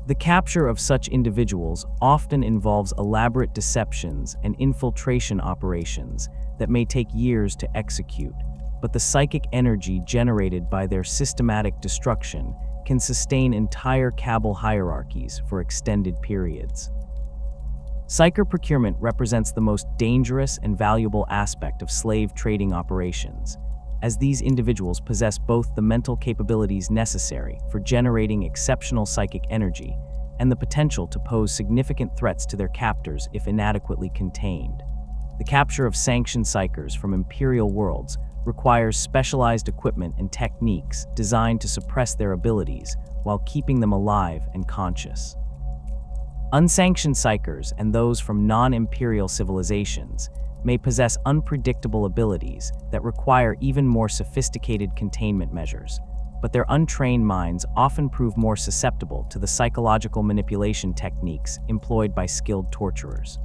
The capture of such individuals often involves elaborate deceptions and infiltration operations that may take years to execute, but the psychic energy generated by their systematic destruction can sustain entire Kabal hierarchies for extended periods. Psyker procurement represents the most dangerous and valuable aspect of slave trading operations, as these individuals possess both the mental capabilities necessary for generating exceptional psychic energy and the potential to pose significant threats to their captors if inadequately contained. The capture of sanctioned psykers from Imperial worlds requires specialized equipment and techniques designed to suppress their abilities while keeping them alive and conscious. Unsanctioned psykers and those from non-imperial civilizations may possess unpredictable abilities that require even more sophisticated containment measures, but their untrained minds often prove more susceptible to the psychological manipulation techniques employed by skilled torturers.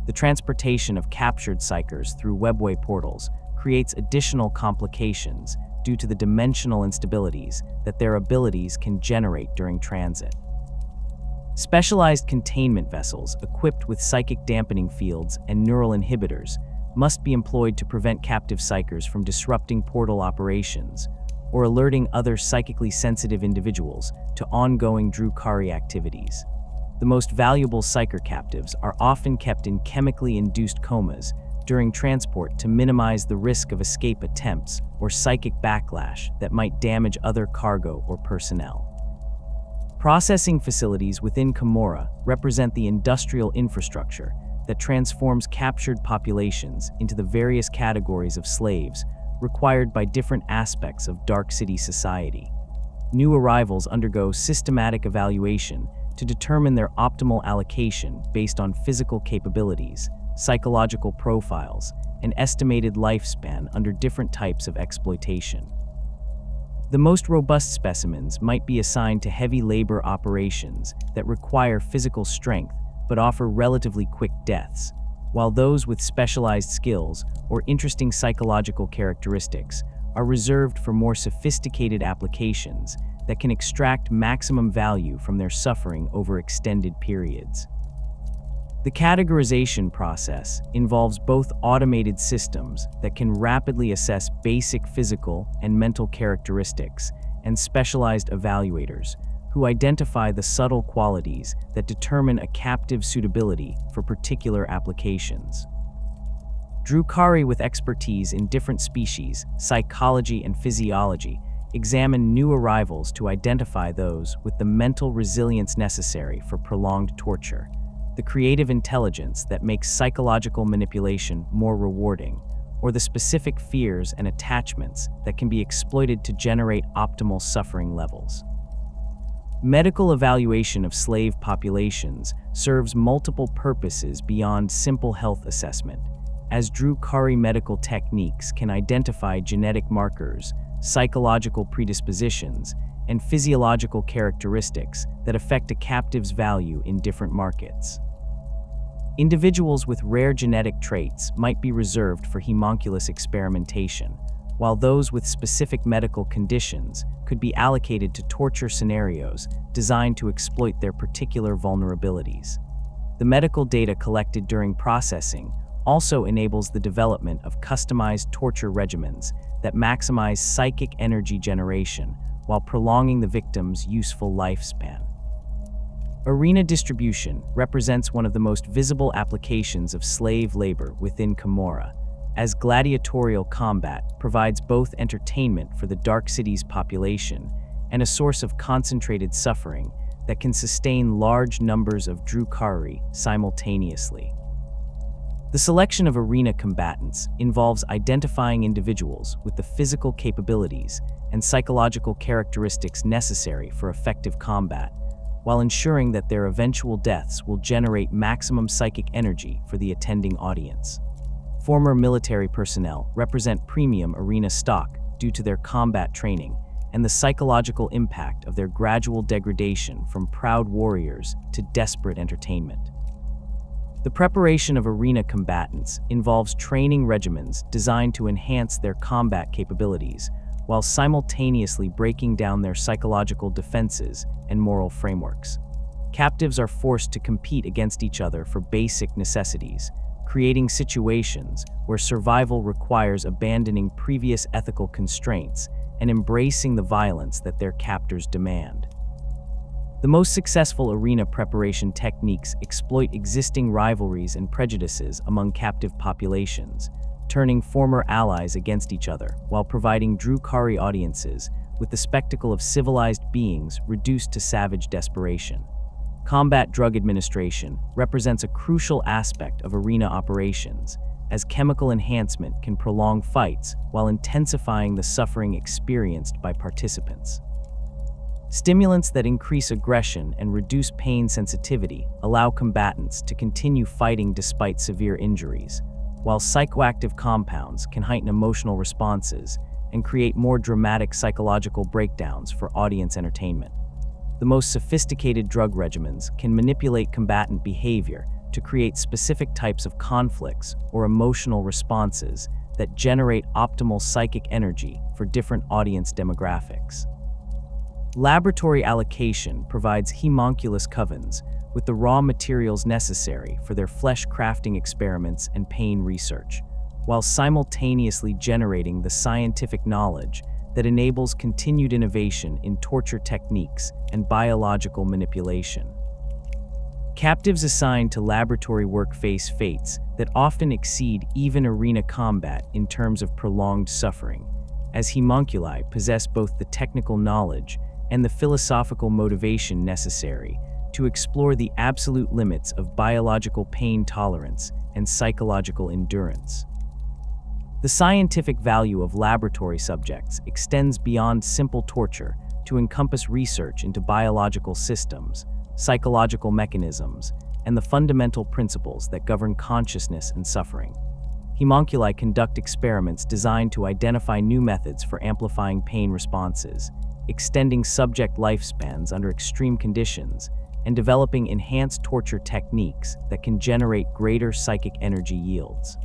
The transportation of captured psykers through webway portals creates additional complications due to the dimensional instabilities that their abilities can generate during transit. Specialized containment vessels equipped with psychic dampening fields and neural inhibitors must be employed to prevent captive psykers from disrupting portal operations or alerting other psychically sensitive individuals to ongoing Drukhari activities. The most valuable psyker captives are often kept in chemically induced comas during transport to minimize the risk of escape attempts or psychic backlash that might damage other cargo or personnel. Processing facilities within Commorragh represent the industrial infrastructure that transforms captured populations into the various categories of slaves required by different aspects of Dark City society. New arrivals undergo systematic evaluation to determine their optimal allocation based on physical capabilities, psychological profiles, and estimated lifespan under different types of exploitation. The most robust specimens might be assigned to heavy labor operations that require physical strength but offer relatively quick deaths, while those with specialized skills or interesting psychological characteristics are reserved for more sophisticated applications that can extract maximum value from their suffering over extended periods. The categorization process involves both automated systems that can rapidly assess basic physical and mental characteristics and specialized evaluators who identify the subtle qualities that determine a captive's suitability for particular applications. Drukhari with expertise in different species, psychology, and physiology examine new arrivals to identify those with the mental resilience necessary for prolonged torture, the creative intelligence that makes psychological manipulation more rewarding, or the specific fears and attachments that can be exploited to generate optimal suffering levels. Medical evaluation of slave populations serves multiple purposes beyond simple health assessment, as Drukhari medical techniques can identify genetic markers, psychological predispositions, and physiological characteristics that affect a captive's value in different markets. Individuals with rare genetic traits might be reserved for haemonculi experimentation, while those with specific medical conditions could be allocated to torture scenarios designed to exploit their particular vulnerabilities. The medical data collected during processing also enables the development of customized torture regimens that maximize psychic energy generation while prolonging the victim's useful lifespan. Arena distribution represents one of the most visible applications of slave labor within Commorragh, as gladiatorial combat provides both entertainment for the Dark City's population and a source of concentrated suffering that can sustain large numbers of Drukhari simultaneously. The selection of arena combatants involves identifying individuals with the physical capabilities and psychological characteristics necessary for effective combat, while ensuring that their eventual deaths will generate maximum psychic energy for the attending audience. Former military personnel represent premium arena stock due to their combat training and the psychological impact of their gradual degradation from proud warriors to desperate entertainment. The preparation of arena combatants involves training regimens designed to enhance their combat capabilities while simultaneously breaking down their psychological defenses and moral frameworks. Captives are forced to compete against each other for basic necessities, creating situations where survival requires abandoning previous ethical constraints and embracing the violence that their captors demand. The most successful arena preparation techniques exploit existing rivalries and prejudices among captive populations, turning former allies against each other while providing Drukhari audiences with the spectacle of civilized beings reduced to savage desperation. Combat drug administration represents a crucial aspect of arena operations, as chemical enhancement can prolong fights while intensifying the suffering experienced by participants. Stimulants that increase aggression and reduce pain sensitivity allow combatants to continue fighting despite severe injuries, while psychoactive compounds can heighten emotional responses and create more dramatic psychological breakdowns for audience entertainment. The most sophisticated drug regimens can manipulate combatant behavior to create specific types of conflicts or emotional responses that generate optimal psychic energy for different audience demographics. Laboratory allocation provides Haemonculi Covens with the raw materials necessary for their flesh crafting experiments and pain research, while simultaneously generating the scientific knowledge that enables continued innovation in torture techniques and biological manipulation. Captives assigned to laboratory work face fates that often exceed even arena combat in terms of prolonged suffering, as Haemonculi possess both the technical knowledge and the philosophical motivation necessary to explore the absolute limits of biological pain tolerance and psychological endurance. The scientific value of laboratory subjects extends beyond simple torture to encompass research into biological systems, psychological mechanisms, and the fundamental principles that govern consciousness and suffering. Haemonculi conduct experiments designed to identify new methods for amplifying pain responses, extending subject lifespans under extreme conditions, and developing enhanced torture techniques that can generate greater psychic energy yields.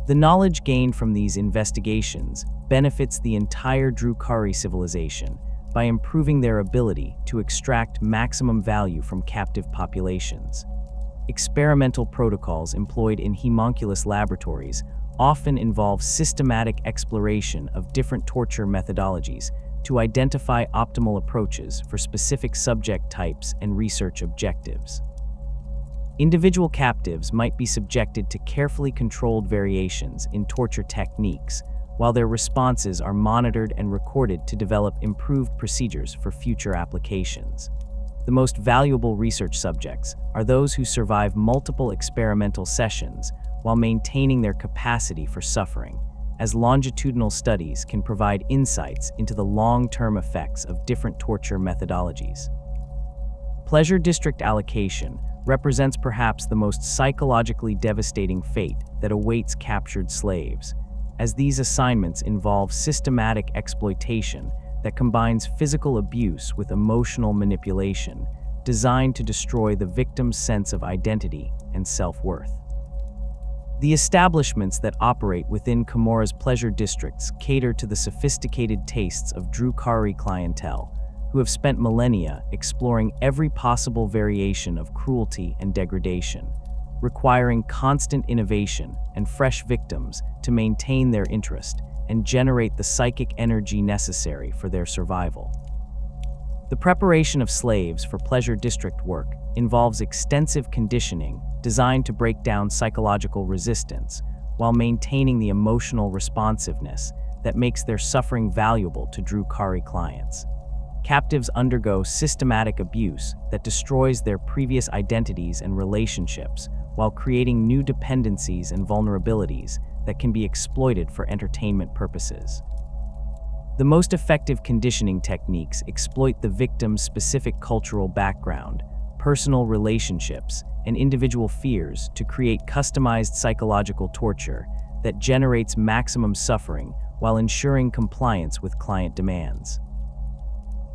The knowledge gained from these investigations benefits the entire Drukhari civilization by improving their ability to extract maximum value from captive populations. Experimental protocols employed in haemonculus laboratories often involve systematic exploration of different torture methodologies to identify optimal approaches for specific subject types and research objectives. Individual captives might be subjected to carefully controlled variations in torture techniques, while their responses are monitored and recorded to develop improved procedures for future applications. The most valuable research subjects are those who survive multiple experimental sessions while maintaining their capacity for suffering, as longitudinal studies can provide insights into the long-term effects of different torture methodologies. Pleasure district allocation represents perhaps the most psychologically devastating fate that awaits captured slaves, as these assignments involve systematic exploitation that combines physical abuse with emotional manipulation, designed to destroy the victim's sense of identity and self-worth. The establishments that operate within Commorragh's pleasure districts cater to the sophisticated tastes of Drukhari clientele, who have spent millennia exploring every possible variation of cruelty and degradation, requiring constant innovation and fresh victims to maintain their interest and generate the psychic energy necessary for their survival. The preparation of slaves for pleasure district work involves extensive conditioning designed to break down psychological resistance while maintaining the emotional responsiveness that makes their suffering valuable to Drukhari clients. Captives undergo systematic abuse that destroys their previous identities and relationships while creating new dependencies and vulnerabilities that can be exploited for entertainment purposes. The most effective conditioning techniques exploit the victim's specific cultural background, personal relationships, and individual fears to create customized psychological torture that generates maximum suffering while ensuring compliance with client demands.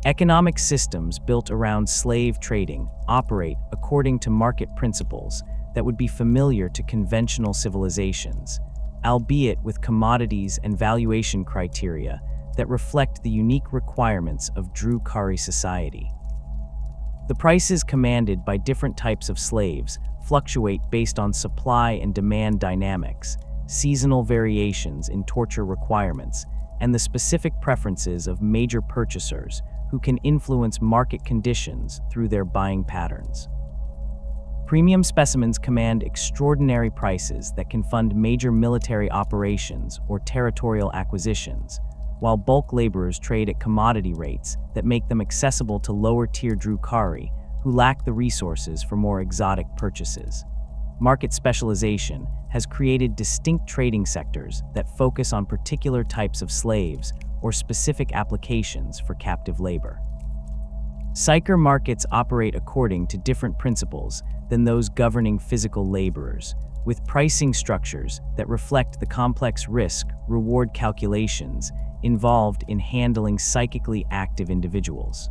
Economic systems built around slave trading operate according to market principles that would be familiar to conventional civilizations, albeit with commodities and valuation criteria that reflect the unique requirements of Drukhari society. The prices commanded by different types of slaves fluctuate based on supply and demand dynamics, seasonal variations in torture requirements, and the specific preferences of major purchasers who can influence market conditions through their buying patterns. Premium specimens command extraordinary prices that can fund major military operations or territorial acquisitions, while bulk laborers trade at commodity rates that make them accessible to lower-tier Drukhari who lack the resources for more exotic purchases. Market specialization has created distinct trading sectors that focus on particular types of slaves or specific applications for captive labor. Psyker markets operate according to different principles than those governing physical laborers, with pricing structures that reflect the complex risk-reward calculations involved in handling psychically active individuals.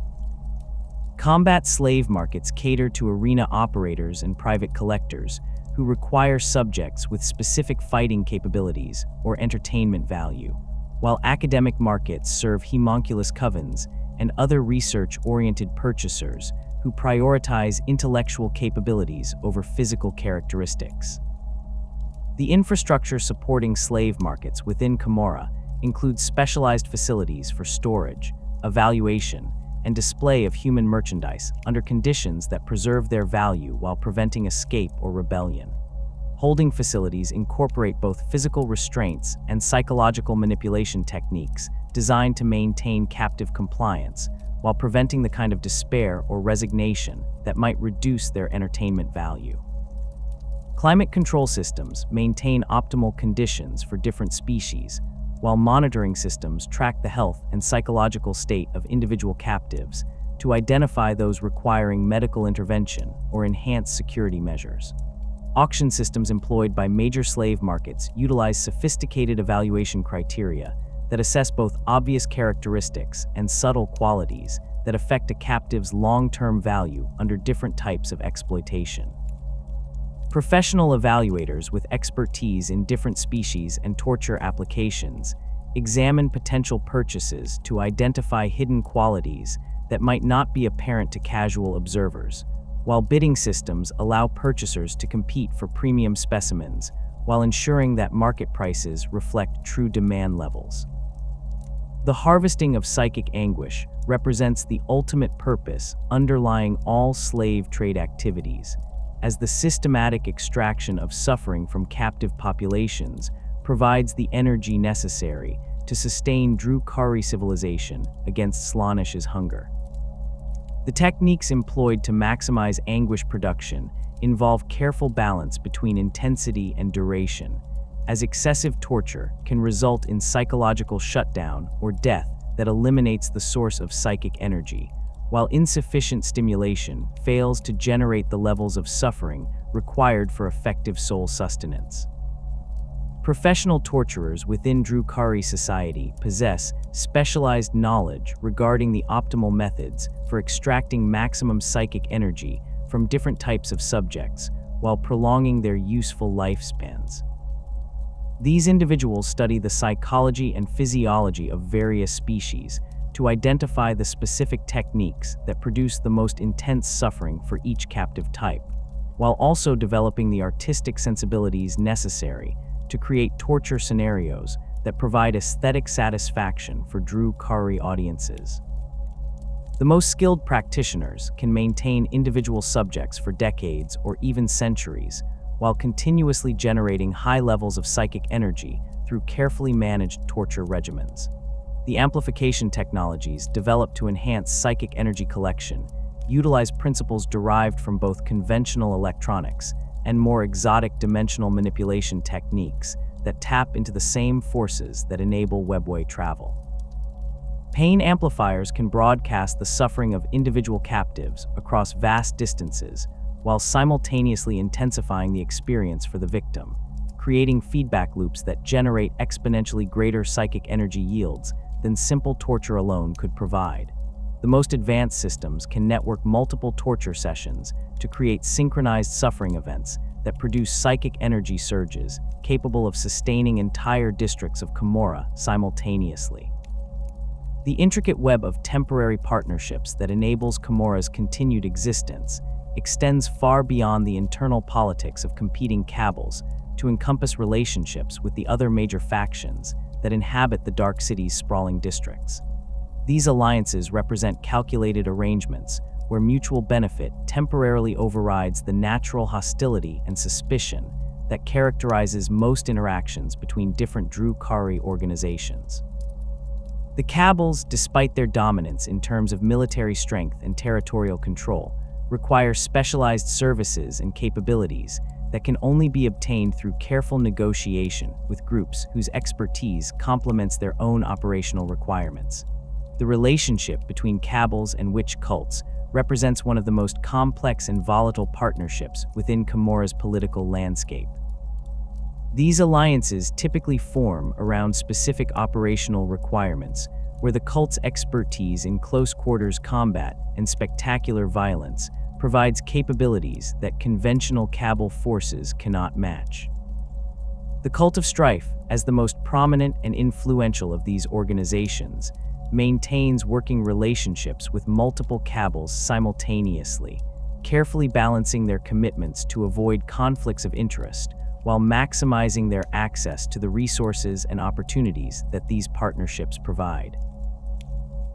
Combat slave markets cater to arena operators and private collectors who require subjects with specific fighting capabilities or entertainment value, while academic markets serve Haemonculi Covens and other research-oriented purchasers who prioritize intellectual capabilities over physical characteristics. The infrastructure supporting slave markets within Commorragh includes specialized facilities for storage, evaluation, and display of human merchandise under conditions that preserve their value while preventing escape or rebellion. Holding facilities incorporate both physical restraints and psychological manipulation techniques designed to maintain captive compliance, while preventing the kind of despair or resignation that might reduce their entertainment value. Climate control systems maintain optimal conditions for different species, while monitoring systems track the health and psychological state of individual captives to identify those requiring medical intervention or enhanced security measures. Auction systems employed by major slave markets utilize sophisticated evaluation criteria that assess both obvious characteristics and subtle qualities that affect a captive's long-term value under different types of exploitation. Professional evaluators with expertise in different species and torture applications examine potential purchases to identify hidden qualities that might not be apparent to casual observers, while bidding systems allow purchasers to compete for premium specimens while ensuring that market prices reflect true demand levels. The harvesting of psychic anguish represents the ultimate purpose underlying all slave trade activities, as the systematic extraction of suffering from captive populations provides the energy necessary to sustain Drukhari civilization against Slaanesh hunger. The techniques employed to maximize anguish production involve careful balance between intensity and duration, as excessive torture can result in psychological shutdown or death that eliminates the source of psychic energy, while insufficient stimulation fails to generate the levels of suffering required for effective soul sustenance. Professional torturers within Drukhari society possess specialized knowledge regarding the optimal methods for extracting maximum psychic energy from different types of subjects while prolonging their useful lifespans. These individuals study the psychology and physiology of various species to identify the specific techniques that produce the most intense suffering for each captive type, while also developing the artistic sensibilities necessary to create torture scenarios that provide aesthetic satisfaction for Drukhari audiences. The most skilled practitioners can maintain individual subjects for decades or even centuries, while continuously generating high levels of psychic energy through carefully managed torture regimens. The amplification technologies developed to enhance psychic energy collection utilize principles derived from both conventional electronics and more exotic dimensional manipulation techniques that tap into the same forces that enable webway travel. Pain amplifiers can broadcast the suffering of individual captives across vast distances while simultaneously intensifying the experience for the victim, creating feedback loops that generate exponentially greater psychic energy yields than simple torture alone could provide. The most advanced systems can network multiple torture sessions to create synchronized suffering events that produce psychic energy surges capable of sustaining entire districts of Commorragh simultaneously. The intricate web of temporary partnerships that enables Commorragh's continued existence extends far beyond the internal politics of competing Kabals to encompass relationships with the other major factions that inhabit the Dark City's sprawling districts. These alliances represent calculated arrangements where mutual benefit temporarily overrides the natural hostility and suspicion that characterizes most interactions between different Drukhari organizations. The Kabals, despite their dominance in terms of military strength and territorial control, require specialized services and capabilities that can only be obtained through careful negotiation with groups whose expertise complements their own operational requirements. The relationship between Kabals and Wych Cults represents one of the most complex and volatile partnerships within Commorragh's political landscape. These alliances typically form around specific operational requirements, where the cult's expertise in close-quarters combat and spectacular violence provides capabilities that conventional Kabal forces cannot match. The Cult of Strife, as the most prominent and influential of these organizations, maintains working relationships with multiple Kabals simultaneously, carefully balancing their commitments to avoid conflicts of interest while maximizing their access to the resources and opportunities that these partnerships provide.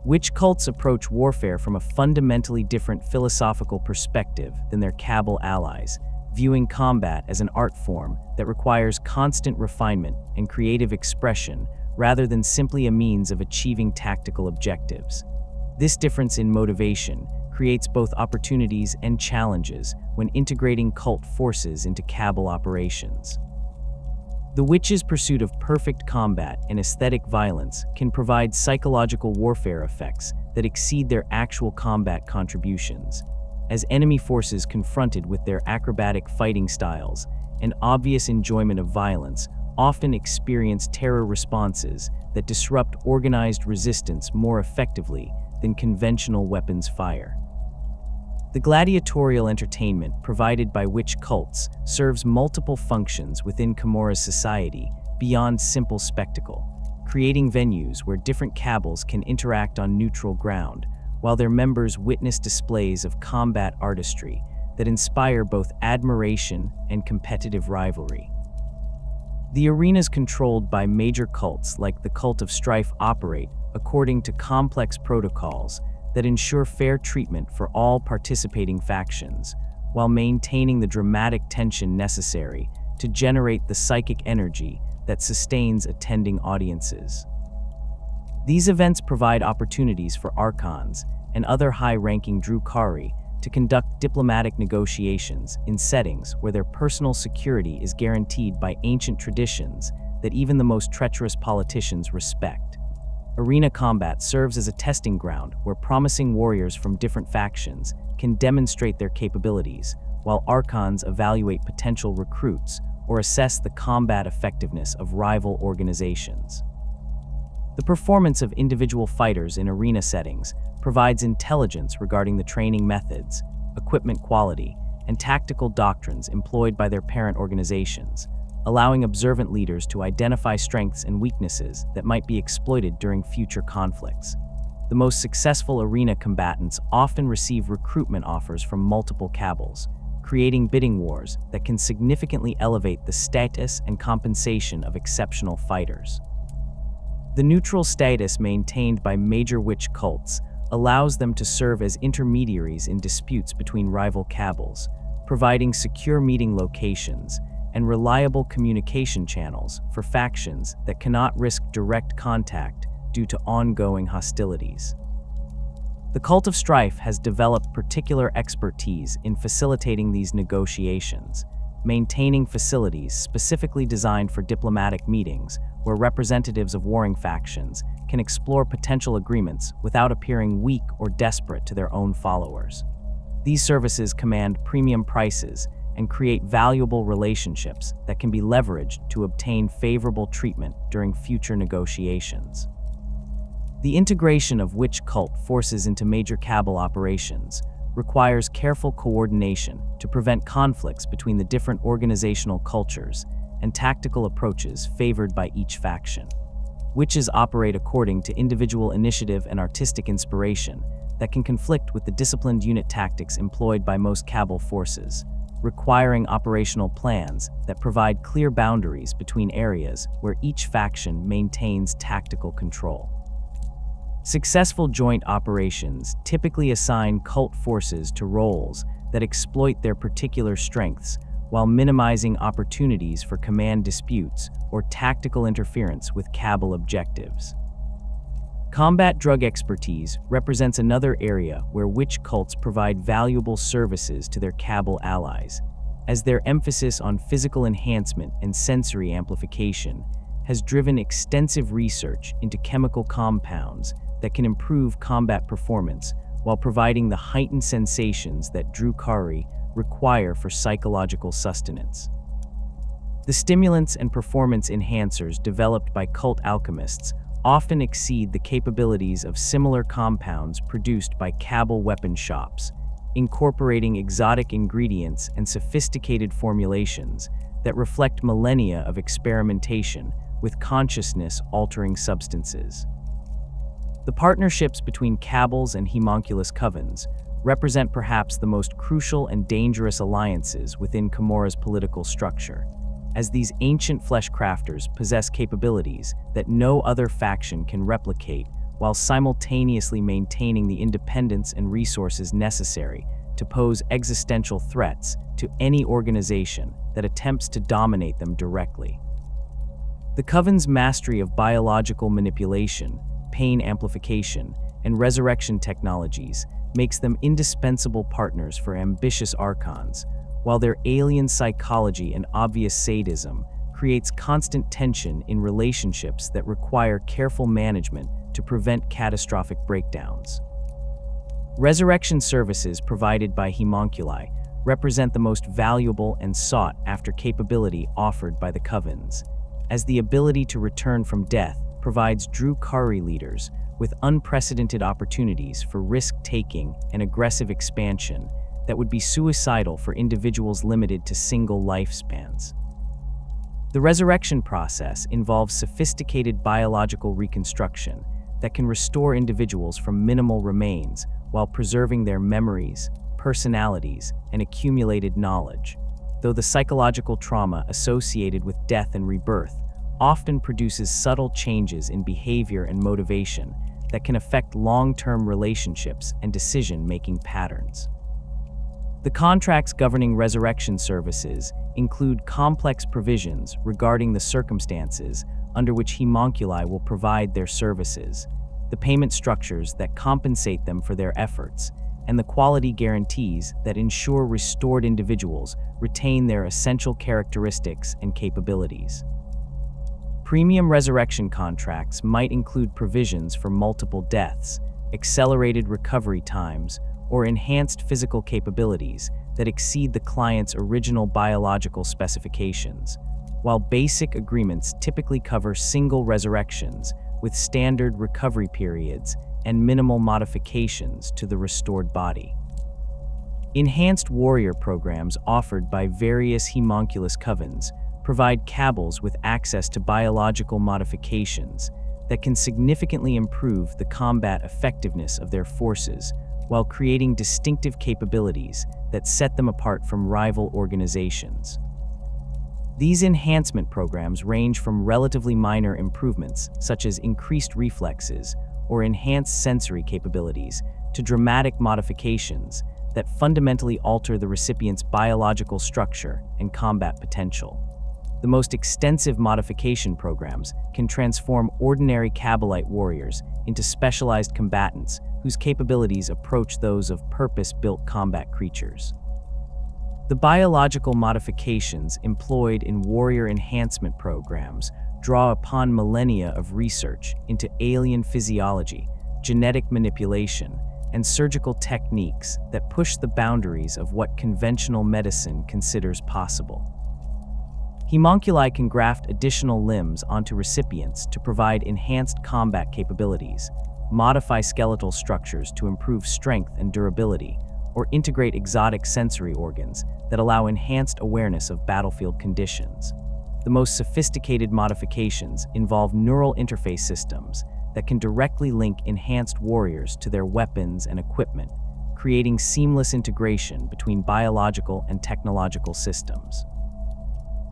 Wych cults approach warfare from a fundamentally different philosophical perspective than their Kabal allies, viewing combat as an art form that requires constant refinement and creative expression rather than simply a means of achieving tactical objectives. This difference in motivation creates both opportunities and challenges when integrating cult forces into Kabal operations. The Witch's pursuit of perfect combat and aesthetic violence can provide psychological warfare effects that exceed their actual combat contributions, as enemy forces confronted with their acrobatic fighting styles and obvious enjoyment of violence often experience terror responses that disrupt organized resistance more effectively than conventional weapons fire. The gladiatorial entertainment provided by witch cults serves multiple functions within Commorragh's society beyond simple spectacle, creating venues where different Kabals can interact on neutral ground, while their members witness displays of combat artistry that inspire both admiration and competitive rivalry. The arenas controlled by major cults like the Cult of Strife operate according to complex protocols that ensure fair treatment for all participating factions, while maintaining the dramatic tension necessary to generate the psychic energy that sustains attending audiences. These events provide opportunities for Archons and other high-ranking Drukhari to conduct diplomatic negotiations in settings where their personal security is guaranteed by ancient traditions that even the most treacherous politicians respect. Arena combat serves as a testing ground where promising warriors from different factions can demonstrate their capabilities, while Archons evaluate potential recruits or assess the combat effectiveness of rival organizations. The performance of individual fighters in arena settings provides intelligence regarding the training methods, equipment quality, and tactical doctrines employed by their parent organizations, allowing observant leaders to identify strengths and weaknesses that might be exploited during future conflicts. The most successful arena combatants often receive recruitment offers from multiple Kabals, creating bidding wars that can significantly elevate the status and compensation of exceptional fighters. The neutral status maintained by major witch cults allows them to serve as intermediaries in disputes between rival Kabals, providing secure meeting locations and reliable communication channels for factions that cannot risk direct contact due to ongoing hostilities. The Cult of Strife has developed particular expertise in facilitating these negotiations, maintaining facilities specifically designed for diplomatic meetings where representatives of warring factions can explore potential agreements without appearing weak or desperate to their own followers. These services command premium prices and create valuable relationships that can be leveraged to obtain favorable treatment during future negotiations. The integration of witch cult forces into major Kabal operations requires careful coordination to prevent conflicts between the different organizational cultures and tactical approaches favored by each faction. Witches operate according to individual initiative and artistic inspiration that can conflict with the disciplined unit tactics employed by most Kabal forces, requiring operational plans that provide clear boundaries between areas where each faction maintains tactical control. Successful joint operations typically assign cult forces to roles that exploit their particular strengths while minimizing opportunities for command disputes or tactical interference with Kabal objectives. Combat drug expertise represents another area where witch cults provide valuable services to their Kabal allies, as their emphasis on physical enhancement and sensory amplification has driven extensive research into chemical compounds that can improve combat performance while providing the heightened sensations that Drukhari require for psychological sustenance. The stimulants and performance enhancers developed by cult alchemists often exceed the capabilities of similar compounds produced by Kabal weapon shops, incorporating exotic ingredients and sophisticated formulations that reflect millennia of experimentation with consciousness-altering substances. The partnerships between Kabals and Haemonculi Covens represent perhaps the most crucial and dangerous alliances within Commorragh's political structure, as these ancient flesh crafters possess capabilities that no other faction can replicate while simultaneously maintaining the independence and resources necessary to pose existential threats to any organization that attempts to dominate them directly. The Covens' mastery of biological manipulation, pain amplification, and resurrection technologies makes them indispensable partners for ambitious Archons, while their alien psychology and obvious sadism creates constant tension in relationships that require careful management to prevent catastrophic breakdowns. Resurrection services provided by Haemonculi represent the most valuable and sought-after capability offered by the Covens, as the ability to return from death provides Drukhari leaders with unprecedented opportunities for risk-taking and aggressive expansion that would be suicidal for individuals limited to single lifespans. The resurrection process involves sophisticated biological reconstruction that can restore individuals from minimal remains while preserving their memories, personalities, and accumulated knowledge, though the psychological trauma associated with death and rebirth often produces subtle changes in behavior and motivation that can affect long-term relationships and decision-making patterns. The contracts governing resurrection services include complex provisions regarding the circumstances under which Haemonculi will provide their services, the payment structures that compensate them for their efforts, and the quality guarantees that ensure restored individuals retain their essential characteristics and capabilities. Premium resurrection contracts might include provisions for multiple deaths, accelerated recovery times, or enhanced physical capabilities that exceed the client's original biological specifications, while basic agreements typically cover single resurrections with standard recovery periods and minimal modifications to the restored body. Enhanced warrior programs offered by various Haemonculi Covens provide Kabals with access to biological modifications that can significantly improve the combat effectiveness of their forces while creating distinctive capabilities that set them apart from rival organizations. These enhancement programs range from relatively minor improvements, such as increased reflexes or enhanced sensory capabilities, to dramatic modifications that fundamentally alter the recipient's biological structure and combat potential. The most extensive modification programs can transform ordinary Kabalite warriors into specialized combatants whose capabilities approach those of purpose-built combat creatures. The biological modifications employed in warrior enhancement programs draw upon millennia of research into alien physiology, genetic manipulation, and surgical techniques that push the boundaries of what conventional medicine considers possible. Haemonculi can graft additional limbs onto recipients to provide enhanced combat capabilities, modify skeletal structures to improve strength and durability, or integrate exotic sensory organs that allow enhanced awareness of battlefield conditions. The most sophisticated modifications involve neural interface systems that can directly link enhanced warriors to their weapons and equipment, creating seamless integration between biological and technological systems.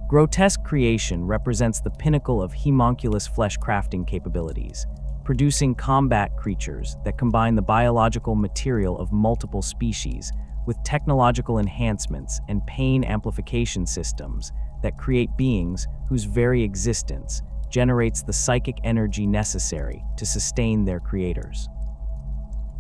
Grotesque creation represents the pinnacle of Haemonculi's flesh-crafting capabilities, producing combat creatures that combine the biological material of multiple species with technological enhancements and pain amplification systems that create beings whose very existence generates the psychic energy necessary to sustain their creators.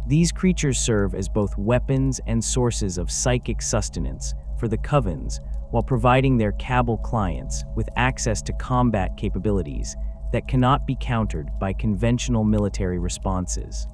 These creatures serve as both weapons and sources of psychic sustenance for the Covens, while providing their Kabal clients with access to combat capabilities that cannot be countered by conventional military responses.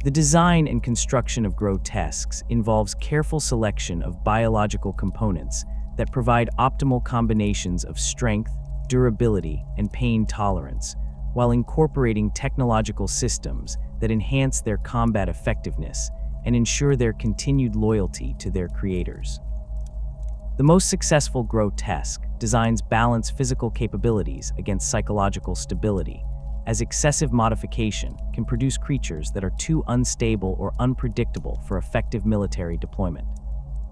The design and construction of grotesques involves careful selection of biological components that provide optimal combinations of strength, durability, and pain tolerance, while incorporating technological systems that enhance their combat effectiveness and ensure their continued loyalty to their creators. The most successful grotesque designs balance physical capabilities against psychological stability, as excessive modification can produce creatures that are too unstable or unpredictable for effective military deployment.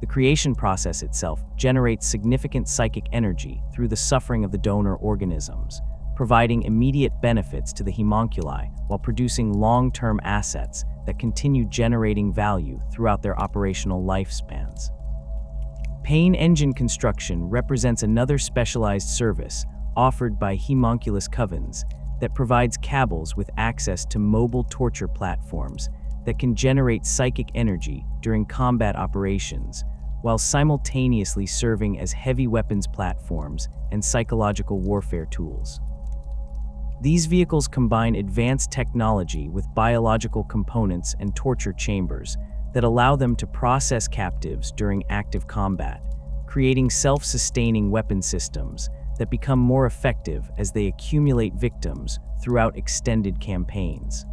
The creation process itself generates significant psychic energy through the suffering of the donor organisms, providing immediate benefits to the Haemonculi while producing long-term assets that continue generating value throughout their operational lifespans. Pain engine construction represents another specialized service offered by Haemonculi Covens that provides Kabals with access to mobile torture platforms that can generate psychic energy during combat operations, while simultaneously serving as heavy weapons platforms and psychological warfare tools. These vehicles combine advanced technology with biological components and torture chambers that allow them to process captives during active combat, creating self-sustaining weapon systems that become more effective as they accumulate victims throughout extended campaigns.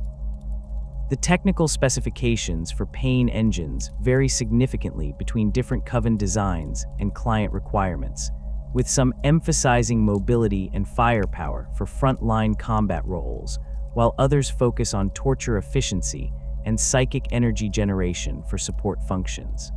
The technical specifications for Pain engines vary significantly between different Coven designs and client requirements, with some emphasizing mobility and firepower for front-line combat roles, while others focus on torture efficiency and psychic energy generation for support functions.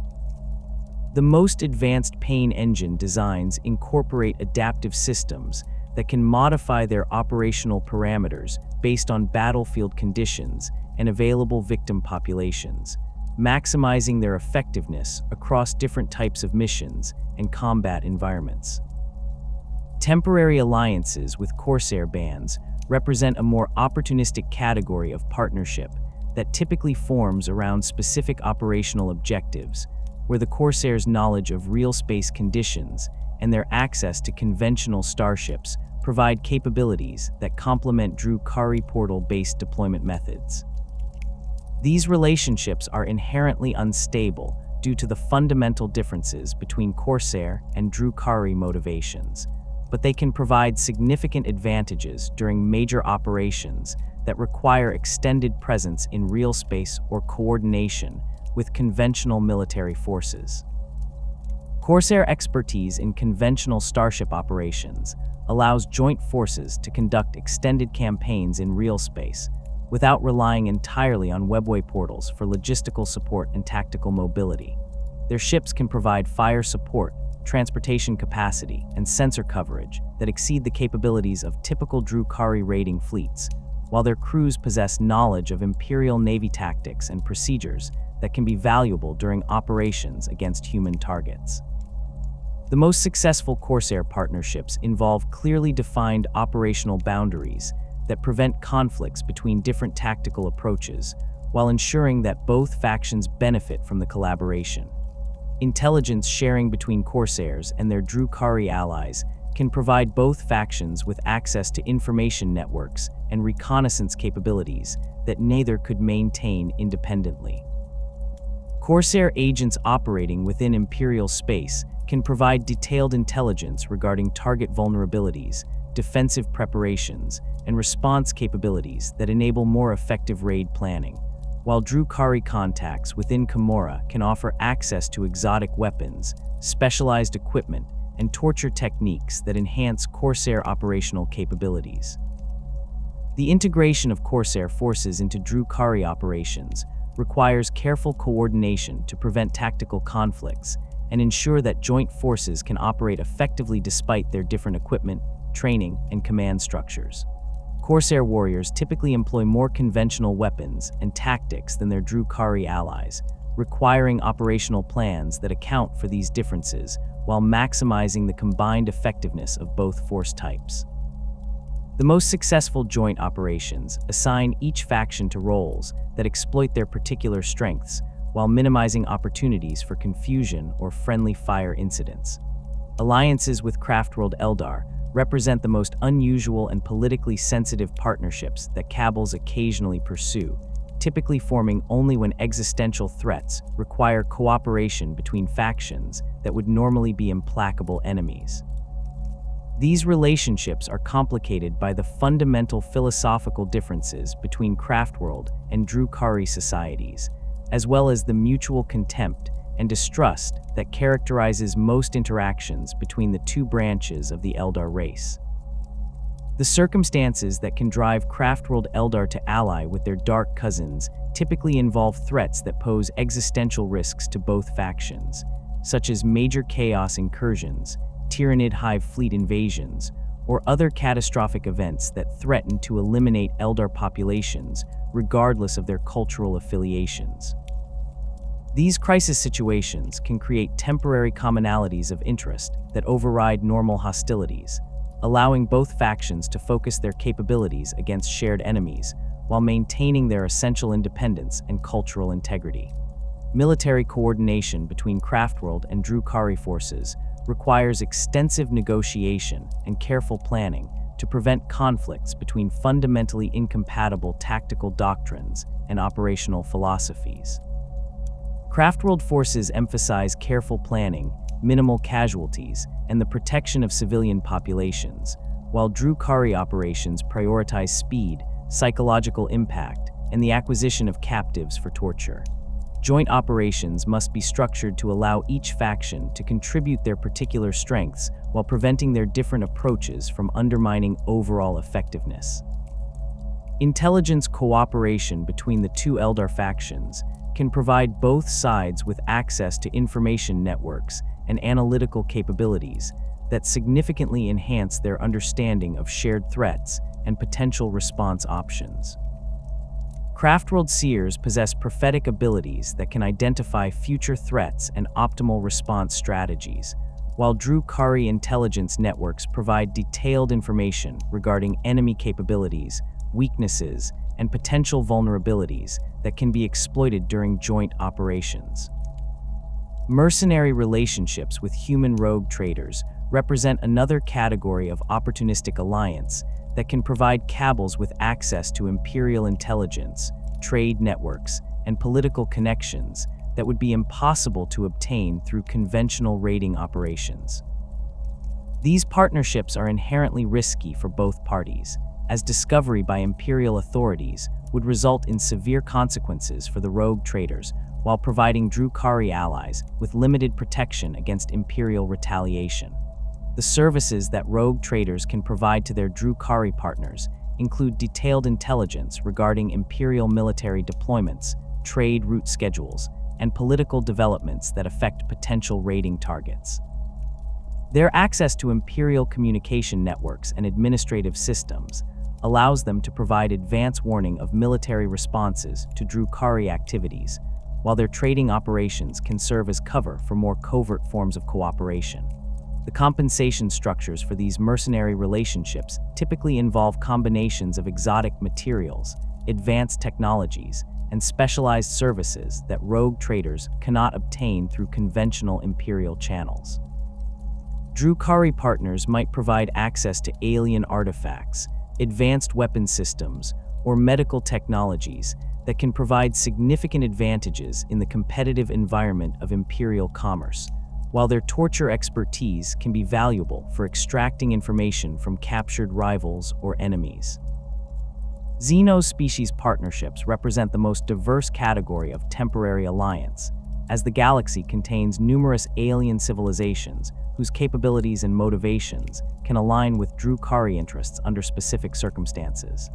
The most advanced Pain engine designs incorporate adaptive systems that can modify their operational parameters based on battlefield conditions and available victim populations, maximizing their effectiveness across different types of missions and combat environments. Temporary alliances with Corsair bands represent a more opportunistic category of partnership that typically forms around specific operational objectives, where the Corsair's knowledge of real space conditions and their access to conventional starships provide capabilities that complement Drukhari portal-based deployment methods. These relationships are inherently unstable due to the fundamental differences between Corsair and Drukhari motivations, but they can provide significant advantages during major operations that require extended presence in real space or coordination with conventional military forces. Corsair expertise in conventional starship operations allows joint forces to conduct extended campaigns in real space without relying entirely on webway portals for logistical support and tactical mobility. Their ships can provide fire support, transportation capacity, and sensor coverage that exceed the capabilities of typical Drukhari raiding fleets, while their crews possess knowledge of Imperial Navy tactics and procedures that can be valuable during operations against human targets. The most successful Corsair partnerships involve clearly defined operational boundaries that prevent conflicts between different tactical approaches, while ensuring that both factions benefit from the collaboration. Intelligence sharing between Corsairs and their Drukhari allies can provide both factions with access to information networks and reconnaissance capabilities that neither could maintain independently. Corsair agents operating within Imperial space can provide detailed intelligence regarding target vulnerabilities, defensive preparations, and response capabilities that enable more effective raid planning, while Drukhari contacts within Commorragh can offer access to exotic weapons, specialized equipment, and torture techniques that enhance Corsair operational capabilities. The integration of Corsair forces into Drukhari operations requires careful coordination to prevent tactical conflicts and ensure that joint forces can operate effectively despite their different equipment, training, and command structures. Corsair warriors typically employ more conventional weapons and tactics than their Drukhari allies, requiring operational plans that account for these differences while maximizing the combined effectiveness of both force types. The most successful joint operations assign each faction to roles that exploit their particular strengths while minimizing opportunities for confusion or friendly fire incidents. Alliances with Craftworld Eldar represent the most unusual and politically sensitive partnerships that Kabals occasionally pursue, typically forming only when existential threats require cooperation between factions that would normally be implacable enemies. These relationships are complicated by the fundamental philosophical differences between Craftworld and Drukhari societies, as well as the mutual contempt and distrust that characterizes most interactions between the two branches of the Eldar race. The circumstances that can drive Craftworld Eldar to ally with their dark cousins typically involve threats that pose existential risks to both factions, such as major chaos incursions, Tyranid hive fleet invasions, or other catastrophic events that threaten to eliminate Eldar populations regardless of their cultural affiliations. These crisis situations can create temporary commonalities of interest that override normal hostilities, allowing both factions to focus their capabilities against shared enemies while maintaining their essential independence and cultural integrity. Military coordination between Craftworld and Drukhari forces requires extensive negotiation and careful planning to prevent conflicts between fundamentally incompatible tactical doctrines and operational philosophies. Craftworld forces emphasize careful planning, minimal casualties, and the protection of civilian populations, while Drukhari operations prioritize speed, psychological impact, and the acquisition of captives for torture. Joint operations must be structured to allow each faction to contribute their particular strengths while preventing their different approaches from undermining overall effectiveness. Intelligence cooperation between the two Eldar factions can provide both sides with access to information networks and analytical capabilities that significantly enhance their understanding of shared threats and potential response options. Craftworld seers possess prophetic abilities that can identify future threats and optimal response strategies, while Drukhari intelligence networks provide detailed information regarding enemy capabilities, weaknesses, and potential vulnerabilities that can be exploited during joint operations. Mercenary relationships with human rogue traders represent another category of opportunistic alliance that can provide Kabals with access to imperial intelligence, trade networks, and political connections that would be impossible to obtain through conventional raiding operations. These partnerships are inherently risky for both parties, as discovery by imperial authorities would result in severe consequences for the rogue traders while providing Drukhari allies with limited protection against imperial retaliation. The services that rogue traders can provide to their Drukhari partners include detailed intelligence regarding imperial military deployments, trade route schedules, and political developments that affect potential raiding targets. Their access to imperial communication networks and administrative systems allows them to provide advance warning of military responses to Drukhari activities, while their trading operations can serve as cover for more covert forms of cooperation. The compensation structures for these mercenary relationships typically involve combinations of exotic materials, advanced technologies, and specialized services that rogue traders cannot obtain through conventional imperial channels. Drukhari partners might provide access to alien artifacts, advanced weapon systems, or medical technologies that can provide significant advantages in the competitive environment of imperial commerce, while their torture expertise can be valuable for extracting information from captured rivals or enemies. Xeno-species partnerships represent the most diverse category of temporary alliance, as the galaxy contains numerous alien civilizations whose capabilities and motivations can align with Drukhari interests under specific circumstances.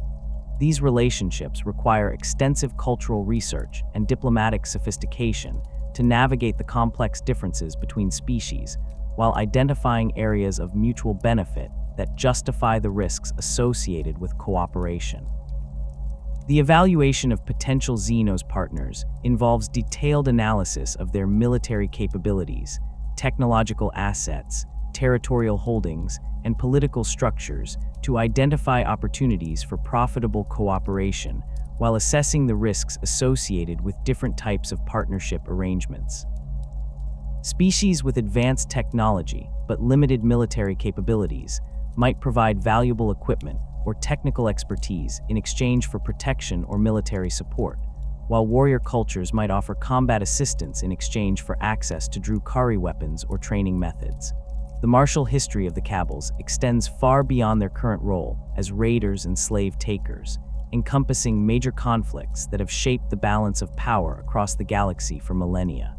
These relationships require extensive cultural research and diplomatic sophistication to navigate the complex differences between species, while identifying areas of mutual benefit that justify the risks associated with cooperation. The evaluation of potential Xenos partners involves detailed analysis of their military capabilities, technological assets, territorial holdings, and political structures to identify opportunities for profitable cooperation while assessing the risks associated with different types of partnership arrangements. Species with advanced technology but limited military capabilities might provide valuable equipment or technical expertise in exchange for protection or military support, while warrior cultures might offer combat assistance in exchange for access to Drukhari weapons or training methods. The martial history of the Kabals extends far beyond their current role as raiders and slave takers, encompassing major conflicts that have shaped the balance of power across the galaxy for millennia.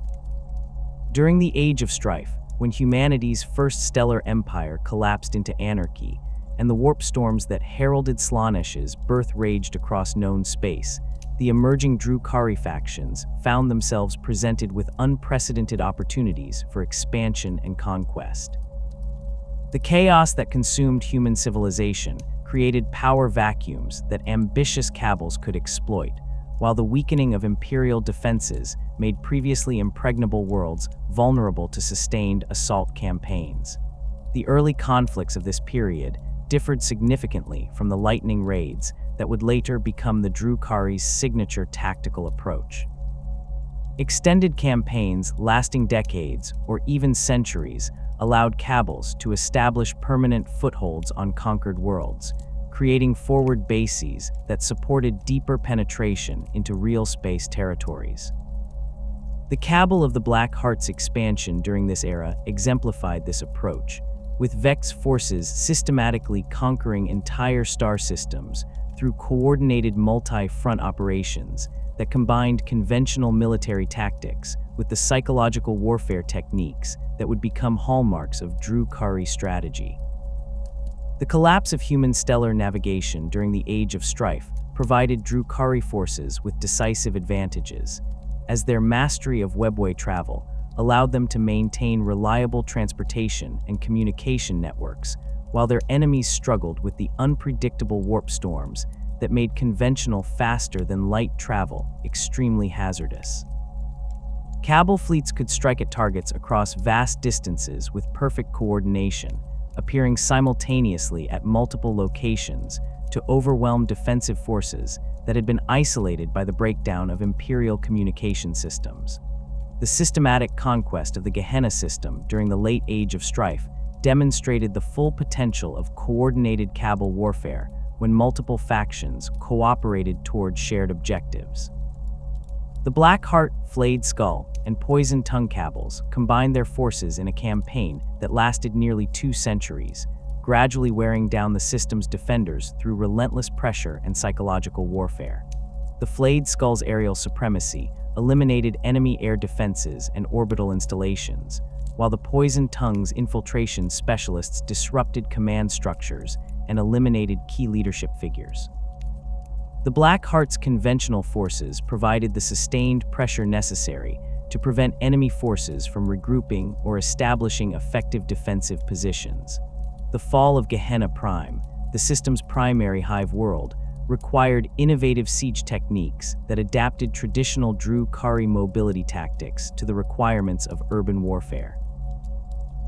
During the Age of Strife, when humanity's first stellar empire collapsed into anarchy, and the warp storms that heralded Slaanesh's birth raged across known space, the emerging Drukhari factions found themselves presented with unprecedented opportunities for expansion and conquest. The chaos that consumed human civilization created power vacuums that ambitious Kabals could exploit, while the weakening of imperial defenses made previously impregnable worlds vulnerable to sustained assault campaigns. The early conflicts of this period differed significantly from the lightning raids that would later become the Drukhari's signature tactical approach. Extended campaigns lasting decades or even centuries allowed Kabals to establish permanent footholds on conquered worlds, creating forward bases that supported deeper penetration into real space territories. The Kabal of the Black Heart's expansion during this era exemplified this approach, with Vex forces systematically conquering entire star systems through coordinated multi-front operations that combined conventional military tactics with the psychological warfare techniques that would become hallmarks of Drukhari strategy. The collapse of human stellar navigation during the Age of Strife provided Drukhari forces with decisive advantages, as their mastery of webway travel allowed them to maintain reliable transportation and communication networks, while their enemies struggled with the unpredictable warp storms that made conventional faster-than-light travel extremely hazardous. Kabal fleets could strike at targets across vast distances with perfect coordination, appearing simultaneously at multiple locations to overwhelm defensive forces that had been isolated by the breakdown of Imperial communication systems. The systematic conquest of the Gehenna system during the late Age of Strife demonstrated the full potential of coordinated Kabal warfare when multiple factions cooperated toward shared objectives. The Black Heart, Flayed Skull, and Poison Tongue Kabals combined their forces in a campaign that lasted nearly 2 centuries, gradually wearing down the system's defenders through relentless pressure and psychological warfare. The Flayed Skull's aerial supremacy eliminated enemy air defenses and orbital installations, while the Poison Tongue's infiltration specialists disrupted command structures and eliminated key leadership figures. The Black Heart's conventional forces provided the sustained pressure necessary to prevent enemy forces from regrouping or establishing effective defensive positions. The fall of Gehenna Prime, the system's primary hive world, required innovative siege techniques that adapted traditional Drukhari mobility tactics to the requirements of urban warfare.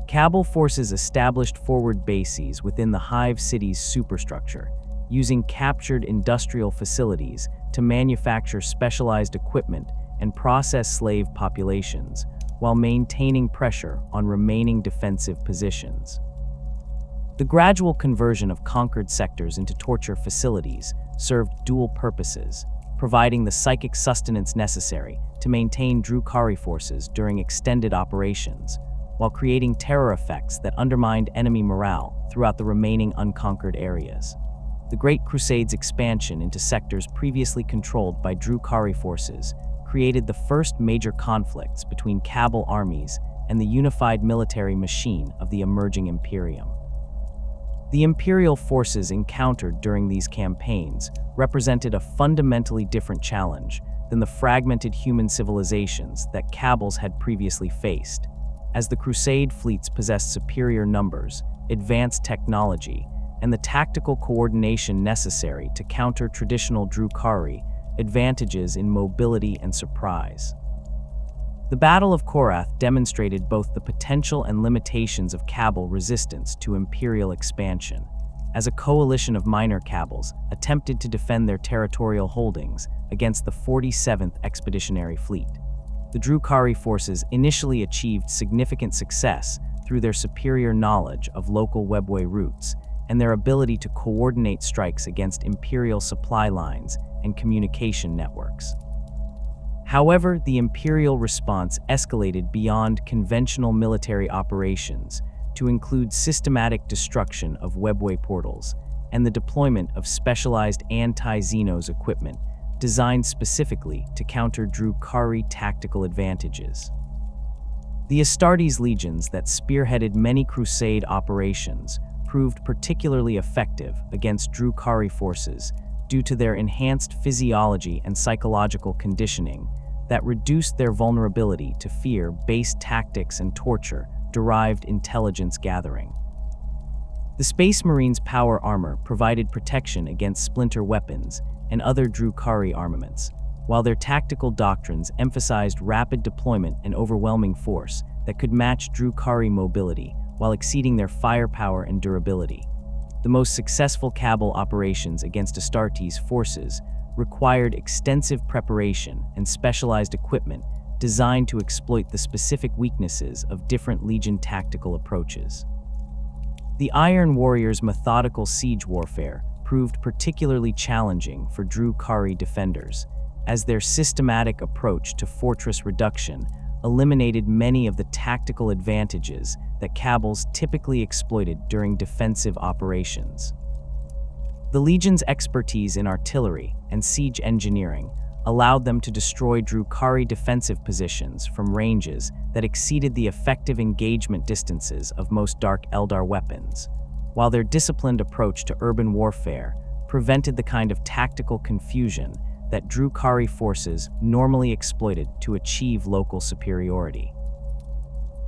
Kabal forces established forward bases within the Hive City's superstructure, using captured industrial facilities to manufacture specialized equipment and process slave populations, while maintaining pressure on remaining defensive positions. The gradual conversion of conquered sectors into torture facilities served dual purposes, providing the psychic sustenance necessary to maintain Drukhari forces during extended operations, while creating terror effects that undermined enemy morale throughout the remaining unconquered areas. The Great Crusade's expansion into sectors previously controlled by Drukhari forces created the first major conflicts between Kabal armies and the unified military machine of the emerging Imperium. The Imperial forces encountered during these campaigns represented a fundamentally different challenge than the fragmented human civilizations that Kabals had previously faced, as the Crusade fleets possessed superior numbers, advanced technology, and the tactical coordination necessary to counter traditional Drukhari advantages in mobility and surprise. The Battle of Korath demonstrated both the potential and limitations of Kabal resistance to Imperial expansion, as a coalition of minor Kabals attempted to defend their territorial holdings against the 47th Expeditionary Fleet. The Drukhari forces initially achieved significant success through their superior knowledge of local webway routes and their ability to coordinate strikes against Imperial supply lines and communication networks. However, the Imperial response escalated beyond conventional military operations to include systematic destruction of webway portals and the deployment of specialized anti-Xenos equipment designed specifically to counter Drukhari tactical advantages. The Astartes legions that spearheaded many Crusade operations proved particularly effective against Drukhari forces due to their enhanced physiology and psychological conditioning that reduced their vulnerability to fear-based tactics and torture-derived intelligence gathering. The Space Marines' power armor provided protection against splinter weapons and other Drukhari armaments, while their tactical doctrines emphasized rapid deployment and overwhelming force that could match Drukhari mobility while exceeding their firepower and durability. The most successful Kabal operations against Astartes' forces required extensive preparation and specialized equipment designed to exploit the specific weaknesses of different legion tactical approaches. The Iron Warriors' methodical siege warfare proved particularly challenging for Drukhari defenders, as their systematic approach to fortress reduction eliminated many of the tactical advantages that Kabals typically exploited during defensive operations. The Legion's expertise in artillery and siege engineering allowed them to destroy Drukhari defensive positions from ranges that exceeded the effective engagement distances of most Dark Eldar weapons, while their disciplined approach to urban warfare prevented the kind of tactical confusion that Drukhari forces normally exploited to achieve local superiority.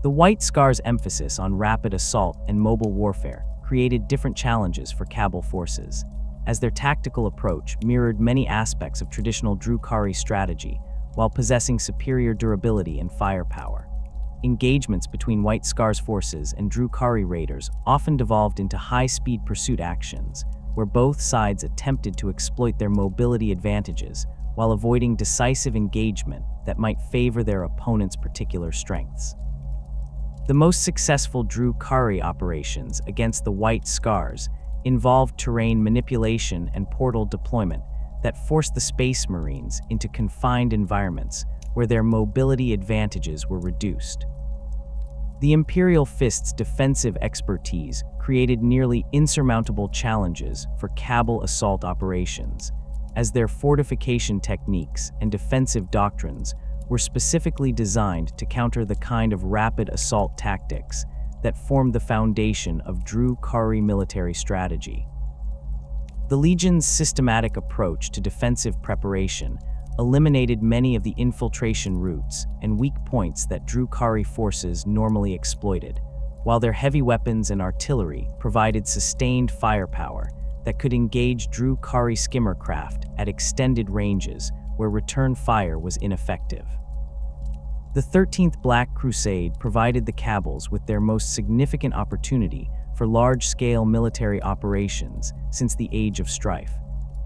The White Scar's emphasis on rapid assault and mobile warfare created different challenges for Kabal forces, as their tactical approach mirrored many aspects of traditional Drukhari strategy while possessing superior durability and firepower. Engagements between White Scar's forces and Drukhari raiders often devolved into high-speed pursuit actions, where both sides attempted to exploit their mobility advantages while avoiding decisive engagement that might favor their opponent's particular strengths. The most successful Drukhari operations against the White Scars involved terrain manipulation and portal deployment that forced the Space Marines into confined environments where their mobility advantages were reduced. The Imperial Fist's defensive expertise created nearly insurmountable challenges for Kabal assault operations, as their fortification techniques and defensive doctrines were specifically designed to counter the kind of rapid assault tactics that formed the foundation of Drukhari military strategy. The Legion's systematic approach to defensive preparation eliminated many of the infiltration routes and weak points that Drukhari forces normally exploited, while their heavy weapons and artillery provided sustained firepower that could engage Drukhari skimmer craft at extended ranges where return fire was ineffective. The 13th Black Crusade provided the Kabals with their most significant opportunity for large-scale military operations since the Age of Strife,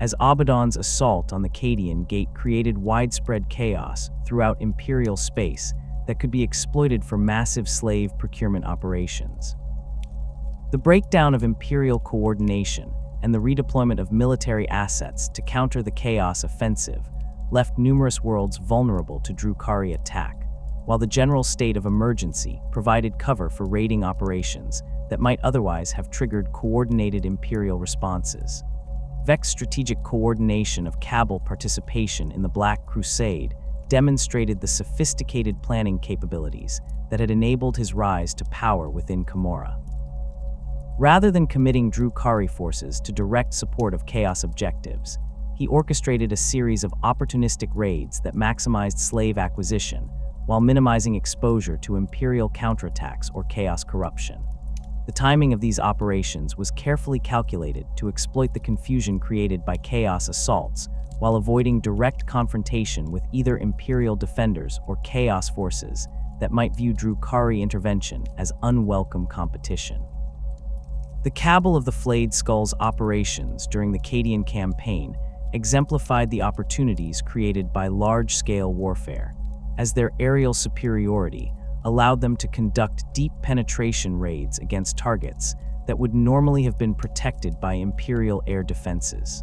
as Abaddon's assault on the Cadian Gate created widespread chaos throughout Imperial space that could be exploited for massive slave procurement operations. The breakdown of Imperial coordination and the redeployment of military assets to counter the Chaos offensive left numerous worlds vulnerable to Drukhari attack, while the general state of emergency provided cover for raiding operations that might otherwise have triggered coordinated Imperial responses. Vex's strategic coordination of Kabal participation in the Black Crusade demonstrated the sophisticated planning capabilities that had enabled his rise to power within Commorragh. Rather than committing Drukhari forces to direct support of Chaos objectives, he orchestrated a series of opportunistic raids that maximized slave acquisition while minimizing exposure to Imperial counterattacks or Chaos corruption. The timing of these operations was carefully calculated to exploit the confusion created by Chaos assaults while avoiding direct confrontation with either Imperial defenders or Chaos forces that might view Drukhari intervention as unwelcome competition. The Cabal of the Flayed Skulls operations during the Cadian campaign exemplified the opportunities created by large-scale warfare, as their aerial superiority allowed them to conduct deep penetration raids against targets that would normally have been protected by Imperial air defenses.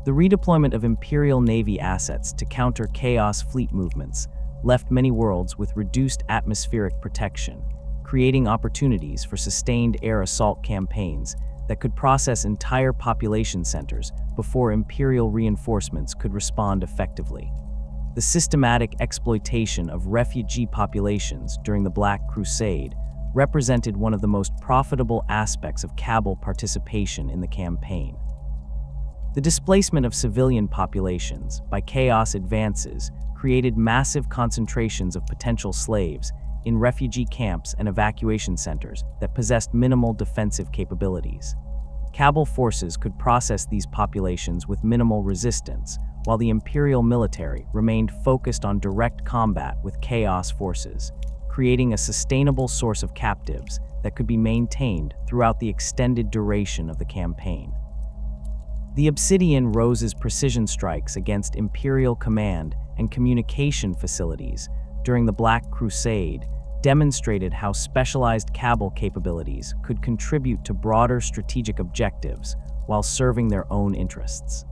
The redeployment of Imperial Navy assets to counter Chaos fleet movements left many worlds with reduced atmospheric protection, creating opportunities for sustained air assault campaigns that could process entire population centers before Imperial reinforcements could respond effectively. The systematic exploitation of refugee populations during the Black Crusade represented one of the most profitable aspects of Kabal participation in the campaign. The displacement of civilian populations by Chaos advances created massive concentrations of potential slaves in refugee camps and evacuation centers that possessed minimal defensive capabilities. Kabal forces could process these populations with minimal resistance, while the Imperial military remained focused on direct combat with Chaos forces, creating a sustainable source of captives that could be maintained throughout the extended duration of the campaign. The Obsidian Rose's precision strikes against Imperial command and communication facilities during the Black Crusade demonstrated how specialized Kabal capabilities could contribute to broader strategic objectives while serving their own interests.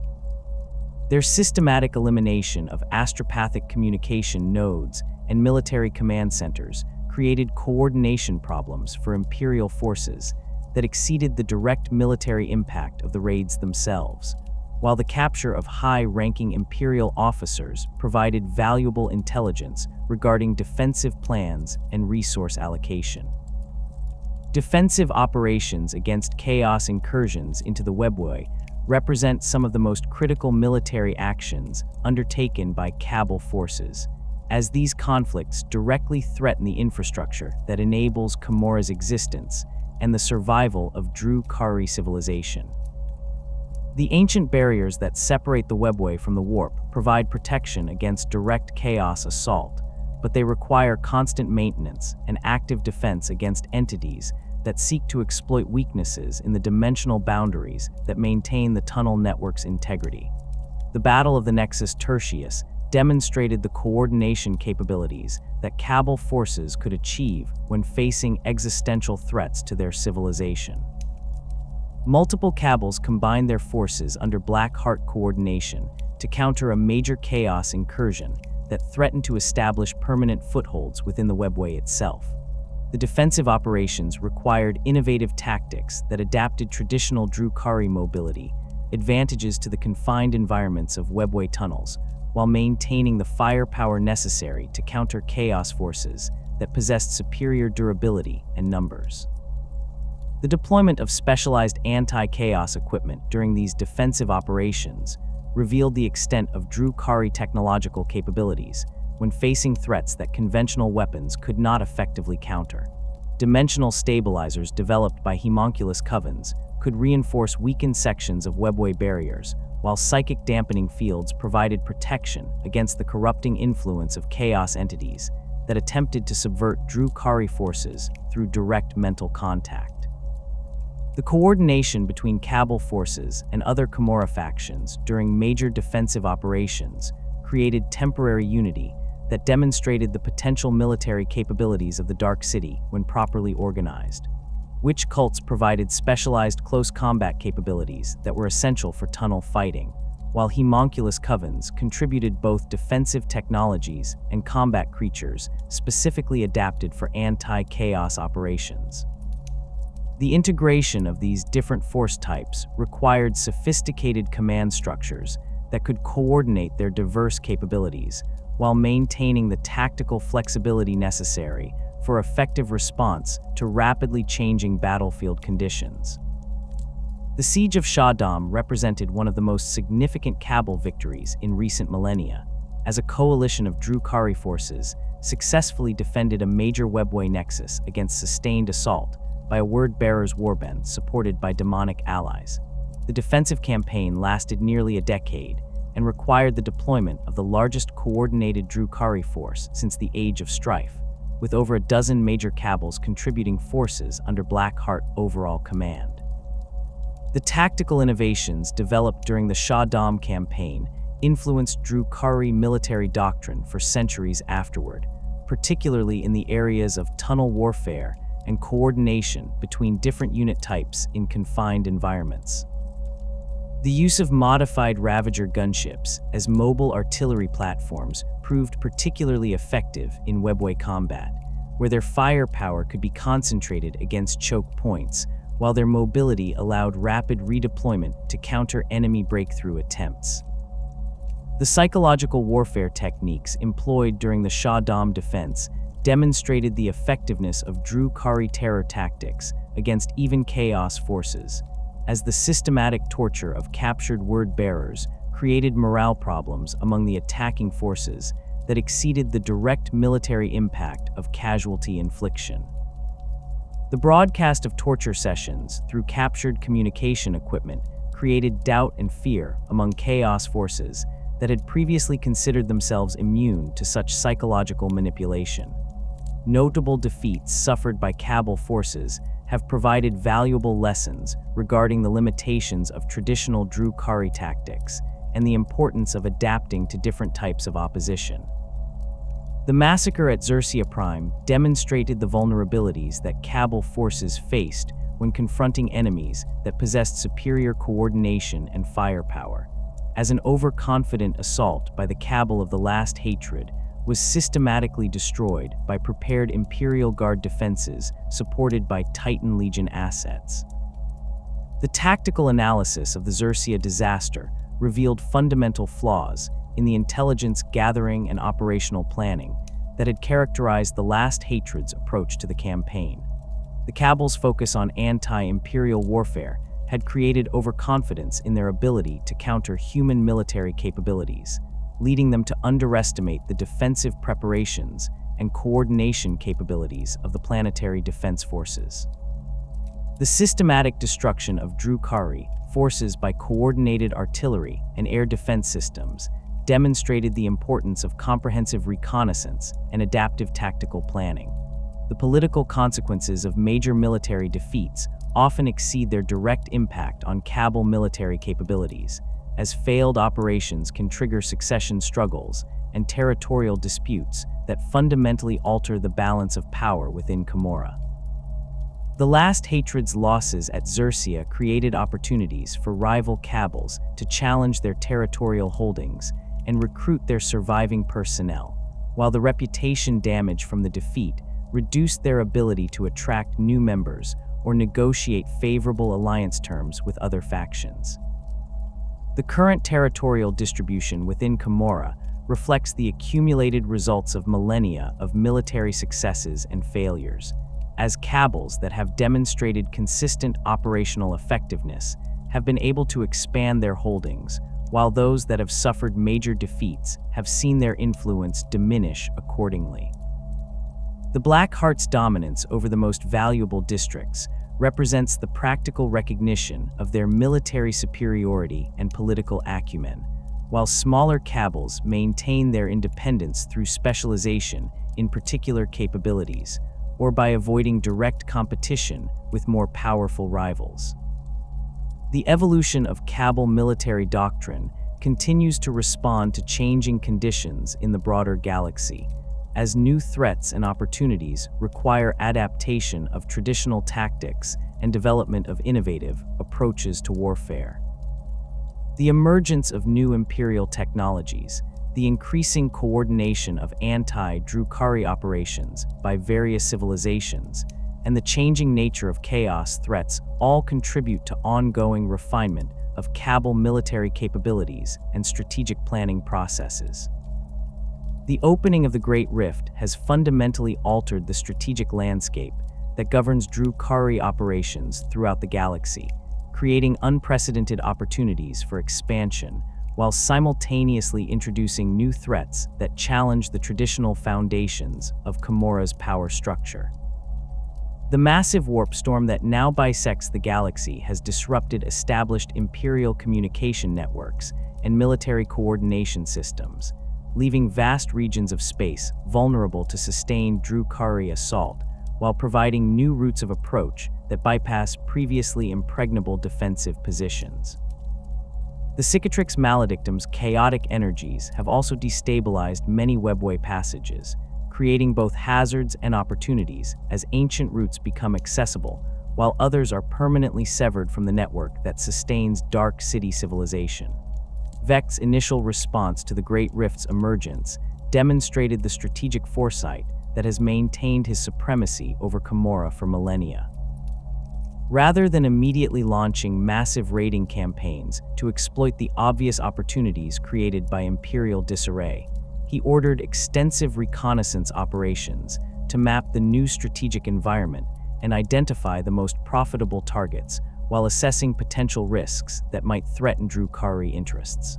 Their systematic elimination of astropathic communication nodes and military command centers created coordination problems for Imperial forces that exceeded the direct military impact of the raids themselves, while the capture of high-ranking Imperial officers provided valuable intelligence regarding defensive plans and resource allocation. Defensive operations against Chaos incursions into the webway represent some of the most critical military actions undertaken by Kabal forces, as these conflicts directly threaten the infrastructure that enables Commorragh's existence and the survival of Drukhari civilization. The ancient barriers that separate the webway from the warp provide protection against direct Chaos assault, but they require constant maintenance and active defense against entities that seek to exploit weaknesses in the dimensional boundaries that maintain the tunnel network's integrity. The Battle of the Nexus Tertius demonstrated the coordination capabilities that Kabal forces could achieve when facing existential threats to their civilization. Multiple Kabals combined their forces under Black Heart coordination to counter a major Chaos incursion that threatened to establish permanent footholds within the webway itself. The defensive operations required innovative tactics that adapted traditional Drukhari mobility, advantages to the confined environments of webway tunnels, while maintaining the firepower necessary to counter Chaos forces that possessed superior durability and numbers. The deployment of specialized anti-Chaos equipment during these defensive operations revealed the extent of Drukhari technological capabilities when facing threats that conventional weapons could not effectively counter. Dimensional stabilizers developed by Haemonculi Covens could reinforce weakened sections of webway barriers, while psychic dampening fields provided protection against the corrupting influence of Chaos entities that attempted to subvert Drukhari forces through direct mental contact. The coordination between Kabal forces and other Commorragh factions during major defensive operations created temporary unity that demonstrated the potential military capabilities of the Dark City when properly organized. Wych Cults provided specialized close combat capabilities that were essential for tunnel fighting, while Haemonculi Covens contributed both defensive technologies and combat creatures specifically adapted for anti-Chaos operations. The integration of these different force types required sophisticated command structures that could coordinate their diverse capabilities while maintaining the tactical flexibility necessary for effective response to rapidly changing battlefield conditions. The Siege of Shahdam represented one of the most significant Kabal victories in recent millennia, as a coalition of Drukhari forces successfully defended a major webway nexus against sustained assault by a word-bearer's warband supported by demonic allies. The defensive campaign lasted nearly a decade and required the deployment of the largest coordinated Drukhari force since the Age of Strife, with over a dozen major Kabals contributing forces under Black Heart overall command. The tactical innovations developed during the Shahdam campaign influenced Drukhari military doctrine for centuries afterward, particularly in the areas of tunnel warfare and coordination between different unit types in confined environments. The use of modified Ravager gunships as mobile artillery platforms proved particularly effective in webway combat, where their firepower could be concentrated against choke points, while their mobility allowed rapid redeployment to counter enemy breakthrough attempts. The psychological warfare techniques employed during the Shahdam defense demonstrated the effectiveness of Drukhari terror tactics against even Chaos forces, as the systematic torture of captured word-bearers created morale problems among the attacking forces that exceeded the direct military impact of casualty infliction. The broadcast of torture sessions through captured communication equipment created doubt and fear among Chaos forces that had previously considered themselves immune to such psychological manipulation. notable defeats suffered by Kabal forces have provided valuable lessons regarding the limitations of traditional Drukhari tactics and the importance of adapting to different types of opposition. The massacre at Xerxia Prime demonstrated the vulnerabilities that Kabal forces faced when confronting enemies that possessed superior coordination and firepower, as an overconfident assault by the Kabal of the Last Hatred was systematically destroyed by prepared Imperial Guard defenses supported by Titan Legion assets. The tactical analysis of the Xerxia disaster revealed fundamental flaws in the intelligence gathering and operational planning that had characterized the Last Hatred's approach to the campaign. The Kabal's focus on anti-imperial warfare had created overconfidence in their ability to counter human military capabilities, leading them to underestimate the defensive preparations and coordination capabilities of the planetary defense forces. The systematic destruction of Drukhari forces by coordinated artillery and air defense systems demonstrated the importance of comprehensive reconnaissance and adaptive tactical planning. The political consequences of major military defeats often exceed their direct impact on Kabal military capabilities, as failed operations can trigger succession struggles and territorial disputes that fundamentally alter the balance of power within Commorragh. The Last Hatred's losses at Xerxia created opportunities for rival Kabals to challenge their territorial holdings and recruit their surviving personnel, while the reputation damage from the defeat reduced their ability to attract new members or negotiate favorable alliance terms with other factions. The current territorial distribution within Commorragh reflects the accumulated results of millennia of military successes and failures, as Kabals that have demonstrated consistent operational effectiveness have been able to expand their holdings, while those that have suffered major defeats have seen their influence diminish accordingly. The Black Heart's dominance over the most valuable districts represents the practical recognition of their military superiority and political acumen, while smaller Kabals maintain their independence through specialization in particular capabilities, or by avoiding direct competition with more powerful rivals. The evolution of Kabal military doctrine continues to respond to changing conditions in the broader galaxy, as new threats and opportunities require adaptation of traditional tactics and development of innovative approaches to warfare. The emergence of new imperial technologies, the increasing coordination of anti-Drukhari operations by various civilizations, and the changing nature of chaos threats all contribute to ongoing refinement of Kabal military capabilities and strategic planning processes. The opening of the Great Rift has fundamentally altered the strategic landscape that governs Drukhari operations throughout the galaxy, creating unprecedented opportunities for expansion while simultaneously introducing new threats that challenge the traditional foundations of Commorragh's power structure. The massive warp storm that now bisects the galaxy has disrupted established imperial communication networks and military coordination systems, leaving vast regions of space vulnerable to sustained Drukhari assault, while providing new routes of approach that bypass previously impregnable defensive positions. The Cicatrix Maledictum's chaotic energies have also destabilized many webway passages, creating both hazards and opportunities as ancient routes become accessible, while others are permanently severed from the network that sustains Dark City civilization. Vec's initial response to the Great Rift's emergence demonstrated the strategic foresight that has maintained his supremacy over Commorragh for millennia. Rather than immediately launching massive raiding campaigns to exploit the obvious opportunities created by imperial disarray, he ordered extensive reconnaissance operations to map the new strategic environment and identify the most profitable targets, while assessing potential risks that might threaten Drukhari interests.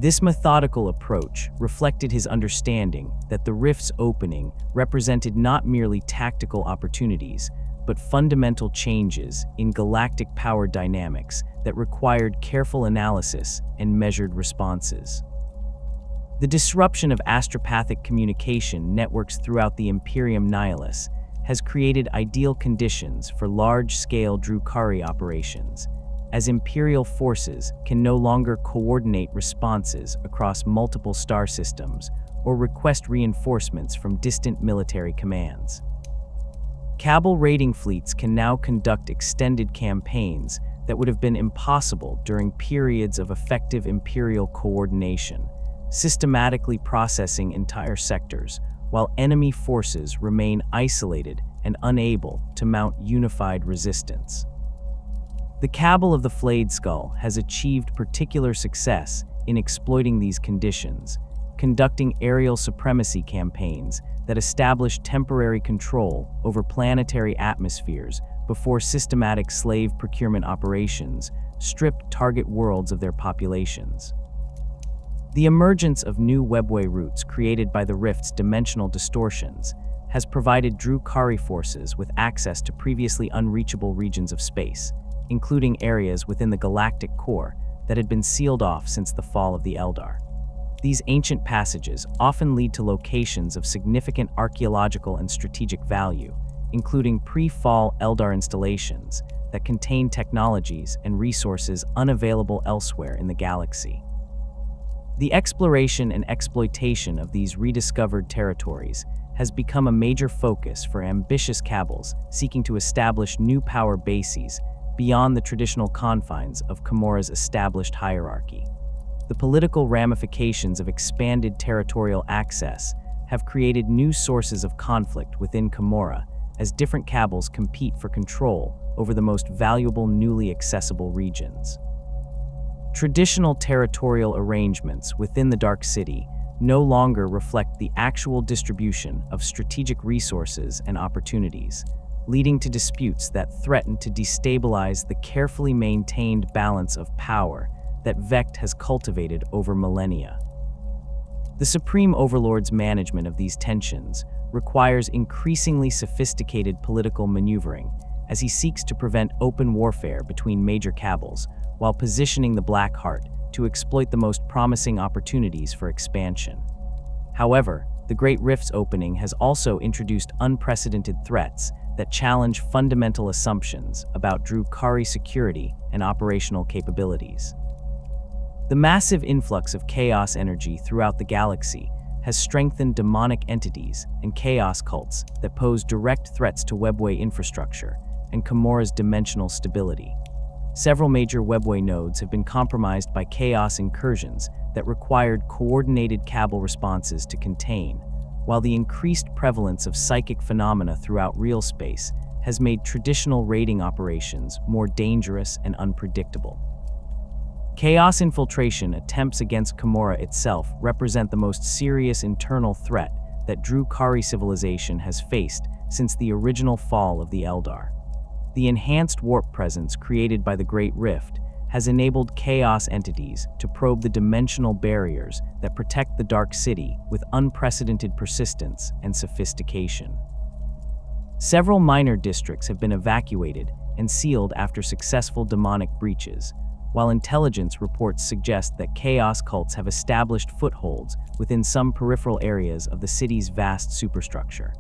This methodical approach reflected his understanding that the Rift's opening represented not merely tactical opportunities, but fundamental changes in galactic power dynamics that required careful analysis and measured responses. The disruption of astropathic communication networks throughout the Imperium Nihilus has created ideal conditions for large-scale Drukhari operations, as Imperial forces can no longer coordinate responses across multiple star systems or request reinforcements from distant military commands. Kabal raiding fleets can now conduct extended campaigns that would have been impossible during periods of effective Imperial coordination, systematically processing entire sectors, while enemy forces remain isolated and unable to mount unified resistance. The Kabal of the Flayed Skull has achieved particular success in exploiting these conditions, conducting aerial supremacy campaigns that establish temporary control over planetary atmospheres before systematic slave procurement operations stripped target worlds of their populations. The emergence of new webway routes created by the Rift's dimensional distortions has provided Drukhari forces with access to previously unreachable regions of space, including areas within the galactic core that had been sealed off since the fall of the Eldar. These ancient passages often lead to locations of significant archaeological and strategic value, including pre-fall Eldar installations that contain technologies and resources unavailable elsewhere in the galaxy. The exploration and exploitation of these rediscovered territories has become a major focus for ambitious Kabals seeking to establish new power bases beyond the traditional confines of Commorragh's established hierarchy. The political ramifications of expanded territorial access have created new sources of conflict within Commorragh as different Kabals compete for control over the most valuable newly accessible regions. Traditional territorial arrangements within the Dark City no longer reflect the actual distribution of strategic resources and opportunities, leading to disputes that threaten to destabilize the carefully maintained balance of power that Vect has cultivated over millennia. The Supreme Overlord's management of these tensions requires increasingly sophisticated political maneuvering as he seeks to prevent open warfare between major Kabals while positioning the Black Heart to exploit the most promising opportunities for expansion. However, the Great Rift's opening has also introduced unprecedented threats that challenge fundamental assumptions about Drukhari security and operational capabilities. The massive influx of chaos energy throughout the galaxy has strengthened demonic entities and chaos cults that pose direct threats to webway infrastructure and Commorragh's dimensional stability. Several major webway nodes have been compromised by chaos incursions that required coordinated Kabal responses to contain, while the increased prevalence of psychic phenomena throughout realspace has made traditional raiding operations more dangerous and unpredictable. Chaos infiltration attempts against Commorragh itself represent the most serious internal threat that Drukhari civilization has faced since the original fall of the Eldar. The enhanced warp presence created by the Great Rift has enabled chaos entities to probe the dimensional barriers that protect the Dark City with unprecedented persistence and sophistication. Several minor districts have been evacuated and sealed after successful demonic breaches, while intelligence reports suggest that chaos cults have established footholds within some peripheral areas of the city's vast superstructure.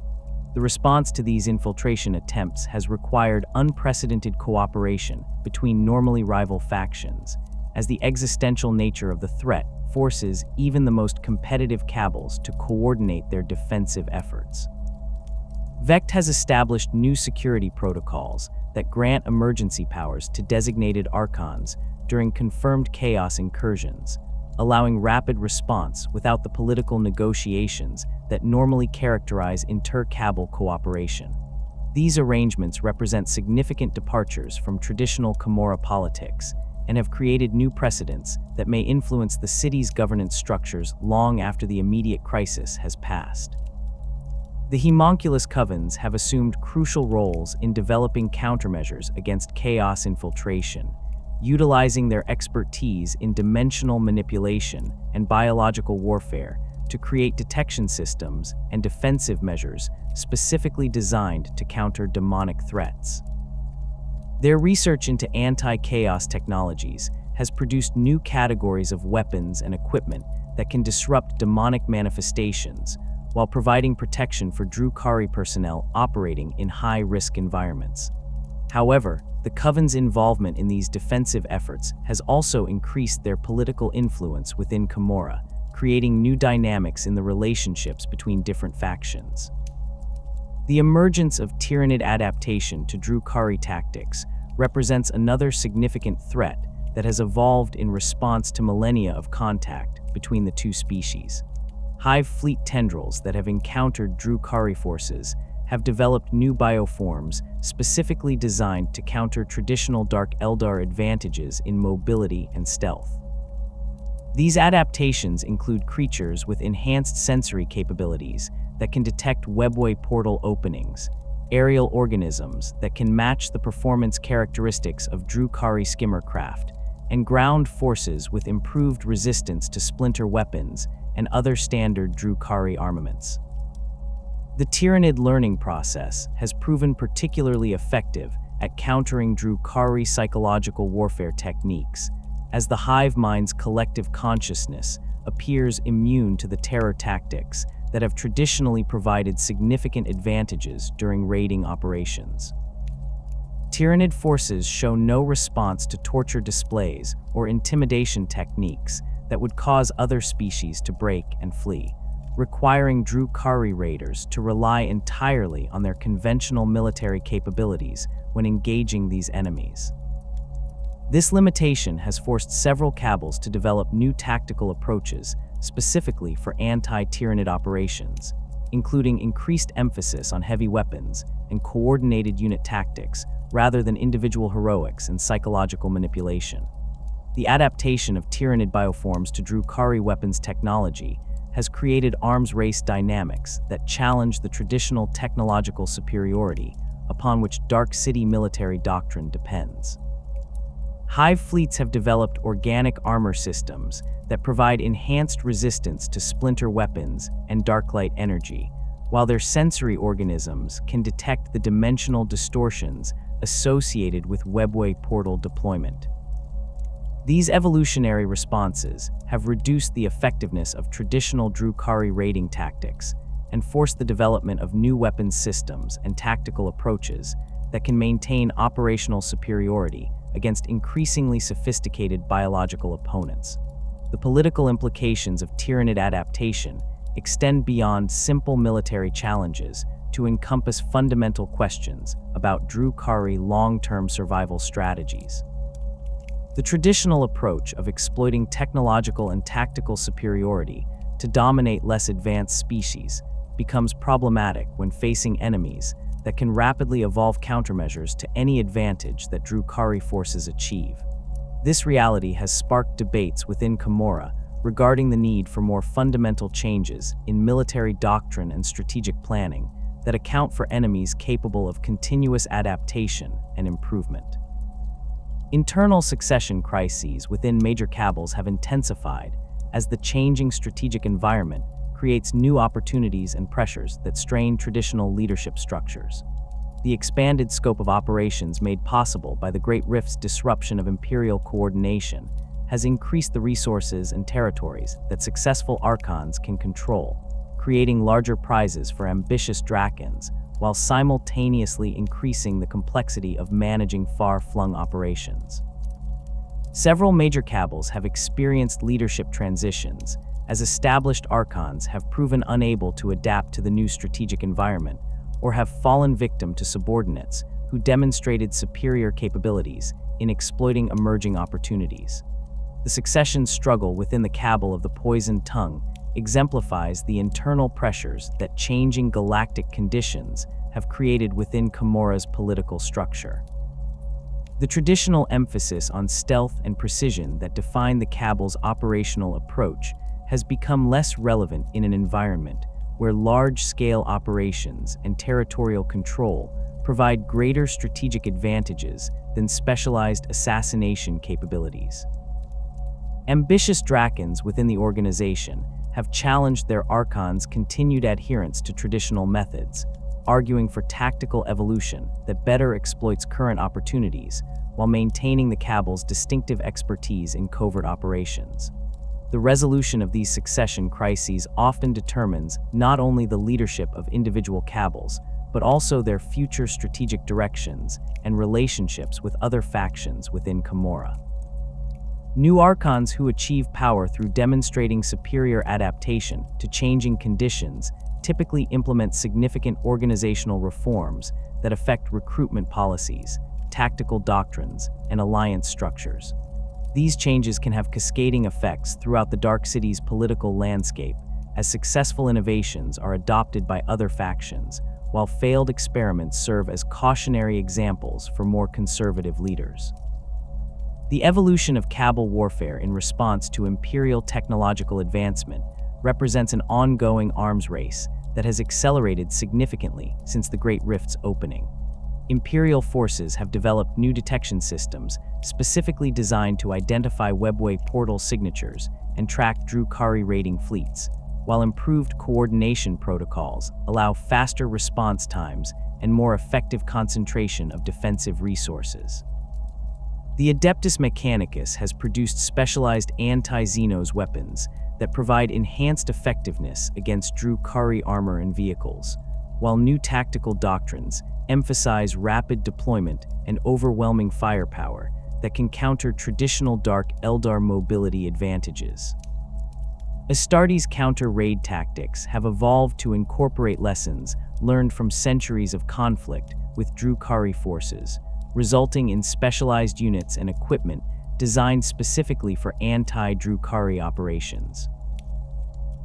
The response to these infiltration attempts has required unprecedented cooperation between normally rival factions, as the existential nature of the threat forces even the most competitive Kabals to coordinate their defensive efforts. Vect has established new security protocols that grant emergency powers to designated Archons during confirmed chaos incursions, allowing rapid response without the political negotiations that normally characterize inter-Kabal cooperation. These arrangements represent significant departures from traditional Commorragh politics and have created new precedents that may influence the city's governance structures long after the immediate crisis has passed. The Haemonculi Covens have assumed crucial roles in developing countermeasures against chaos infiltration, utilizing their expertise in dimensional manipulation and biological warfare to create detection systems and defensive measures specifically designed to counter demonic threats. Their research into anti-chaos technologies has produced new categories of weapons and equipment that can disrupt demonic manifestations, while providing protection for Drukhari personnel operating in high-risk environments. However, the Coven's involvement in these defensive efforts has also increased their political influence within Commorragh, creating new dynamics in the relationships between different factions. The emergence of Tyranid adaptation to Drukhari tactics represents another significant threat that has evolved in response to millennia of contact between the two species. Hive fleet tendrils that have encountered Drukhari forces have developed new bioforms specifically designed to counter traditional Dark Eldar advantages in mobility and stealth. These adaptations include creatures with enhanced sensory capabilities that can detect webway portal openings, aerial organisms that can match the performance characteristics of Drukhari skimmer craft, and ground forces with improved resistance to splinter weapons and other standard Drukhari armaments. The Tyranid learning process has proven particularly effective at countering Drukhari psychological warfare techniques, as the hive mind's collective consciousness appears immune to the terror tactics that have traditionally provided significant advantages during raiding operations. Tyranid forces show no response to torture displays or intimidation techniques that would cause other species to break and flee, requiring Drukhari raiders to rely entirely on their conventional military capabilities when engaging these enemies. This limitation has forced several Kabals to develop new tactical approaches specifically for anti-Tyranid operations, including increased emphasis on heavy weapons and coordinated unit tactics rather than individual heroics and psychological manipulation. The adaptation of Tyranid bioforms to Drukhari weapons technology has created arms race dynamics that challenge the traditional technological superiority upon which Dark City military doctrine depends. Hive fleets have developed organic armor systems that provide enhanced resistance to splinter weapons and dark light energy, while their sensory organisms can detect the dimensional distortions associated with webway portal deployment. These evolutionary responses have reduced the effectiveness of traditional Drukhari raiding tactics and forced the development of new weapons systems and tactical approaches that can maintain operational superiority against increasingly sophisticated biological opponents. The political implications of Tyranid adaptation extend beyond simple military challenges to encompass fundamental questions about Drukhari long-term survival strategies. The traditional approach of exploiting technological and tactical superiority to dominate less advanced species becomes problematic when facing enemies that can rapidly evolve countermeasures to any advantage that Drukhari forces achieve. This reality has sparked debates within Commorragh regarding the need for more fundamental changes in military doctrine and strategic planning that account for enemies capable of continuous adaptation and improvement. Internal succession crises within major Kabals have intensified as the changing strategic environment creates new opportunities and pressures that strain traditional leadership structures. The expanded scope of operations made possible by the Great Rift's disruption of imperial coordination has increased the resources and territories that successful Archons can control, creating larger prizes for ambitious Drakons while simultaneously increasing the complexity of managing far-flung operations. Several major Kabals have experienced leadership transitions, as established Archons have proven unable to adapt to the new strategic environment or have fallen victim to subordinates who demonstrated superior capabilities in exploiting emerging opportunities. The succession struggle within the Kabal of the Poisoned Tongue exemplifies the internal pressures that changing galactic conditions have created within Commorragh's political structure. The traditional emphasis on stealth and precision that defined the Kabal's operational approach has become less relevant in an environment where large-scale operations and territorial control provide greater strategic advantages than specialized assassination capabilities. Ambitious Drakons within the organization have challenged their Archons' continued adherence to traditional methods, arguing for tactical evolution that better exploits current opportunities while maintaining the Kabals' distinctive expertise in covert operations. The resolution of these succession crises often determines not only the leadership of individual Kabals, but also their future strategic directions and relationships with other factions within Commorragh. New Archons who achieve power through demonstrating superior adaptation to changing conditions typically implement significant organizational reforms that affect recruitment policies, tactical doctrines, and alliance structures. These changes can have cascading effects throughout the Dark City's political landscape as successful innovations are adopted by other factions, while failed experiments serve as cautionary examples for more conservative leaders. The evolution of Kabal warfare in response to imperial technological advancement represents an ongoing arms race that has accelerated significantly since the Great Rift's opening. Imperial forces have developed new detection systems specifically designed to identify webway portal signatures and track Drukhari raiding fleets, while improved coordination protocols allow faster response times and more effective concentration of defensive resources. The Adeptus Mechanicus has produced specialized anti-Xenos weapons that provide enhanced effectiveness against Drukhari armor and vehicles, while new tactical doctrines emphasize rapid deployment and overwhelming firepower that can counter traditional Dark Eldar mobility advantages. Astartes counter-raid tactics have evolved to incorporate lessons learned from centuries of conflict with Drukhari forces, resulting in specialized units and equipment designed specifically for anti-Drukhari operations.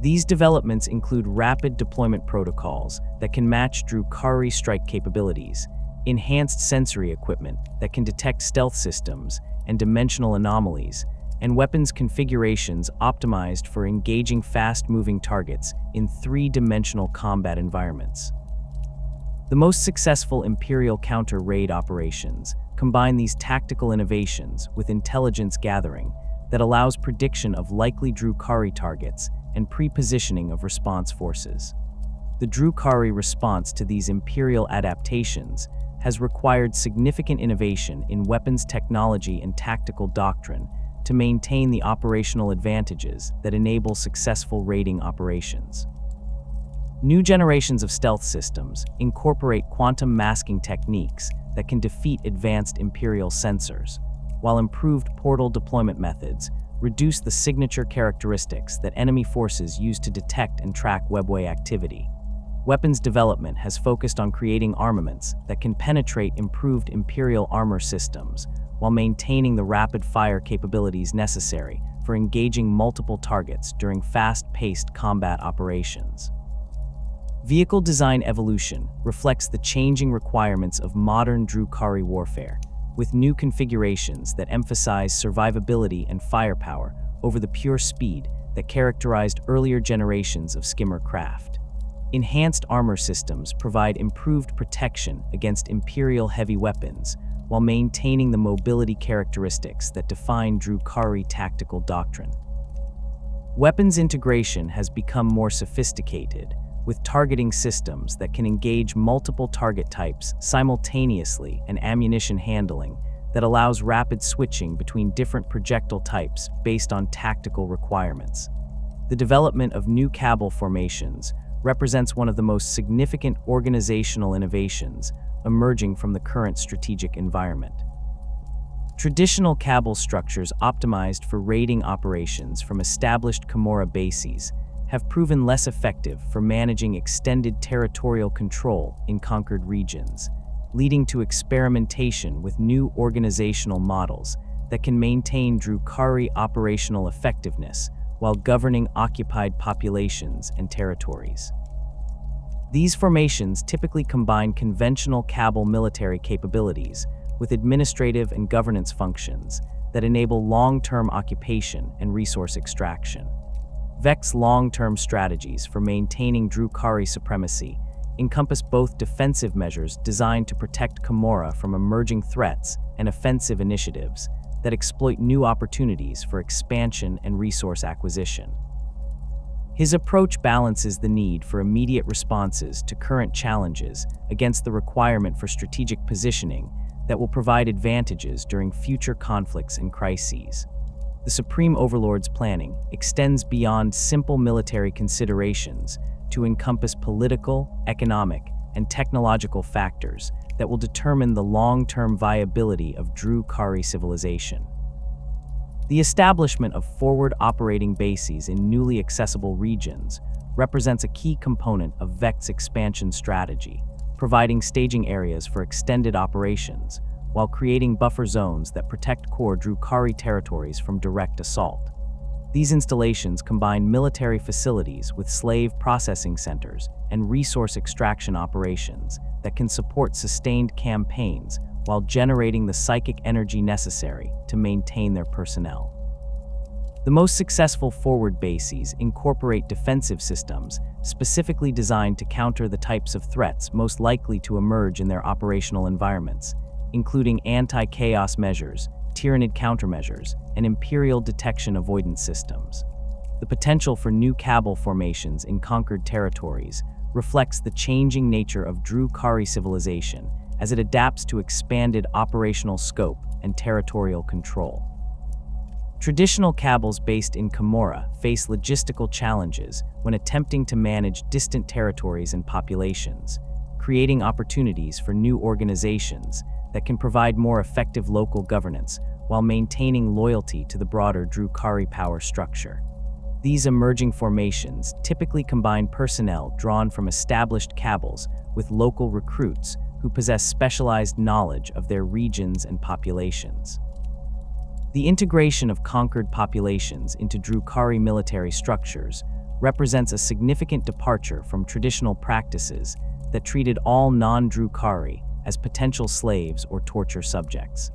These developments include rapid deployment protocols that can match Drukhari strike capabilities, enhanced sensory equipment that can detect stealth systems and dimensional anomalies, and weapons configurations optimized for engaging fast-moving targets in three-dimensional combat environments. The most successful Imperial counter-raid operations combine these tactical innovations with intelligence gathering that allows prediction of likely Drukhari targets and pre-positioning of response forces. The Drukhari response to these Imperial adaptations has required significant innovation in weapons technology and tactical doctrine to maintain the operational advantages that enable successful raiding operations. New generations of stealth systems incorporate quantum masking techniques that can defeat advanced Imperial sensors, while improved portal deployment methods reduce the signature characteristics that enemy forces use to detect and track webway activity. Weapons development has focused on creating armaments that can penetrate improved Imperial armor systems while maintaining the rapid-fire capabilities necessary for engaging multiple targets during fast-paced combat operations. Vehicle design evolution reflects the changing requirements of modern Drukhari warfare, with new configurations that emphasize survivability and firepower over the pure speed that characterized earlier generations of skimmer craft. Enhanced armor systems provide improved protection against Imperial heavy weapons while maintaining the mobility characteristics that define Drukhari tactical doctrine. Weapons integration has become more sophisticated, with targeting systems that can engage multiple target types simultaneously and ammunition handling that allows rapid switching between different projectile types based on tactical requirements. The development of new Kabal formations represents one of the most significant organizational innovations emerging from the current strategic environment. Traditional Kabal structures optimized for raiding operations from established Commorragh bases have proven less effective for managing extended territorial control in conquered regions, leading to experimentation with new organizational models that can maintain Drukhari operational effectiveness while governing occupied populations and territories. These formations typically combine conventional Kabal military capabilities with administrative and governance functions that enable long-term occupation and resource extraction. Vec's long-term strategies for maintaining Drukhari supremacy encompass both defensive measures designed to protect Commorragh from emerging threats and offensive initiatives that exploit new opportunities for expansion and resource acquisition. His approach balances the need for immediate responses to current challenges against the requirement for strategic positioning that will provide advantages during future conflicts and crises. The Supreme Overlord's planning extends beyond simple military considerations to encompass political, economic, and technological factors that will determine the long-term viability of Drukhari civilization. The establishment of forward operating bases in newly accessible regions represents a key component of Vect's expansion strategy, providing staging areas for extended operations, while creating buffer zones that protect core Drukhari territories from direct assault. These installations combine military facilities with slave processing centers and resource extraction operations that can support sustained campaigns while generating the psychic energy necessary to maintain their personnel. The most successful forward bases incorporate defensive systems specifically designed to counter the types of threats most likely to emerge in their operational environments, including anti-chaos measures, tyrannid countermeasures, and imperial detection avoidance systems. The potential for new Kabal formations in conquered territories reflects the changing nature of Drukhari civilization as it adapts to expanded operational scope and territorial control. Traditional Kabals based in Commorragh face logistical challenges when attempting to manage distant territories and populations, creating opportunities for new organizations that can provide more effective local governance while maintaining loyalty to the broader Drukhari power structure. These emerging formations typically combine personnel drawn from established Kabals with local recruits who possess specialized knowledge of their regions and populations. The integration of conquered populations into Drukhari military structures represents a significant departure from traditional practices that treated all non-Drukhari as potential slaves or torture subjects.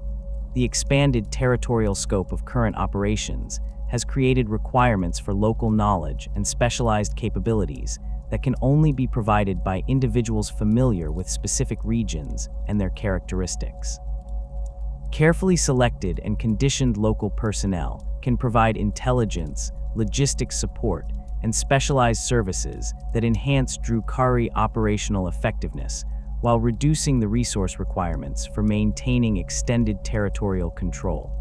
The expanded territorial scope of current operations has created requirements for local knowledge and specialized capabilities that can only be provided by individuals familiar with specific regions and their characteristics. Carefully selected and conditioned local personnel can provide intelligence, logistics support, and specialized services that enhance Drukhari operational effectiveness while reducing the resource requirements for maintaining extended territorial control.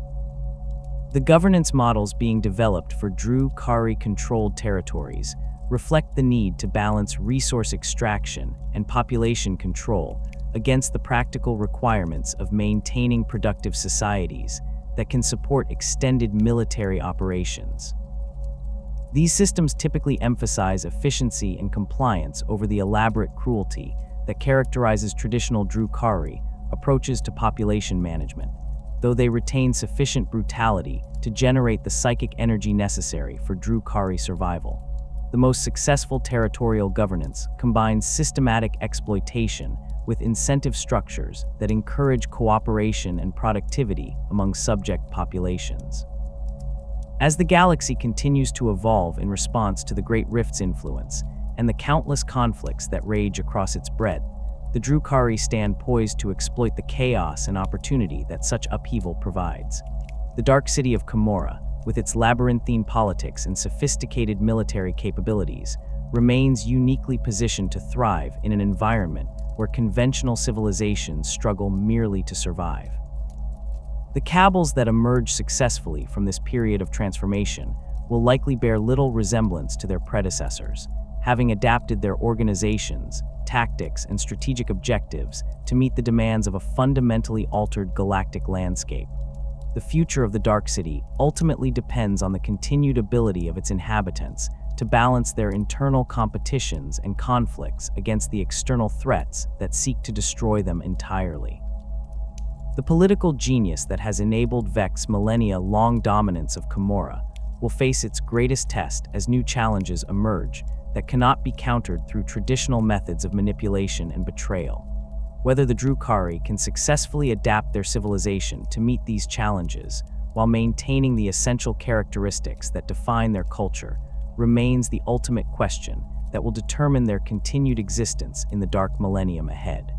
The governance models being developed for Drukhari-controlled territories reflect the need to balance resource extraction and population control against the practical requirements of maintaining productive societies that can support extended military operations. These systems typically emphasize efficiency and compliance over the elaborate cruelty that characterizes traditional Drukhari approaches to population management, though they retain sufficient brutality to generate the psychic energy necessary for Drukhari survival. The most successful territorial governance combines systematic exploitation with incentive structures that encourage cooperation and productivity among subject populations. As the galaxy continues to evolve in response to the Great Rift's influence and the countless conflicts that rage across its breadth, the Drukhari stand poised to exploit the chaos and opportunity that such upheaval provides. The Dark City of Commorragh, with its labyrinthine politics and sophisticated military capabilities, remains uniquely positioned to thrive in an environment where conventional civilizations struggle merely to survive. The Kabals that emerge successfully from this period of transformation will likely bear little resemblance to their predecessors, having adapted their organizations, tactics, and strategic objectives to meet the demands of a fundamentally altered galactic landscape. The future of the Dark City ultimately depends on the continued ability of its inhabitants to balance their internal competitions and conflicts against the external threats that seek to destroy them entirely. The political genius that has enabled Vect's millennia-long dominance of Commorragh will face its greatest test as new challenges emerge that cannot be countered through traditional methods of manipulation and betrayal. Whether the Drukhari can successfully adapt their civilization to meet these challenges while maintaining the essential characteristics that define their culture remains the ultimate question that will determine their continued existence in the dark millennium ahead.